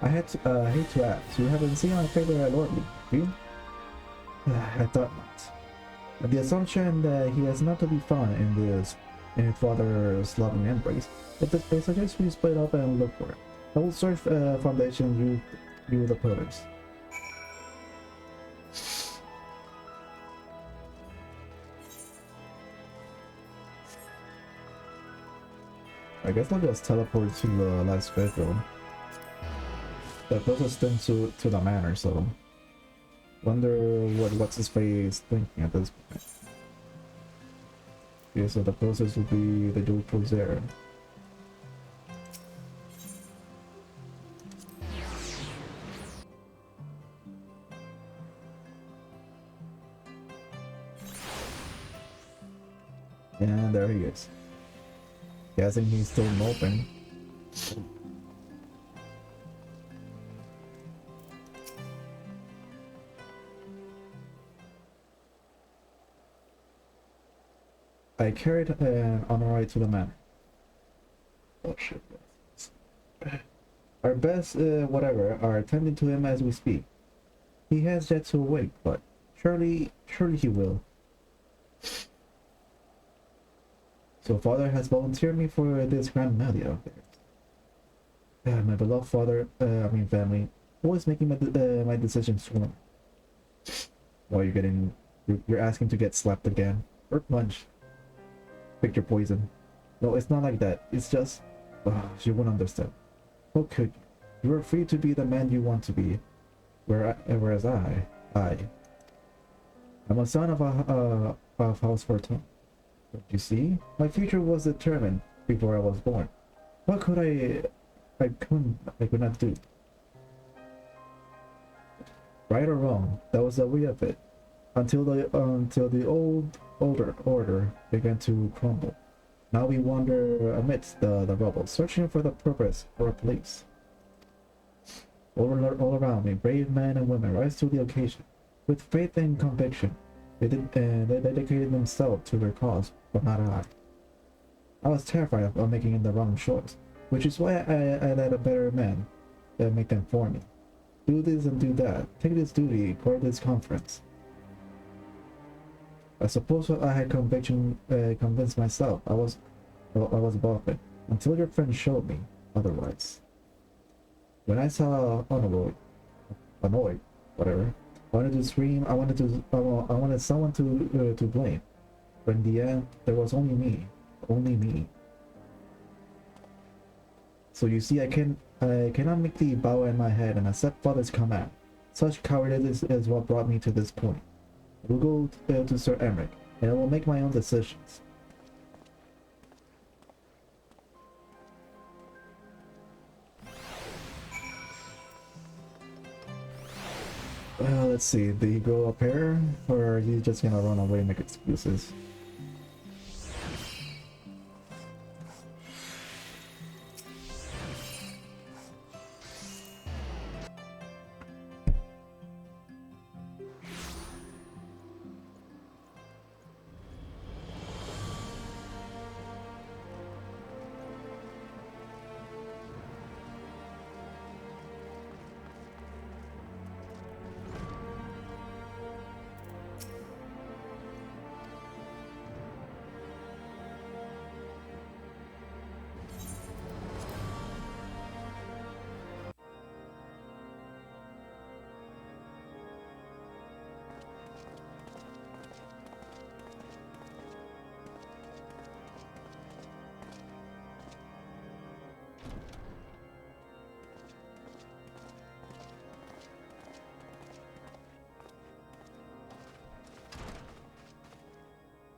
I hate to ask, you haven't seen my favorite Lordly, do you? I thought not. The assumption that he has not to be found in his father's loving embrace, but I suggest we split up and look for it. I will search foundation, you the pillars. I guess I'll just teleport to the last bedroom. The closest thing to the manor, so wonder what's his face thinking at this point. Yeah, so the closest would be the dual there. And there he is. Guessing he's still moping. I carried on our way to the manor. Oh shit. Our best, whatever, are attending to him as we speak. He has yet to awake, but surely he will. So father has volunteered me for this grand melee out there. My beloved father, family, always making my decisions for me. Why you're asking to get slapped again? Or punch. Pick your poison. No, it's not like that. It's just, you won't understand. How could you? You are free to be the man you want to be. Whereas I'm a son of House Fortune. You see, my future was determined before I was born. What could I could not do? Right or wrong, that was the way of it. Until the older order began to crumble. Now we wander amidst the rubble, searching for the purpose for a place. All around me, brave men and women rise to the occasion. With faith and conviction, they dedicated themselves to their cause, but not I. I was terrified of making the wrong choice, which is why I let a better man make them for me. Do this and do that. Take this duty, or this conference. I suppose I had convinced myself I was above it, until your friend showed me otherwise. When I saw annoyed, whatever, I wanted to scream. I wanted someone to blame. But in the end, there was only me. So you see, I cannot make the bow in my head and accept father's command. Such cowardice is what brought me to this point. I will go to Sir Emmerich, and I will make my own decisions. Well, let's see. Did he go up here, or are you just gonna run away and make excuses?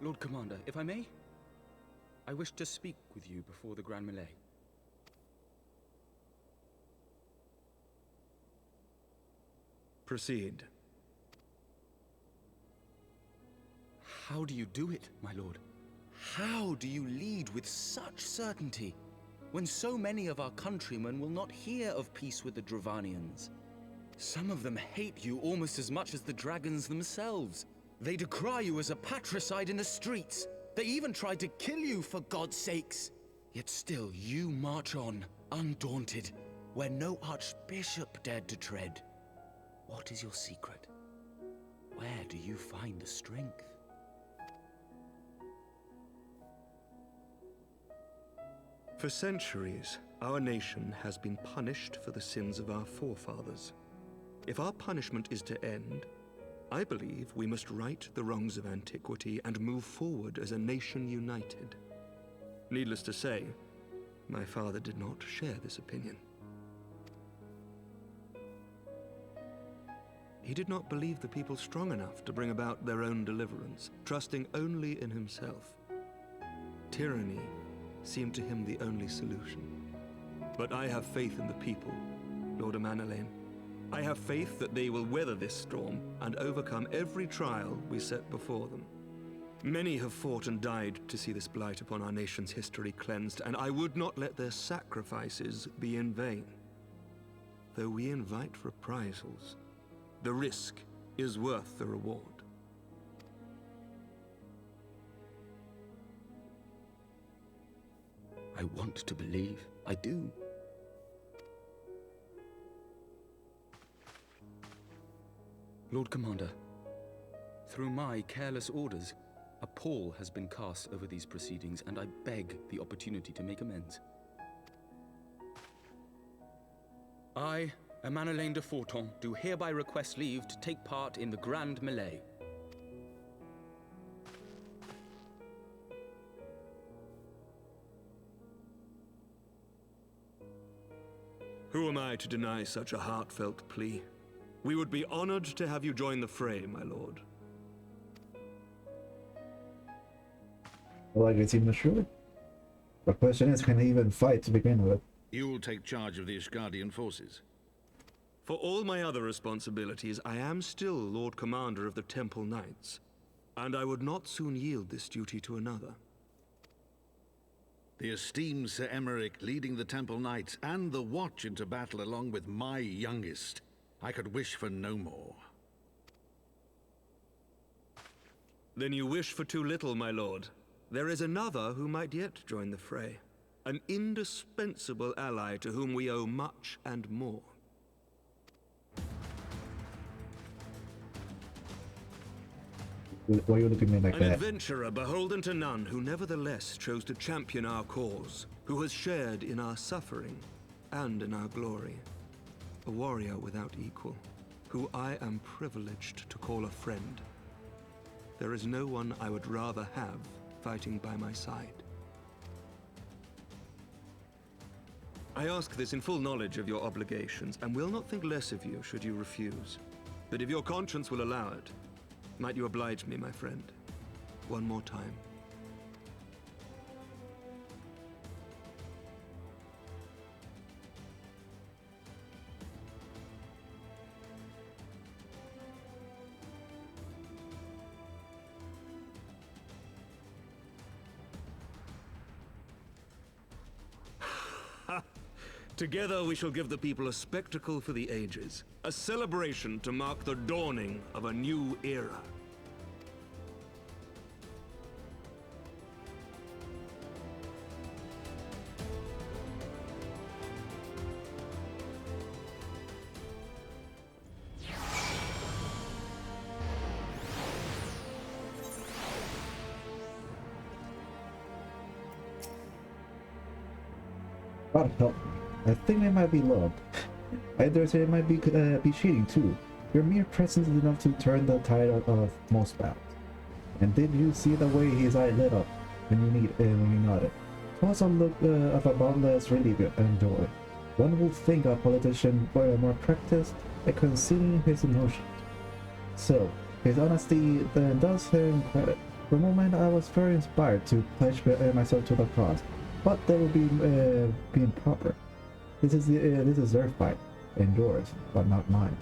Lord Commander, if I may, I wish to speak with you before the Grand Melee. Proceed. How do you do it, my lord? How do you lead with such certainty, when so many of our countrymen will not hear of peace with the Dravanians? Some of them hate you almost as much as the dragons themselves. They decry you as a patricide in the streets. They even tried to kill you, for God's sakes. Yet still you march on, undaunted, where no archbishop dared to tread. What is your secret? Where do you find the strength? For centuries, our nation has been punished for the sins of our forefathers. If our punishment is to end, I believe we must right the wrongs of antiquity and move forward as a nation united. Needless to say, my father did not share this opinion. He did not believe the people strong enough to bring about their own deliverance, trusting only in himself. Tyranny seemed to him the only solution. But I have faith in the people, Lord Amanalain. I have faith that they will weather this storm and overcome every trial we set before them. Many have fought and died to see this blight upon our nation's history cleansed, and I would not let their sacrifices be in vain. Though we invite reprisals, the risk is worth the reward. I want to believe. I do. Lord Commander, through my careless orders, a pall has been cast over these proceedings, and I beg the opportunity to make amends. I, Amanalain de Forton, do hereby request leave to take part in the Grand Melee. Who am I to deny such a heartfelt plea? We would be honored to have you join the fray, my lord. Well, I guess even sure. The question is, can he even fight to begin with? You'll take charge of the Ishgardian forces. For all my other responsibilities, I am still Lord Commander of the Temple Knights, and I would not soon yield this duty to another. The esteemed Sir Emeric leading the Temple Knights and the Watch into battle along with my youngest. I could wish for no more. Then you wish for too little, my lord. There is another who might yet join the fray. An indispensable ally to whom we owe much and more. Why are you looking at me like An that? adventurer beholden to none, who nevertheless chose to champion our cause, who has shared in our suffering and in our glory. A warrior without equal, who I am privileged to call a friend. There is no one I would rather have fighting by my side. I ask this in full knowledge of your obligations, and will not think less of you should you refuse. But if your conscience will allow it, might you oblige me, my friend, one more time? Together we shall give the people a spectacle for the ages, a celebration to mark the dawning of a new era. God help me. I think they might be loved. I dare say it might be cheating too. Your mere presence is enough to turn the tide of most battles. And did you see the way his eye lit up when you nodded? It was a look of a boundless relief and joy. One would think a politician were more practiced at concealing his emotions. So, his honesty then does him credit. For a moment I was very inspired to pledge myself to the cause, but that would be improper. This is their fight, and yours, but not mine.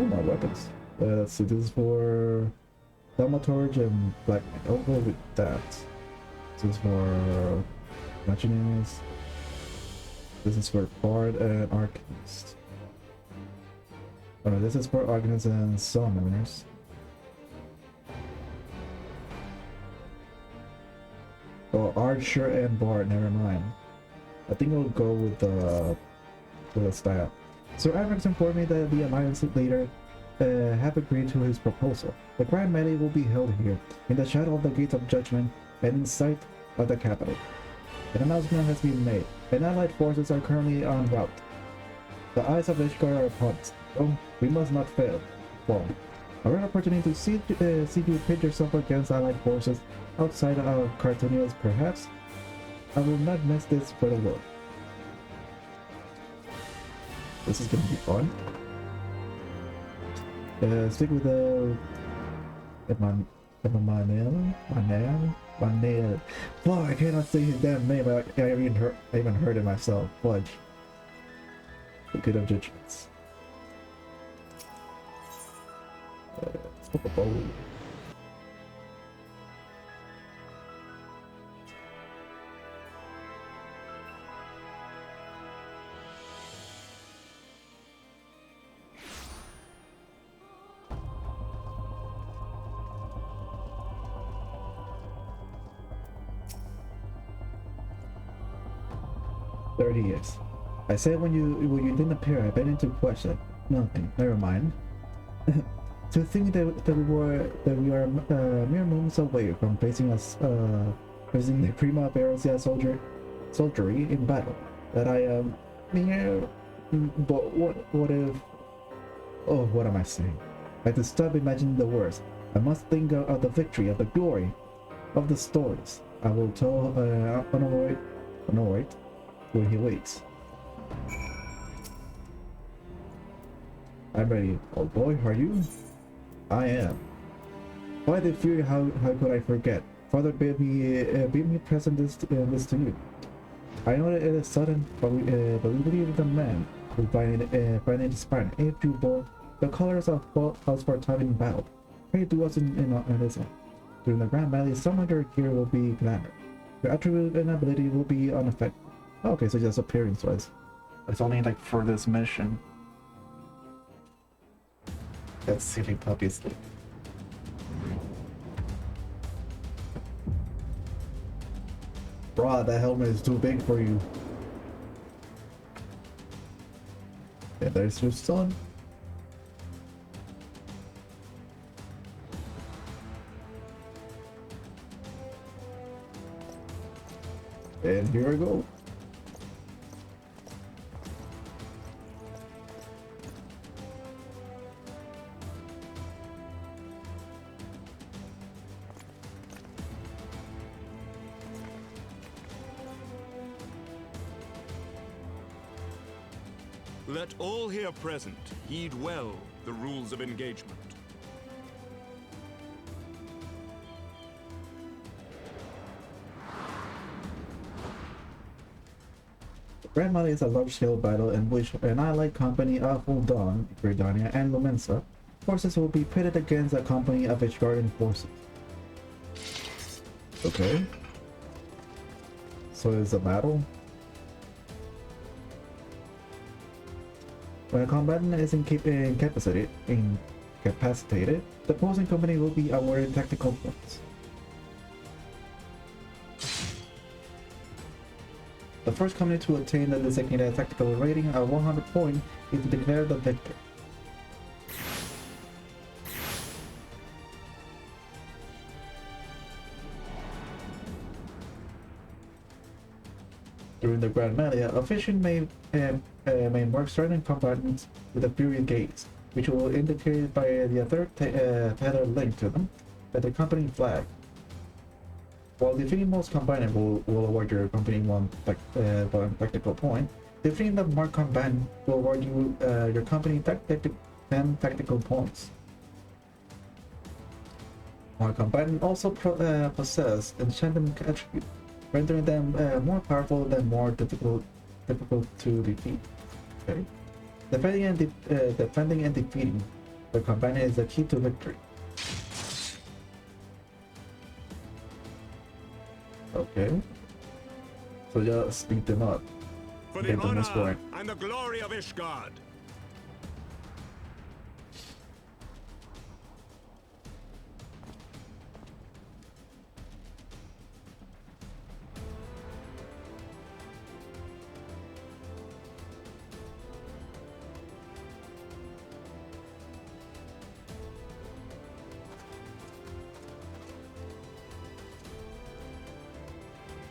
more weapons. So this is for Thaumaturge and Black. I'll go with that. This is for Machinist. This is for Bard and Arcanist. Oh no, this is for Arcanists and Summoners. Oh, Archer and Bard, never mind. I think we'll go with the style. Sir Avrex informed me that the Alliance leader have agreed to his proposal. The Grand Melee will be held here, in the shadow of the Gates of Judgment and in sight of the capital. An announcement has been made, and allied forces are currently en route. The eyes of Ishgard are upon us, so we must not fall. A rare opportunity to see you pit yourself against allied forces outside of Cartonias, perhaps. I will not miss this for the world. This is gonna be fun. Stick with the Manel. Fuck, I cannot say his damn name. I even heard it myself. Fudge. The good of judgments. Oh. 30 years. I said when you didn't appear, I bent into question. Nothing. Never mind. To think that we are mere moments away from facing the Prima Verosia soldiery in battle. That I am mere. But what if? Oh, what am I saying? I have to stop imagining the worst. I must think of the victory, of the glory, of the stories. I will tell Honorit when he wakes. I'm ready. Oh boy, are you? I am. By the fury, how could I forget? Father bid me present this to you. I know that it is sudden, but we believe the man who find it inspiring. If you bore the colors of house for time in battle, pray to us in this end. During the Grand Melee, some of your gear will be glamour. Your attribute and ability will be unaffected. Oh, okay, so just appearance wise. It's only like for this mission. That silly puppies. Bruh, that helmet is too big for you. Yeah, there's your son. And here I go. Let all here present heed well the rules of engagement. Grand Melee is a large-scale battle in which an allied company of Ul'Dan, Gridania, and Lumensa forces will be pitted against a company of Ishgardian forces. Okay. So it's a battle? When a combatant is incapacitated, the opposing company will be awarded tactical points. The first company to attain the designated tactical rating of 100 points is declared the victor. During the Grand Melee, a Vision may mark certain combatants with a Fury Gaze, which will indicate by the third tether linked to them that the company flag. While defeating most combatant will award your company one tactical point, defeating the marked combatant will award you your company 10 tactical points. Marked combatant also possess enchanted attribute, rendering them more powerful than more difficult to defeat. Okay. Defending and defeating The companion is the key to victory. Okay. So just beat them up. For the Get them honor scored. and the glory of Ishgard.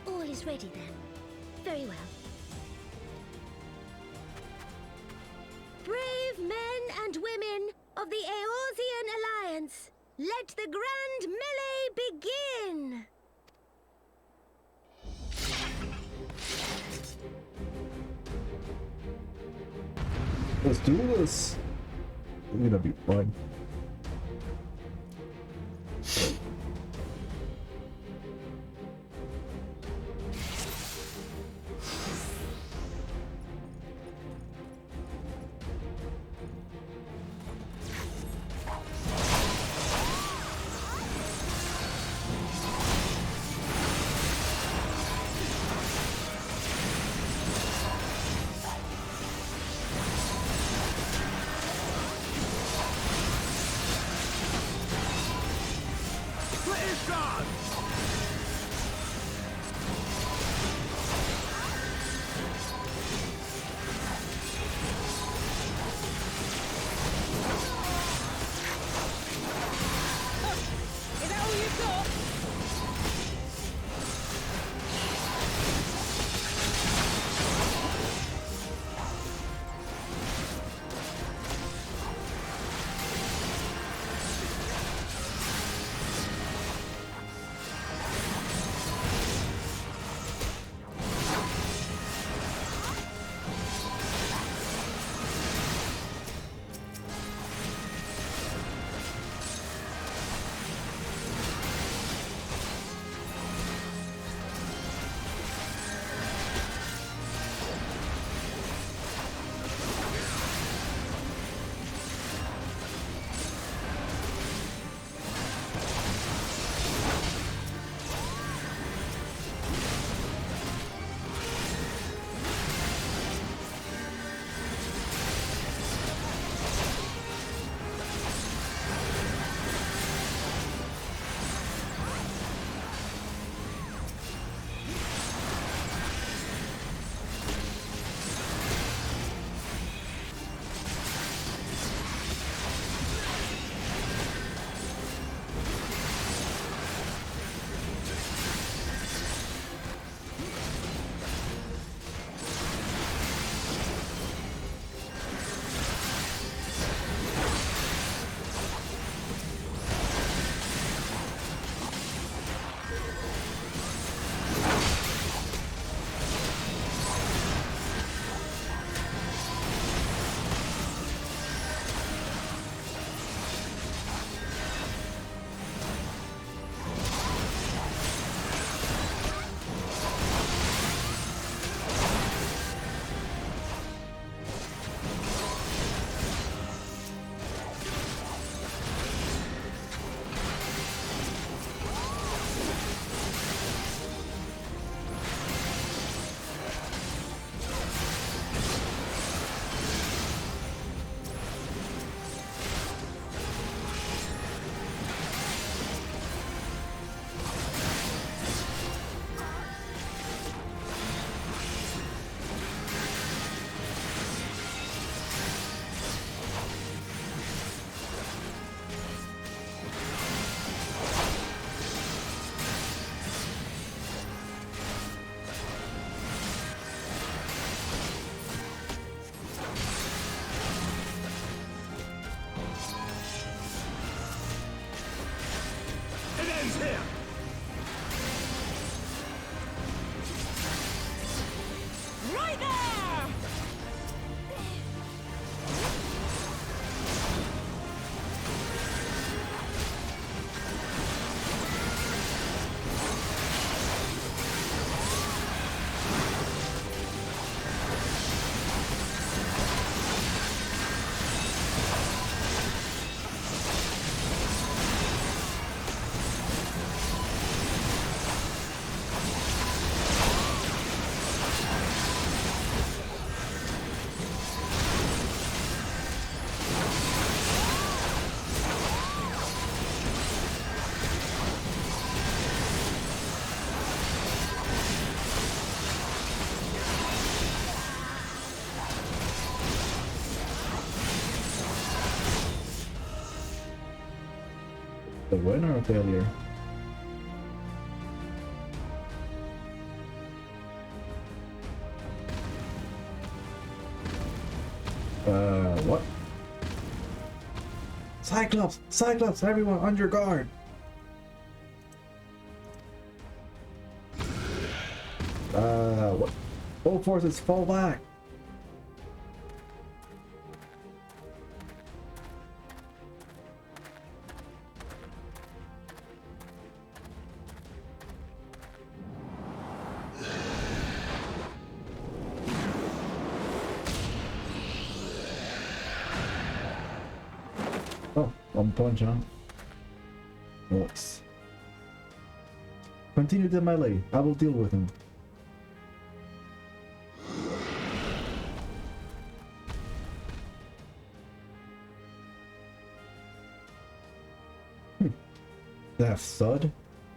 All is ready then. Very well. Brave men and women of the Eorzean Alliance, let the grand melee begin! Let's do this. It's gonna be fun. The winner or failure? What? Cyclops! Cyclops! Everyone on your guard! What? All forces fall back! Oh, one punch, huh? Nice. Continue the melee. I will deal with him. Death, sod.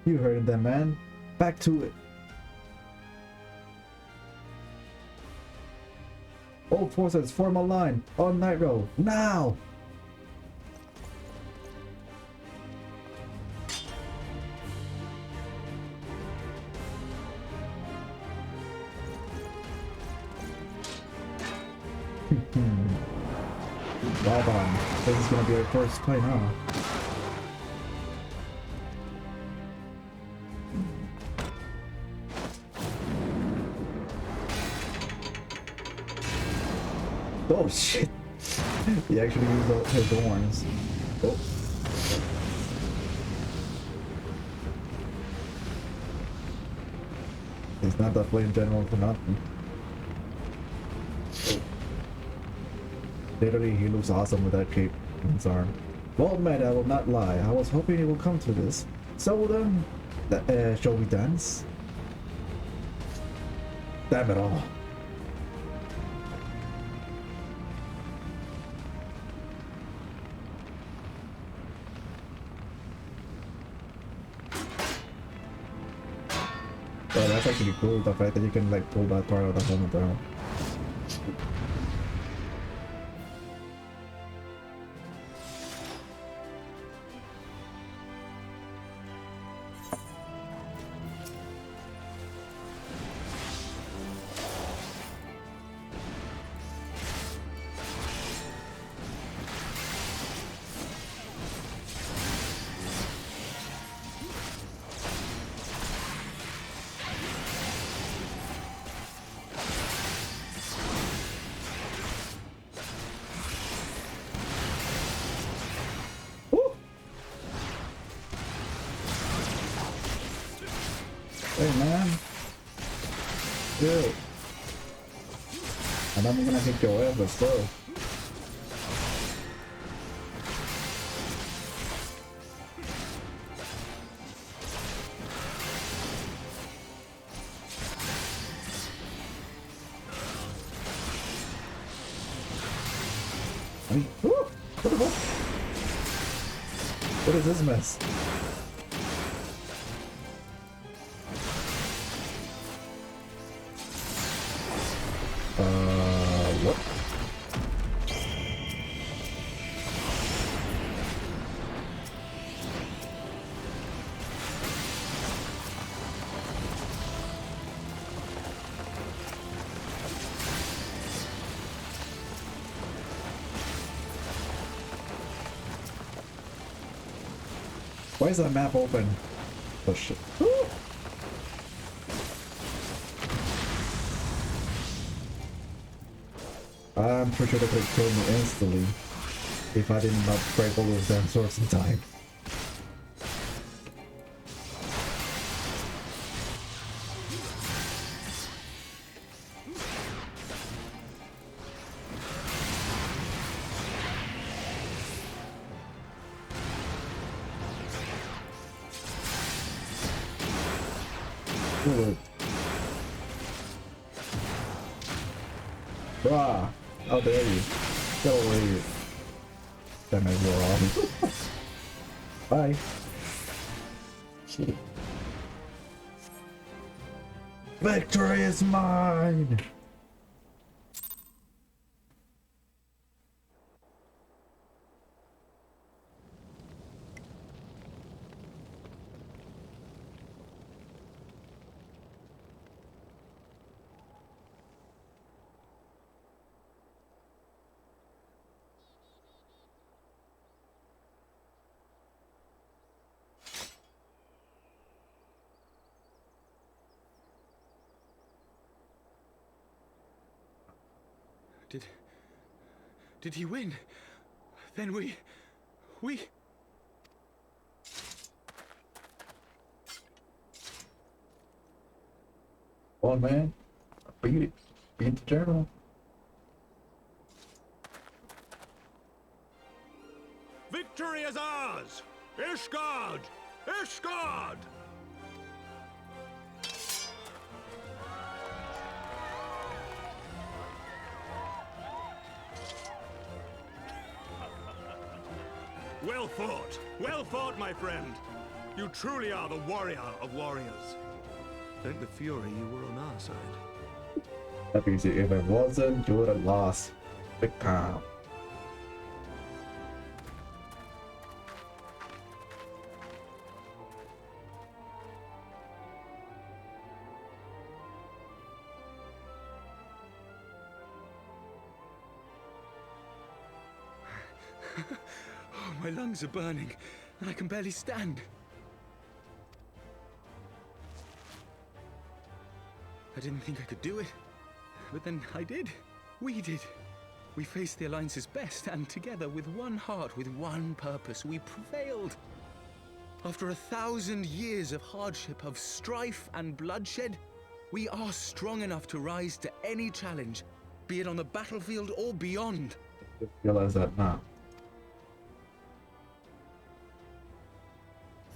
You heard that, man. Back to it. All forces form a line on Nightrow now. Well done. This is gonna be our first fight, huh? Oh shit! He actually used his horns. Oh. He's not the flame general for nothing. Literally, he looks awesome with that cape on his arm. Well met, I will not lie. I was hoping it will come to this. So then, shall we dance? Damn it all. Oh, that's actually cool, the fact that you can like pull that part of the helmet down. Hey man, dude, and I'm gonna kick your ass as well. I mean, woo, what the fuck? What is this mess? What? Why is that map open? Oh shit. Woo! I'm pretty sure they could have killed me instantly if I did not break all those damn swords in time. Good. Brah! How dare you? Get over here. That made war on. Bye. Victory is mine! Did he win? Then we... Come on, man. Beat it. Beat the general. Victory is ours! Ishgard! Ishgard! Well fought! Well fought, my friend! You truly are the warrior of warriors. Thank the Fury you were on our side. That means if it wasn't, you would have lost. Big time. Oh, my lungs are burning, and I can barely stand. I didn't think I could do it, but then I did. We did. We faced the Alliance's best, and together, with one heart, with one purpose, we prevailed. After 1,000 years of hardship, of strife and bloodshed, we are strong enough to rise to any challenge, be it on the battlefield or beyond. Just realize that now.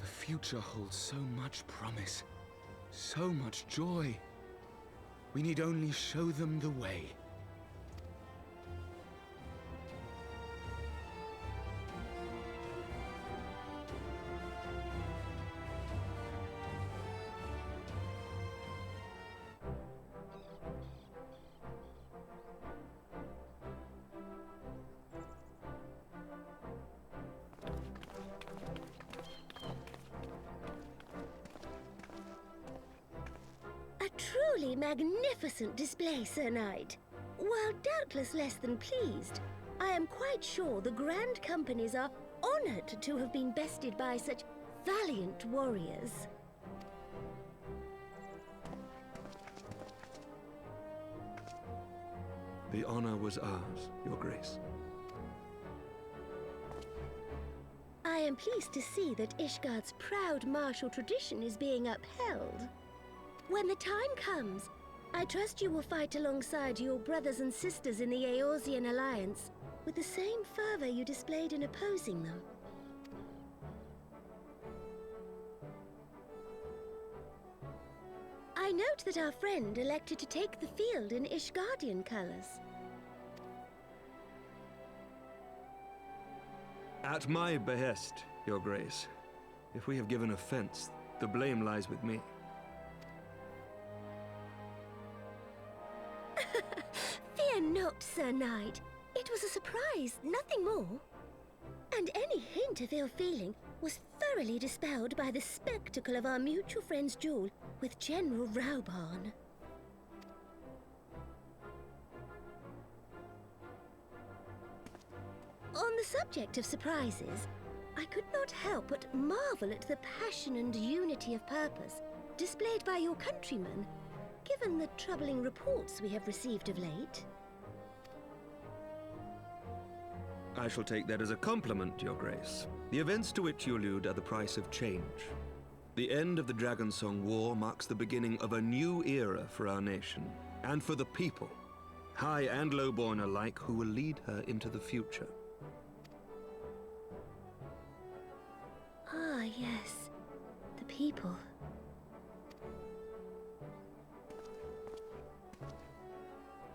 The future holds so much promise, so much joy. We need only show them the way. Truly magnificent display, Sir Knight. While doubtless less than pleased, I am quite sure the Grand Companies are honored to have been bested by such valiant warriors. The honor was ours, Your Grace. I am pleased to see that Ishgard's proud martial tradition is being upheld. When the time comes, I trust you will fight alongside your brothers and sisters in the Eorzean Alliance with the same fervor you displayed in opposing them. I note that our friend elected to take the field in Ishgardian colors. At my behest, Your Grace. If we have given offense, the blame lies with me. Fear not, Sir Knight. It was a surprise, nothing more. And any hint of ill feeling was thoroughly dispelled by the spectacle of our mutual friend's duel with General Raubarn. On the subject of surprises, I could not help but marvel at the passion and unity of purpose displayed by your countrymen, given the troubling reports we have received of late. I shall take that as a compliment, Your Grace. The events to which you allude are the price of change. The end of the Dragonsong War marks the beginning of a new era for our nation, and for the people, high and lowborn alike, who will lead her into the future. Ah, yes. The people.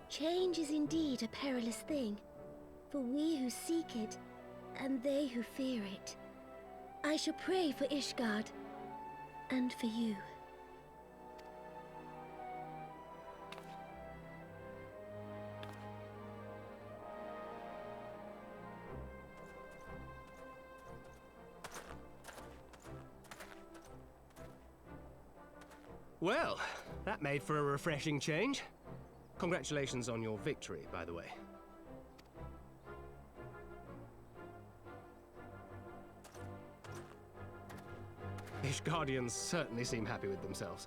Change is indeed a perilous thing, for we who seek it, and they who fear it. I shall pray for Ishgard, and for you. Well, that made for a refreshing change. Congratulations on your victory, by the way. Ishgardians certainly seem happy with themselves.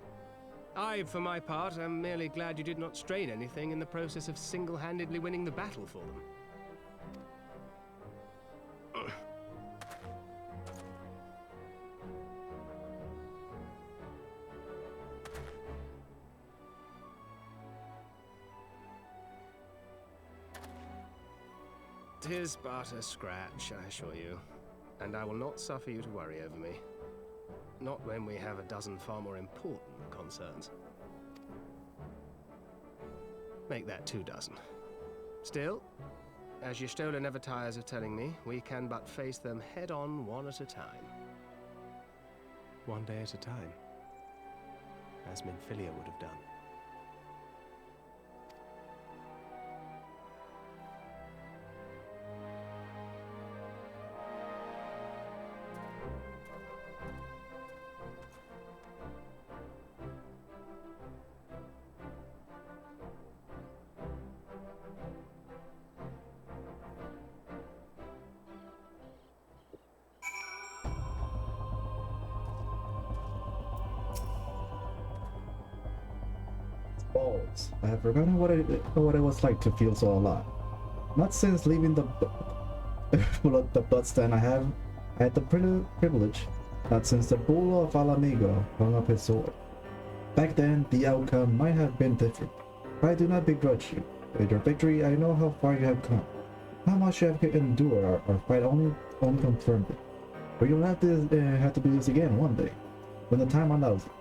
I, for my part, am merely glad you did not strain anything in the process of single-handedly winning the battle for them. Tis but a scratch, I assure you, and I will not suffer you to worry over me. Not when we have a dozen far more important concerns. Make that 2 dozen. Still, as Y'shtola never tires of telling me, we can but face them head-on one at a time. One day at a time. As Minfilia would have done. Balls. I have forgotten what it was like to feel so alive. Not since leaving the bloodstand I had the privilege. Not since the bull of Alamigo hung up his sword. Back then, the outcome might have been different. But I do not begrudge you. With your victory, I know how far you have come. How much you have endured our fight only confirmed it. But you'll have to do this again one day, when the time allows it.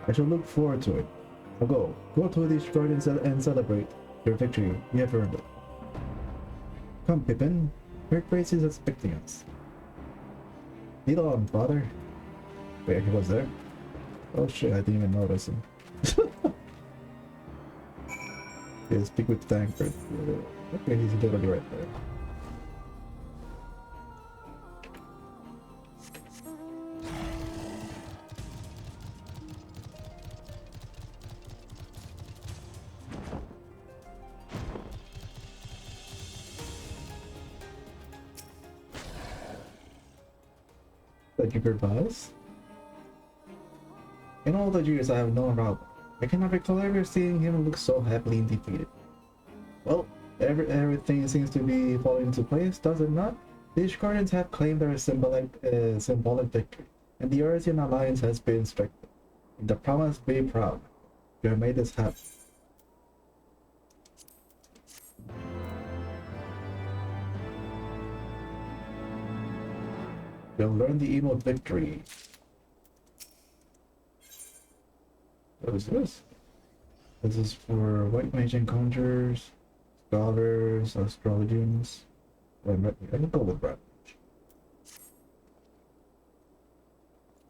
I shall look forward to it. Now go to these gardens and celebrate your victory. You have earned it. Come, Pippin. Your grace is expecting us. Lead on, father. Wait, he was there? Oh shit, I didn't even notice him. Yeah, speak with Thancred. Okay, he's literally right there. Thank you for advice. In all the years I have known Rob, I cannot recall ever seeing him look so happily defeated. Well, everything seems to be falling into place, does it not? The Ishgardens have claimed their symbolic victory, and the Ursian alliance has been strengthened. In the promise, be proud. You have made this happen. You have learned the emote victory. What is this? This is for white mage encounters, scholars, astrologians. I can go with Brad.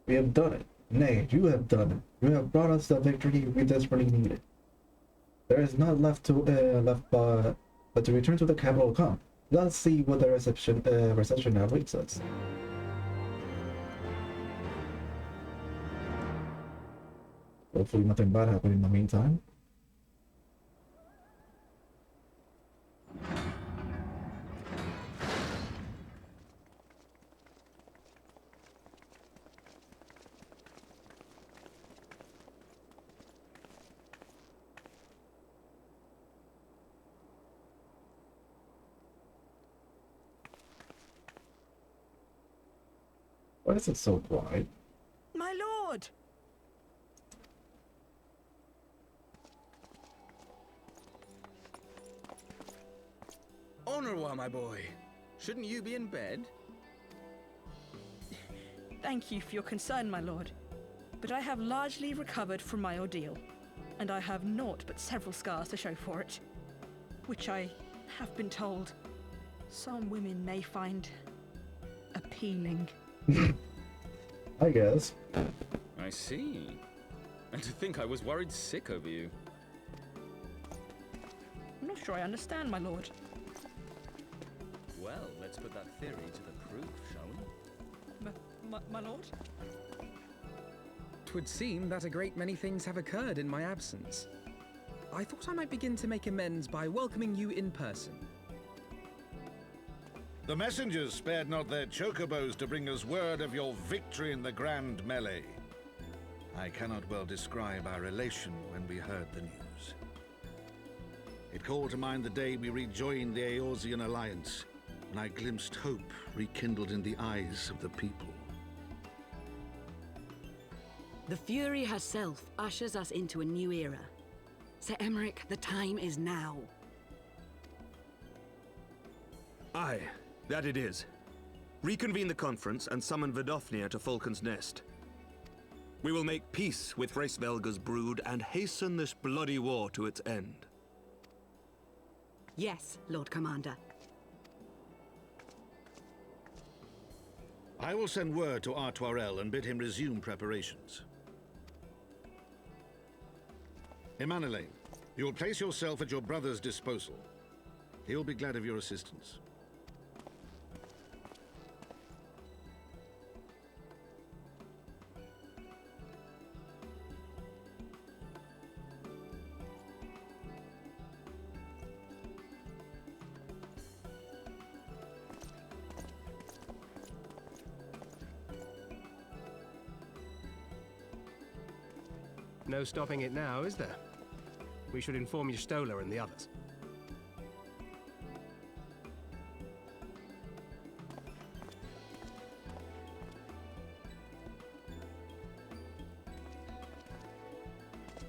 We have done it. Nay, you have done it. You have brought us the victory we desperately needed. There is not left but to return to the capital. Come, let's see what the reception awaits us. Hopefully nothing bad happened in the meantime. Why is it so quiet? My lord! Honorwa, my boy. Shouldn't you be in bed? Thank you for your concern, my lord. But I have largely recovered from my ordeal, and I have naught but several scars to show for it, which I have been told some women may find appealing. I guess. I see. And to think I was worried sick over you. I'm not sure I understand, my lord. Well, let's put that theory to the proof, shall we? My lord? 'Twould seem that a great many things have occurred in my absence. I thought I might begin to make amends by welcoming you in person. The messengers spared not their chocobos to bring us word of your victory in the grand melee. I cannot well describe our elation when we heard the news. It called to mind the day we rejoined the Eorzean Alliance, when I glimpsed hope rekindled in the eyes of the people. The Fury herself ushers us into a new era. Sir Emmerich, the time is now. Aye, that it is. Reconvene the conference and summon Vidofnir to Falcon's Nest. We will make peace with Hraesvelga's brood and hasten this bloody war to its end. Yes, Lord Commander. I will send word to Artoirel and bid him resume preparations. Emanuele, you will place yourself at your brother's disposal. He will be glad of your assistance. No stopping it now, is there? We should inform Y'shtola and the others.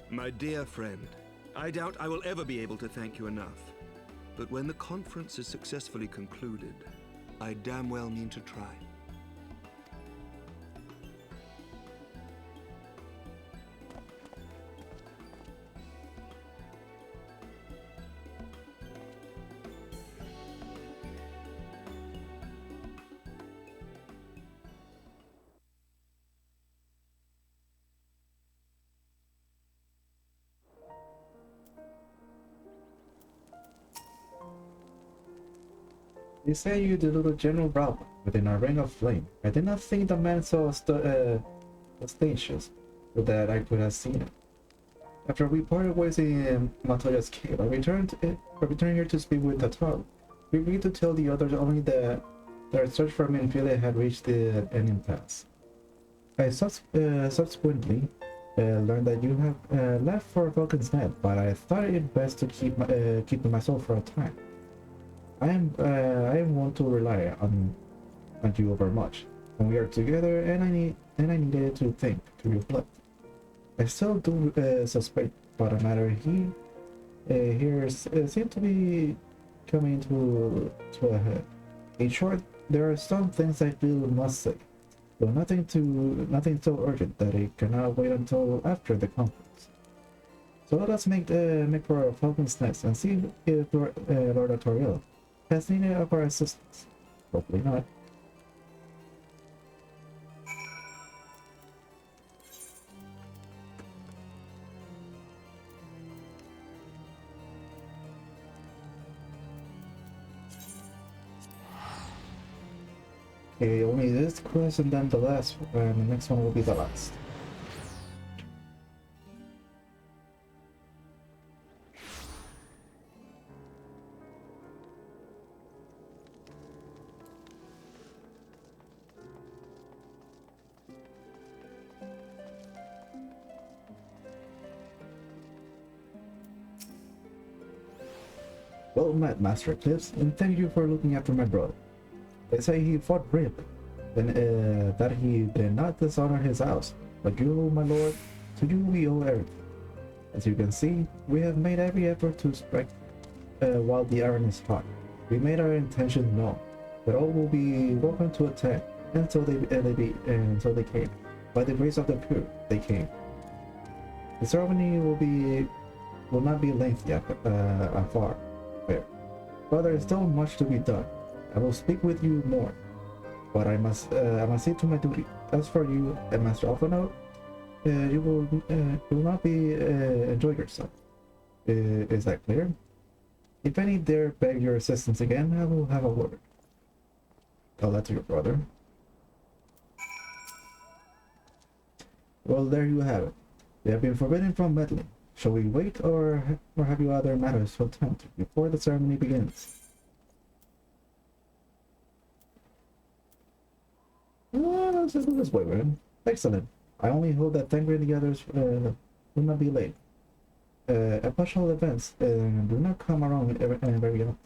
My dear friend, I doubt I will ever be able to thank you enough. But when the conference is successfully concluded, I damn well mean to try. They say you the little General Ralph within a ring of flame. I did not think the man so auspicious, so that I could have seen it. After we parted ways in Montoya's cave, I returned here to speak with Tatar. We agreed to tell the others only that their search for Minfilia had reached the impasse. I subsequently learned that you have left for Falcon's Nest, but I thought it best to keep myself for a time. I am one to rely on you over much when we are together, and I needed to think, to reflect. I still do suspect, but a matter here seem to be coming to a head. In short, there are some things I feel must say, though nothing so urgent that it cannot wait until after the conference. So let us make for Falcon's Nest and see if Lord Artoriel has needed of our assistance. Hopefully not. Okay, only this quest and then the last, and the next one will be the last. Well met, Master Eclipse, and thank you for looking after my brother. They say he fought brave, and that he did not dishonor his house. But you, my lord, to you we owe everything. As you can see, we have made every effort to strike while the iron is hot. We made our intentions known, that all will be welcome to attack, and so they came. By the grace of the pure, they came. The ceremony will not be lengthy afar. But there is still much to be done. I will speak with you more, but I must see to my duty. As for you, and Master Alphonode, you will not be enjoy yourself. Is that clear? If any dare beg your assistance again, I will have a word. Tell that to your brother. Well, there you have it. We have been forbidden from meddling. Shall we wait, or have you other matters to attend to before the ceremony begins? Let's just do this way, man. Excellent. I only hope that Tengri and the others will not be late. Epochal events do not come around very often.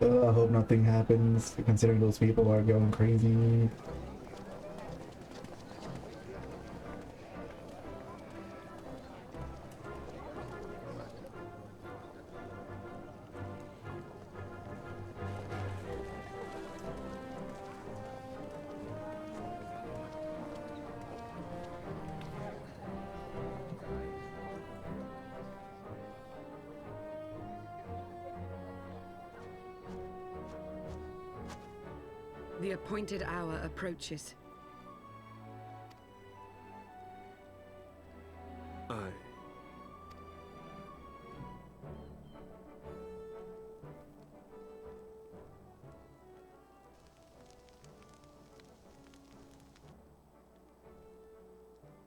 I hope nothing happens, considering those people are going crazy. The appointed hour approaches. Aye.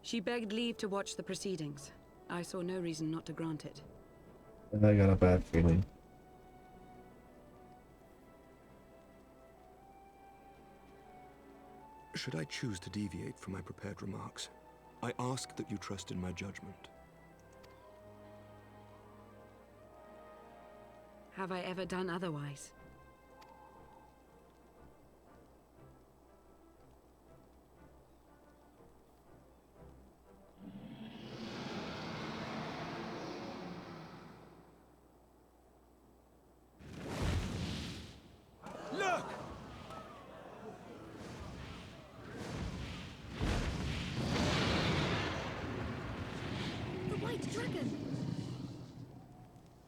She begged leave to watch the proceedings. I saw no reason not to grant it. I got a bad feeling. Should I choose to deviate from my prepared remarks, I ask that you trust in my judgment. Have I ever done otherwise? Look! The White Dragon!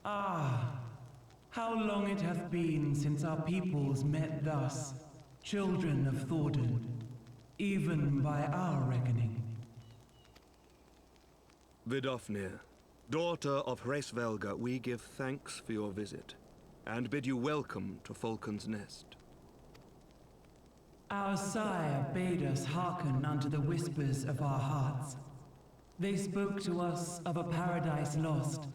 Ah, how long it hath been since our peoples met thus, children of Thordan, even by our reckoning. Vidofnir, daughter of Hraesvelga, we give thanks for your visit, and bid you welcome to Falcon's Nest. Our sire bade us hearken unto the whispers of our hearts. They spoke to us of a paradise lost,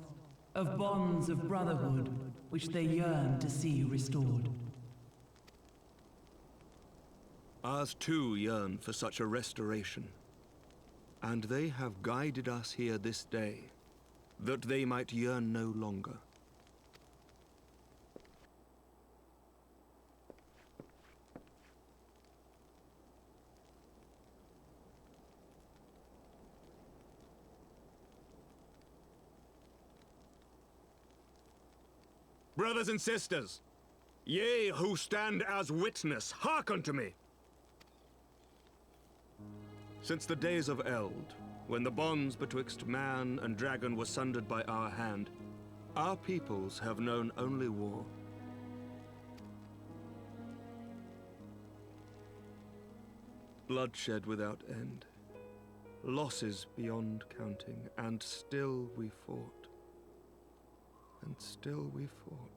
of bonds of brotherhood which they yearned to see restored. Ours too yearn for such a restoration, and they have guided us here this day, that they might yearn no longer. Brothers and sisters, ye who stand as witness, hearken to me. Since the days of Eld, when the bonds betwixt man and dragon were sundered by our hand, our peoples have known only war. Bloodshed without end, losses beyond counting, and still we fought. And still we fought.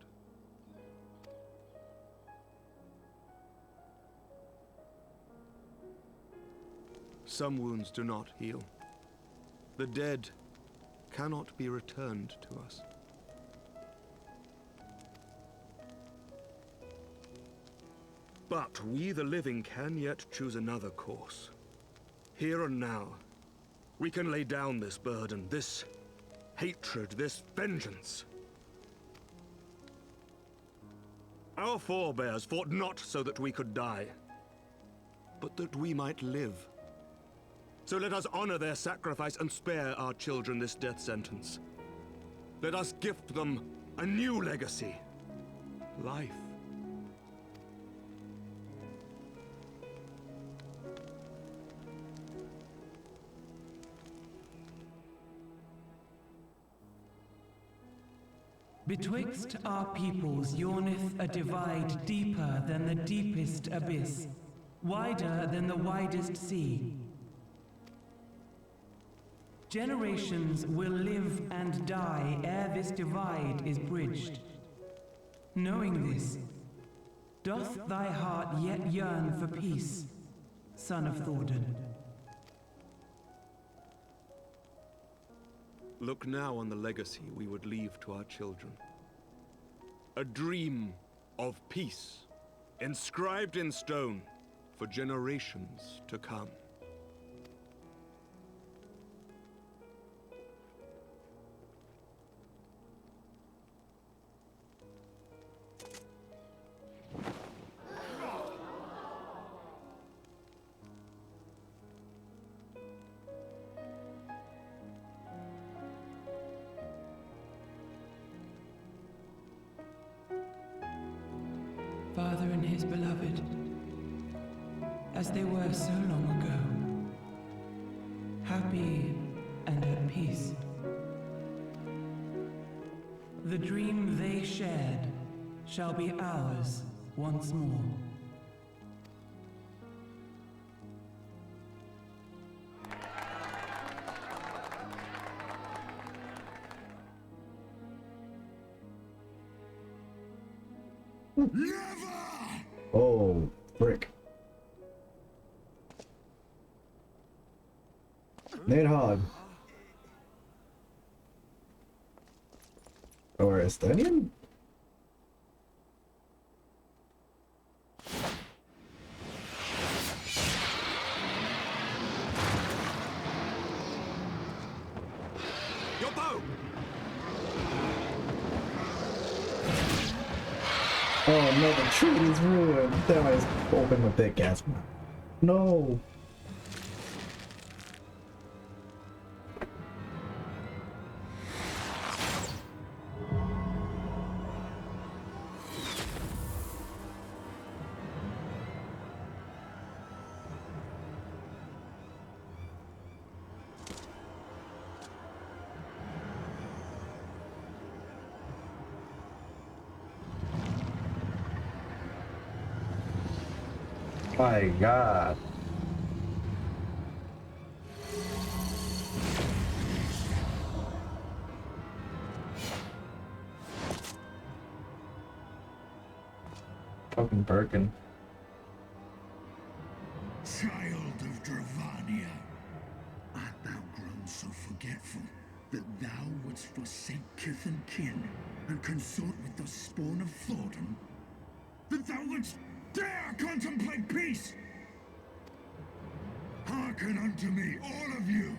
Some wounds do not heal. The dead cannot be returned to us. But we, the living, can yet choose another course. Here and now, we can lay down this burden, this hatred, this vengeance. Our forebears fought not so that we could die, but that we might live. So let us honor their sacrifice and spare our children this death sentence. Let us gift them a new legacy. Life. Betwixt our peoples yawneth a divide deeper than the deepest abyss, wider than the widest sea. Generations will live and die ere this divide is bridged. Knowing this, doth thy heart yet yearn for peace, son of Thordan? Look now on the legacy we would leave to our children. A dream of peace, inscribed in stone for generations to come. Father and his beloved, as they were so long ago, happy and at peace. The dream they shared shall be ours once more. Oh, frick. Nidhogg. Or Estonian? Your bow! Oh no, the treaty's ruined. Then I just opened my big gas mouth. No. My God. Fucking Birkin. Child of Dravania, art thou grown so forgetful that thou wouldst forsake kith and kin and consort with the spawn of Thornton? That thou wouldst dare contemplate peace? Hearken unto me, all of you!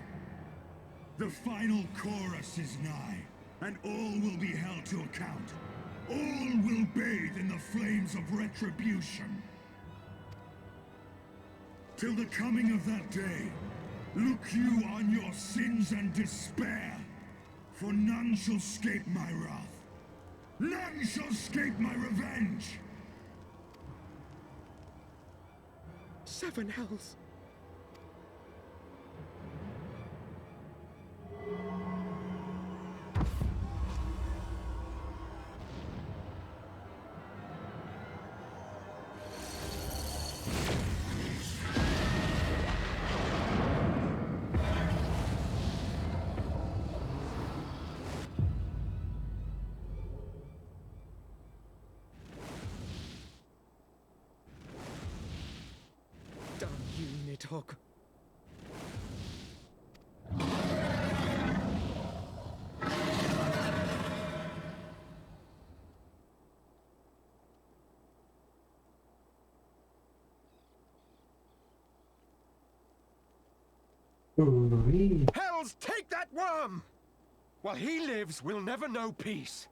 The final chorus is nigh, and all will be held to account. All will bathe in the flames of retribution. Till the coming of that day, look you on your sins and despair, for none shall escape my wrath. None shall escape my revenge! 7 hells. Damn you, Nidhogg. Hells, take that worm! While he lives, we'll never know peace.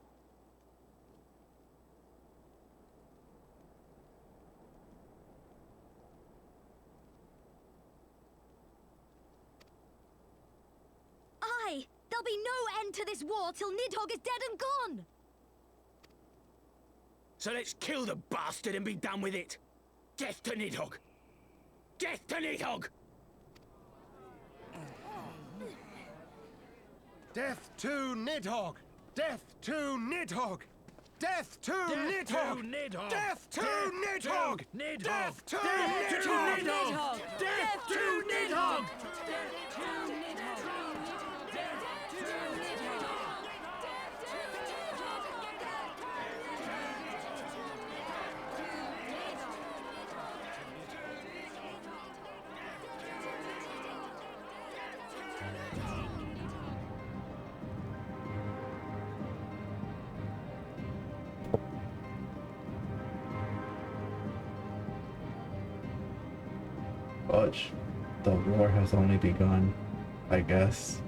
Aye! There'll be no end to this war till Nidhogg is dead and gone! So let's kill the bastard and be done with it. Death to Nidhogg! Death to Nidhogg! Death to Nidhogg! Death to Nidhogg! Death to Nidhogg! Death to Nidhogg! Death to Nidhogg! Death to Nidhogg! much. The war has only begun, I guess.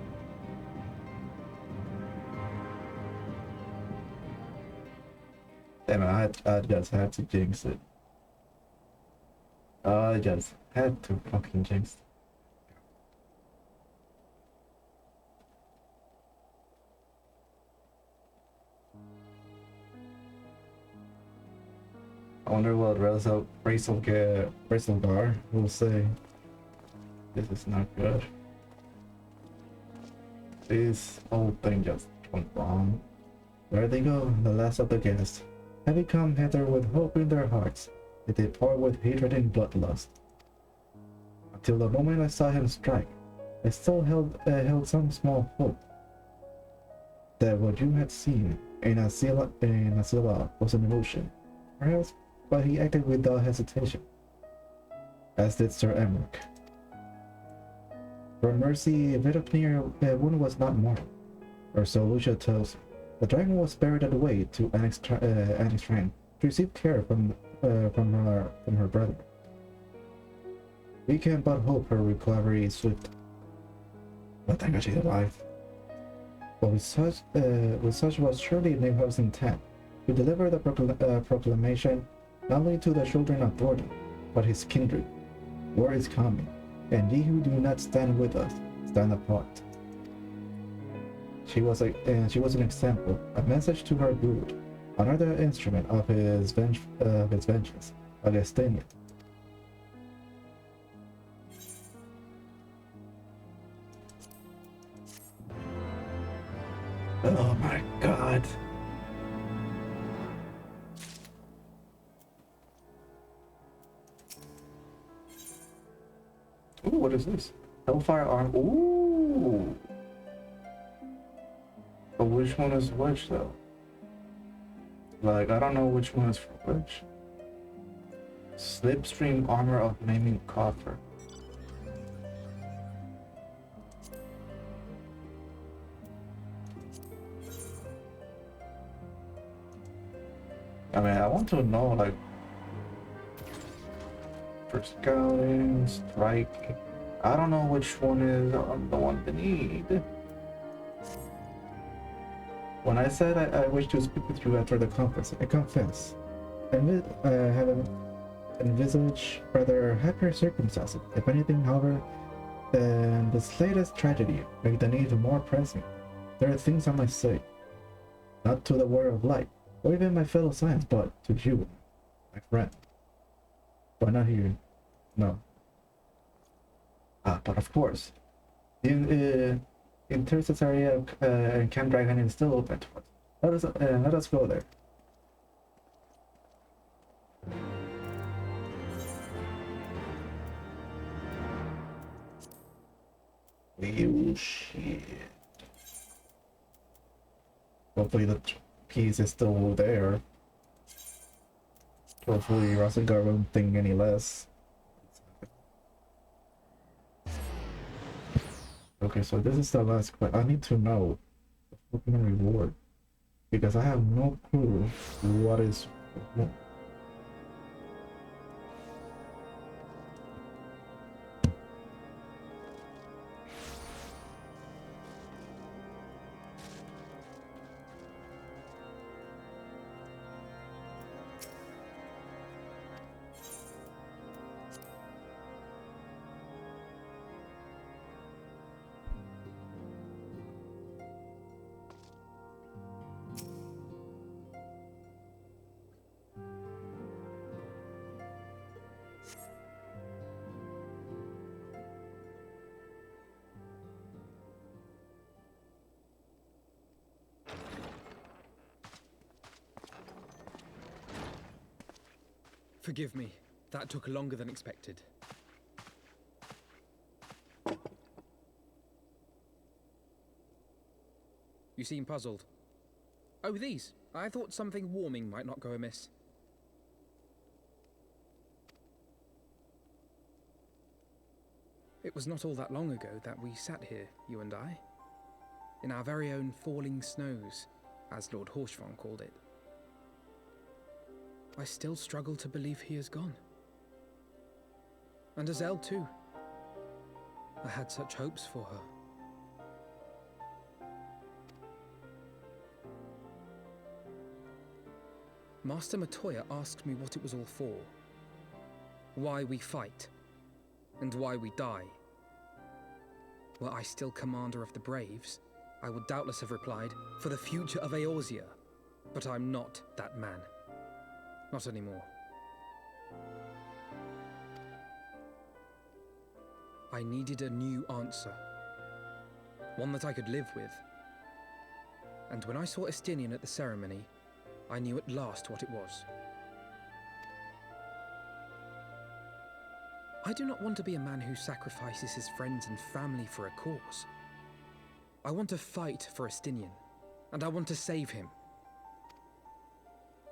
Damn it, I just had to jinx it. I just had to fucking jinx it. I wonder what Razelgar will say. This is not good. This whole thing just went wrong. There they go, the last of the guests. Having come hither with hope in their hearts, they depart with hatred and bloodlust. Until the moment I saw him strike, I still held some small hope that what you had seen in Asila was an illusion. Perhaps, but he acted without hesitation, as did Sir Emmerich. For mercy, Vidofnir wound was not mortal, or so Lucia tells me. The dragon was spirited away to Annie's shrine to receive care from her brother. We can but hope her recovery is swift. But thank God she's alive. But with such was surely Nightrow's intent to deliver the proclamation not only to the children of Thornton, but his kindred. War is coming, and ye who do not stand with us, stand apart. She was an example, a message to her brood, another instrument of his vengeance, Augustinian. Oh my God. Ooh, what is this? Hellfire arm. Ooh. But which one is which though? Like, I don't know which one is for which. Slipstream armor of naming coffer. I mean, I want to know, like, for scouting, strike. I don't know which one is the one to need. When I said I wish to speak with you after the conference, I confess, I have envisaged rather happier circumstances. If anything, however, than the slightest tragedy make the need more pressing. There are things I must say, not to the Warrior of Light, or even my fellow Scions, but to you, my friend. But not here, no. But of course, the intercessory and Camp Dragon is still open to us. Let us go there. Oh shit. Hopefully the piece is still there. Hopefully Rasengar won't think any less. Okay, so this is the last question. I need to know the fucking reward, because I have no clue what is what. Forgive me. That took longer than expected. You seem puzzled. Oh, these. I thought something warming might not go amiss. It was not all that long ago that we sat here, you and I, in our very own falling snows, as Lord Horshvon called it. I still struggle to believe he is gone. And Azel too. I had such hopes for her. Master Matoya asked me what it was all for. Why we fight, and why we die. Were I still commander of the Braves, I would doubtless have replied, for the future of Eorzea. But I'm not that man. Not anymore. I needed a new answer. One that I could live with. And when I saw Estinian at the ceremony, I knew at last what it was. I do not want to be a man who sacrifices his friends and family for a cause. I want to fight for Estinian, and I want to save him.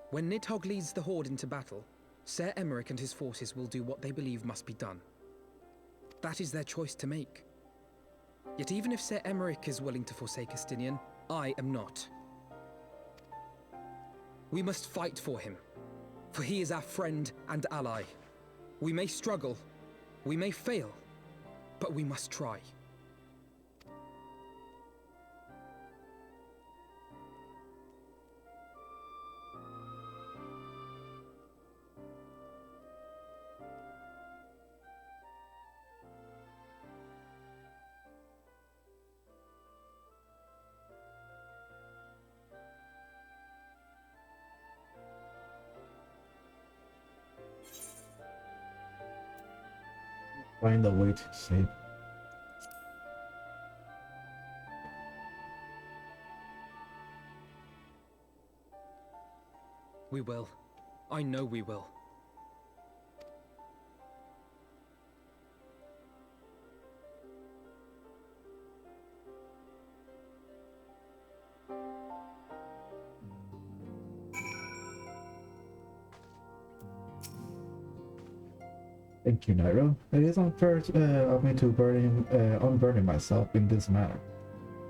When Nidhogg leads the Horde into battle, Ser Emeric and his forces will do what they believe must be done. That is their choice to make. Yet even if Ser Emeric is willing to forsake Estinian, I am not. We must fight for him, for he is our friend and ally. We may struggle, we may fail, but we must try. Find a way to save. We will. I know we will. Thank you, Nightrow. It is unfair of me to unburden myself in this manner,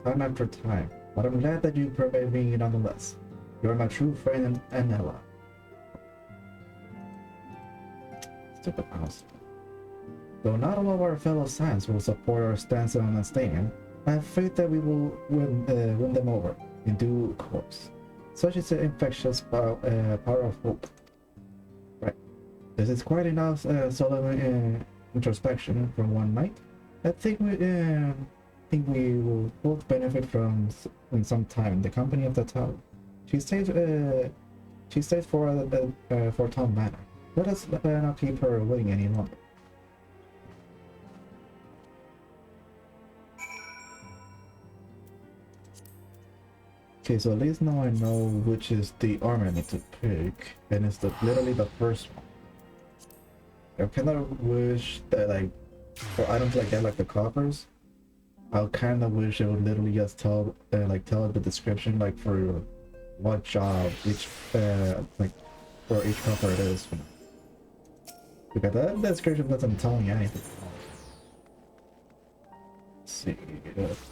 time after time, but I'm glad that you pervade me nonetheless. You are my true friend and ally. Stupid mouse. Though not all of our fellow Scions will support our stance on Estinian, I have faith that we will win them over in due course. Such is the infectious power of hope. Right. This is quite enough solemn introspection from one night. I think we will both benefit from in some time the company of the tower. She stays for Tom Manor. Let us not keep her waiting any longer. Okay, so at least now I know which is the armor I need to pick, and it's literally the first one. I kind of wish that, like, for items like that, like the coffers, I kind of wish it would literally just tell the description, like, for what job each, like, for each coffer it is. Because that description doesn't tell me anything. Let's see,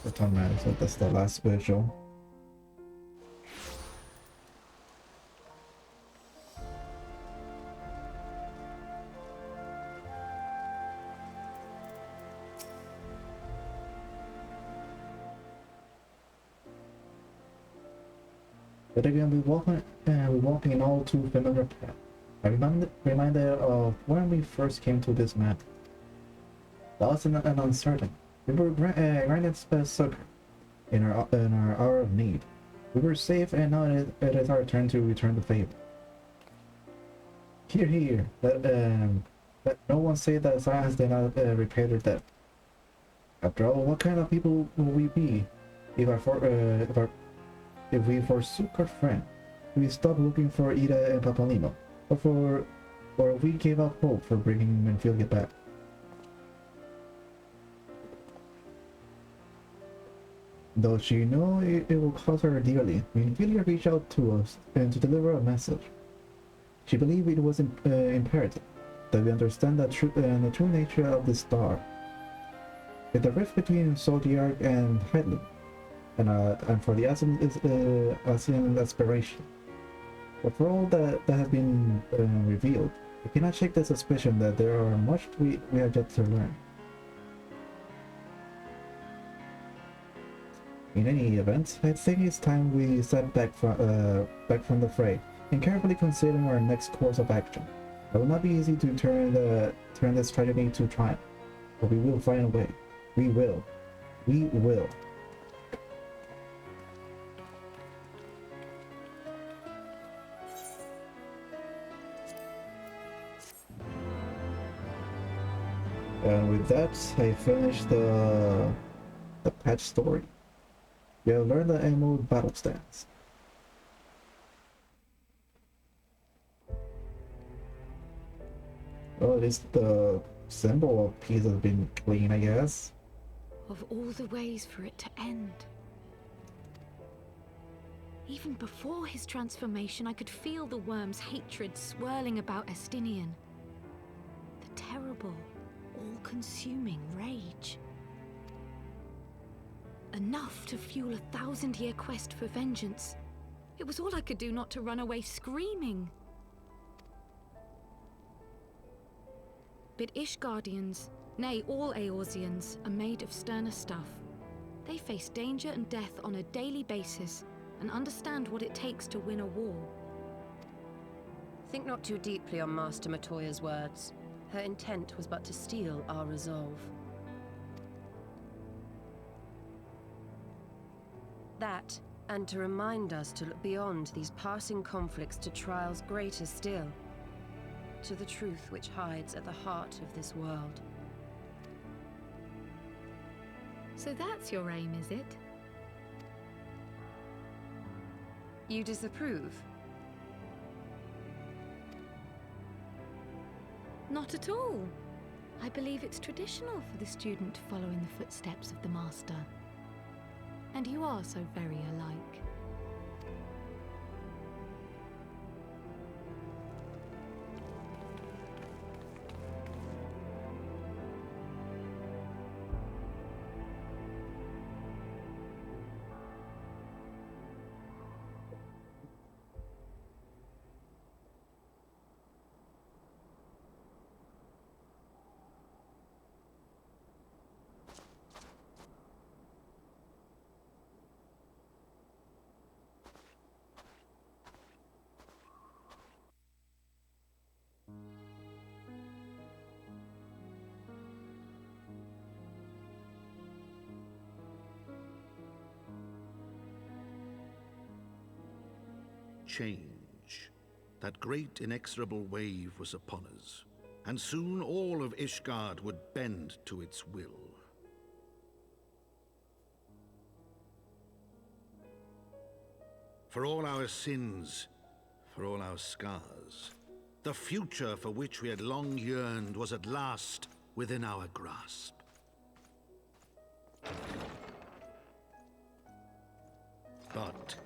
for Tom Manor, so that's the last visual. But again, we're walking in all too familiar path. I'm reminded of when we first came to this map. Lost and uncertain, we were granted succor in our hour of need. We were safe, and now it is our turn to return the favor. Here. Let no one say that Scions did not repay their debt. After all, what kind of people will we be if we forsook our friend, we stopped looking for Ida and Papanino, or we gave up hope for bringing Menfilia back? Though she knew it will cost her dearly, Menfilia reached out to us and to deliver a message. She believed it was imperative that we understand the true nature of the star. If the rift between Zodiac and Heidling, and for the Ascian aspiration. But for all that has been revealed, we cannot shake the suspicion that there are much we have yet to learn. In any event, I think it's time we step back from the fray and carefully consider our next course of action. It will not be easy to turn this tragedy to triumph, but we will find a way. We will. We will. And with that, I finished the patch story. You have learned the ammo battle stance. Well, at least the symbol of peace has been clean, I guess. Of all the ways for it to end. Even before his transformation, I could feel the worm's hatred swirling about Estinian. The terrible, all-consuming rage. Enough to fuel a 1000-year quest for vengeance. It was all I could do not to run away screaming. But Ishgardians, nay, all Eorzeans, are made of sterner stuff. They face danger and death on a daily basis and understand what it takes to win a war. Think not too deeply on Master Matoya's words. Her intent was but to steal our resolve. That, and to remind us to look beyond these passing conflicts to trials greater still, to the truth which hides at the heart of this world. So that's your aim, is it? You disapprove? Not at all. I believe it's traditional for the student to follow in the footsteps of the master. And you are so very alike. Change. That great inexorable wave was upon us, and soon all of Ishgard would bend to its will. For all our sins, for all our scars, the future for which we had long yearned was at last within our grasp. But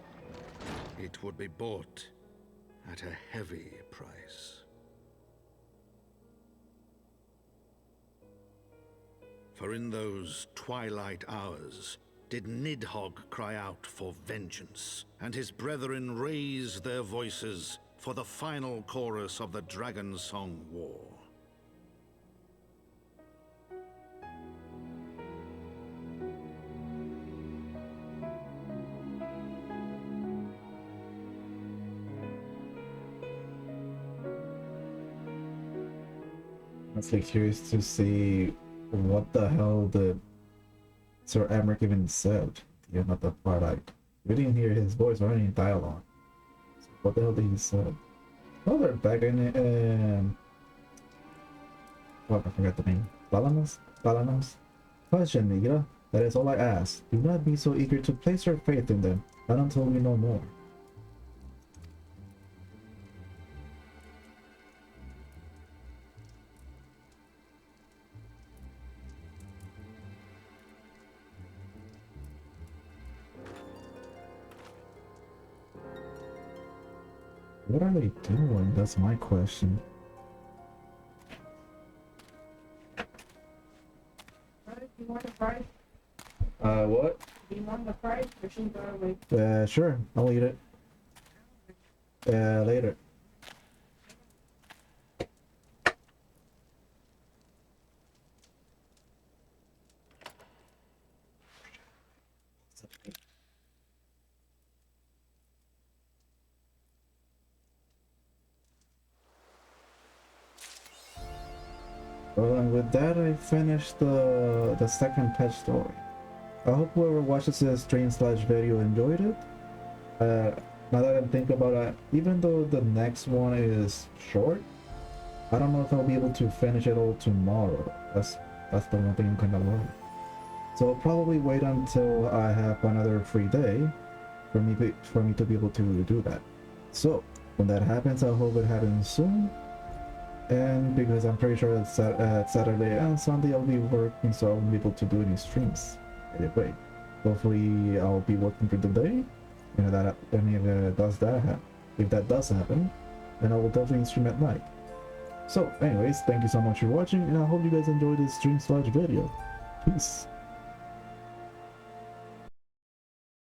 it would be bought at a heavy price. For in those twilight hours did Nidhogg cry out for vengeance, and his brethren raise their voices for the final chorus of the Dragon Song War. I'm actually curious to see what the hell the Sir Emmerich even said. Yeah, not the part we didn't hear his voice or any dialogue. So what the hell did he say? Oh, they're back in it. Oh, I forgot the name. Balanos? Question, Nigida. That is all I ask. Do not be so eager to place your faith in them, not until we know more. What are they doing? That's my question. You want the fries? What? Do you want the fries or should we go away? Sure. I'll eat it. Later. Well, and with that, I finished the second pet story. I hope whoever watches this stream/video enjoyed it. Now that I think about it, even though the next one is short, I don't know if I'll be able to finish it all tomorrow. That's the one thing I'm kind of worried. So I'll probably wait until I have another free day for me to be able to do that. So when that happens, I hope it happens soon. And because I'm pretty sure it's Saturday and Sunday I'll be working, so I won't be able to do any streams. Anyway, hopefully I'll be working for the day. And if that does happen, then I will definitely stream at night. So anyways, thank you so much for watching, and I hope you guys enjoyed this stream/video. Peace.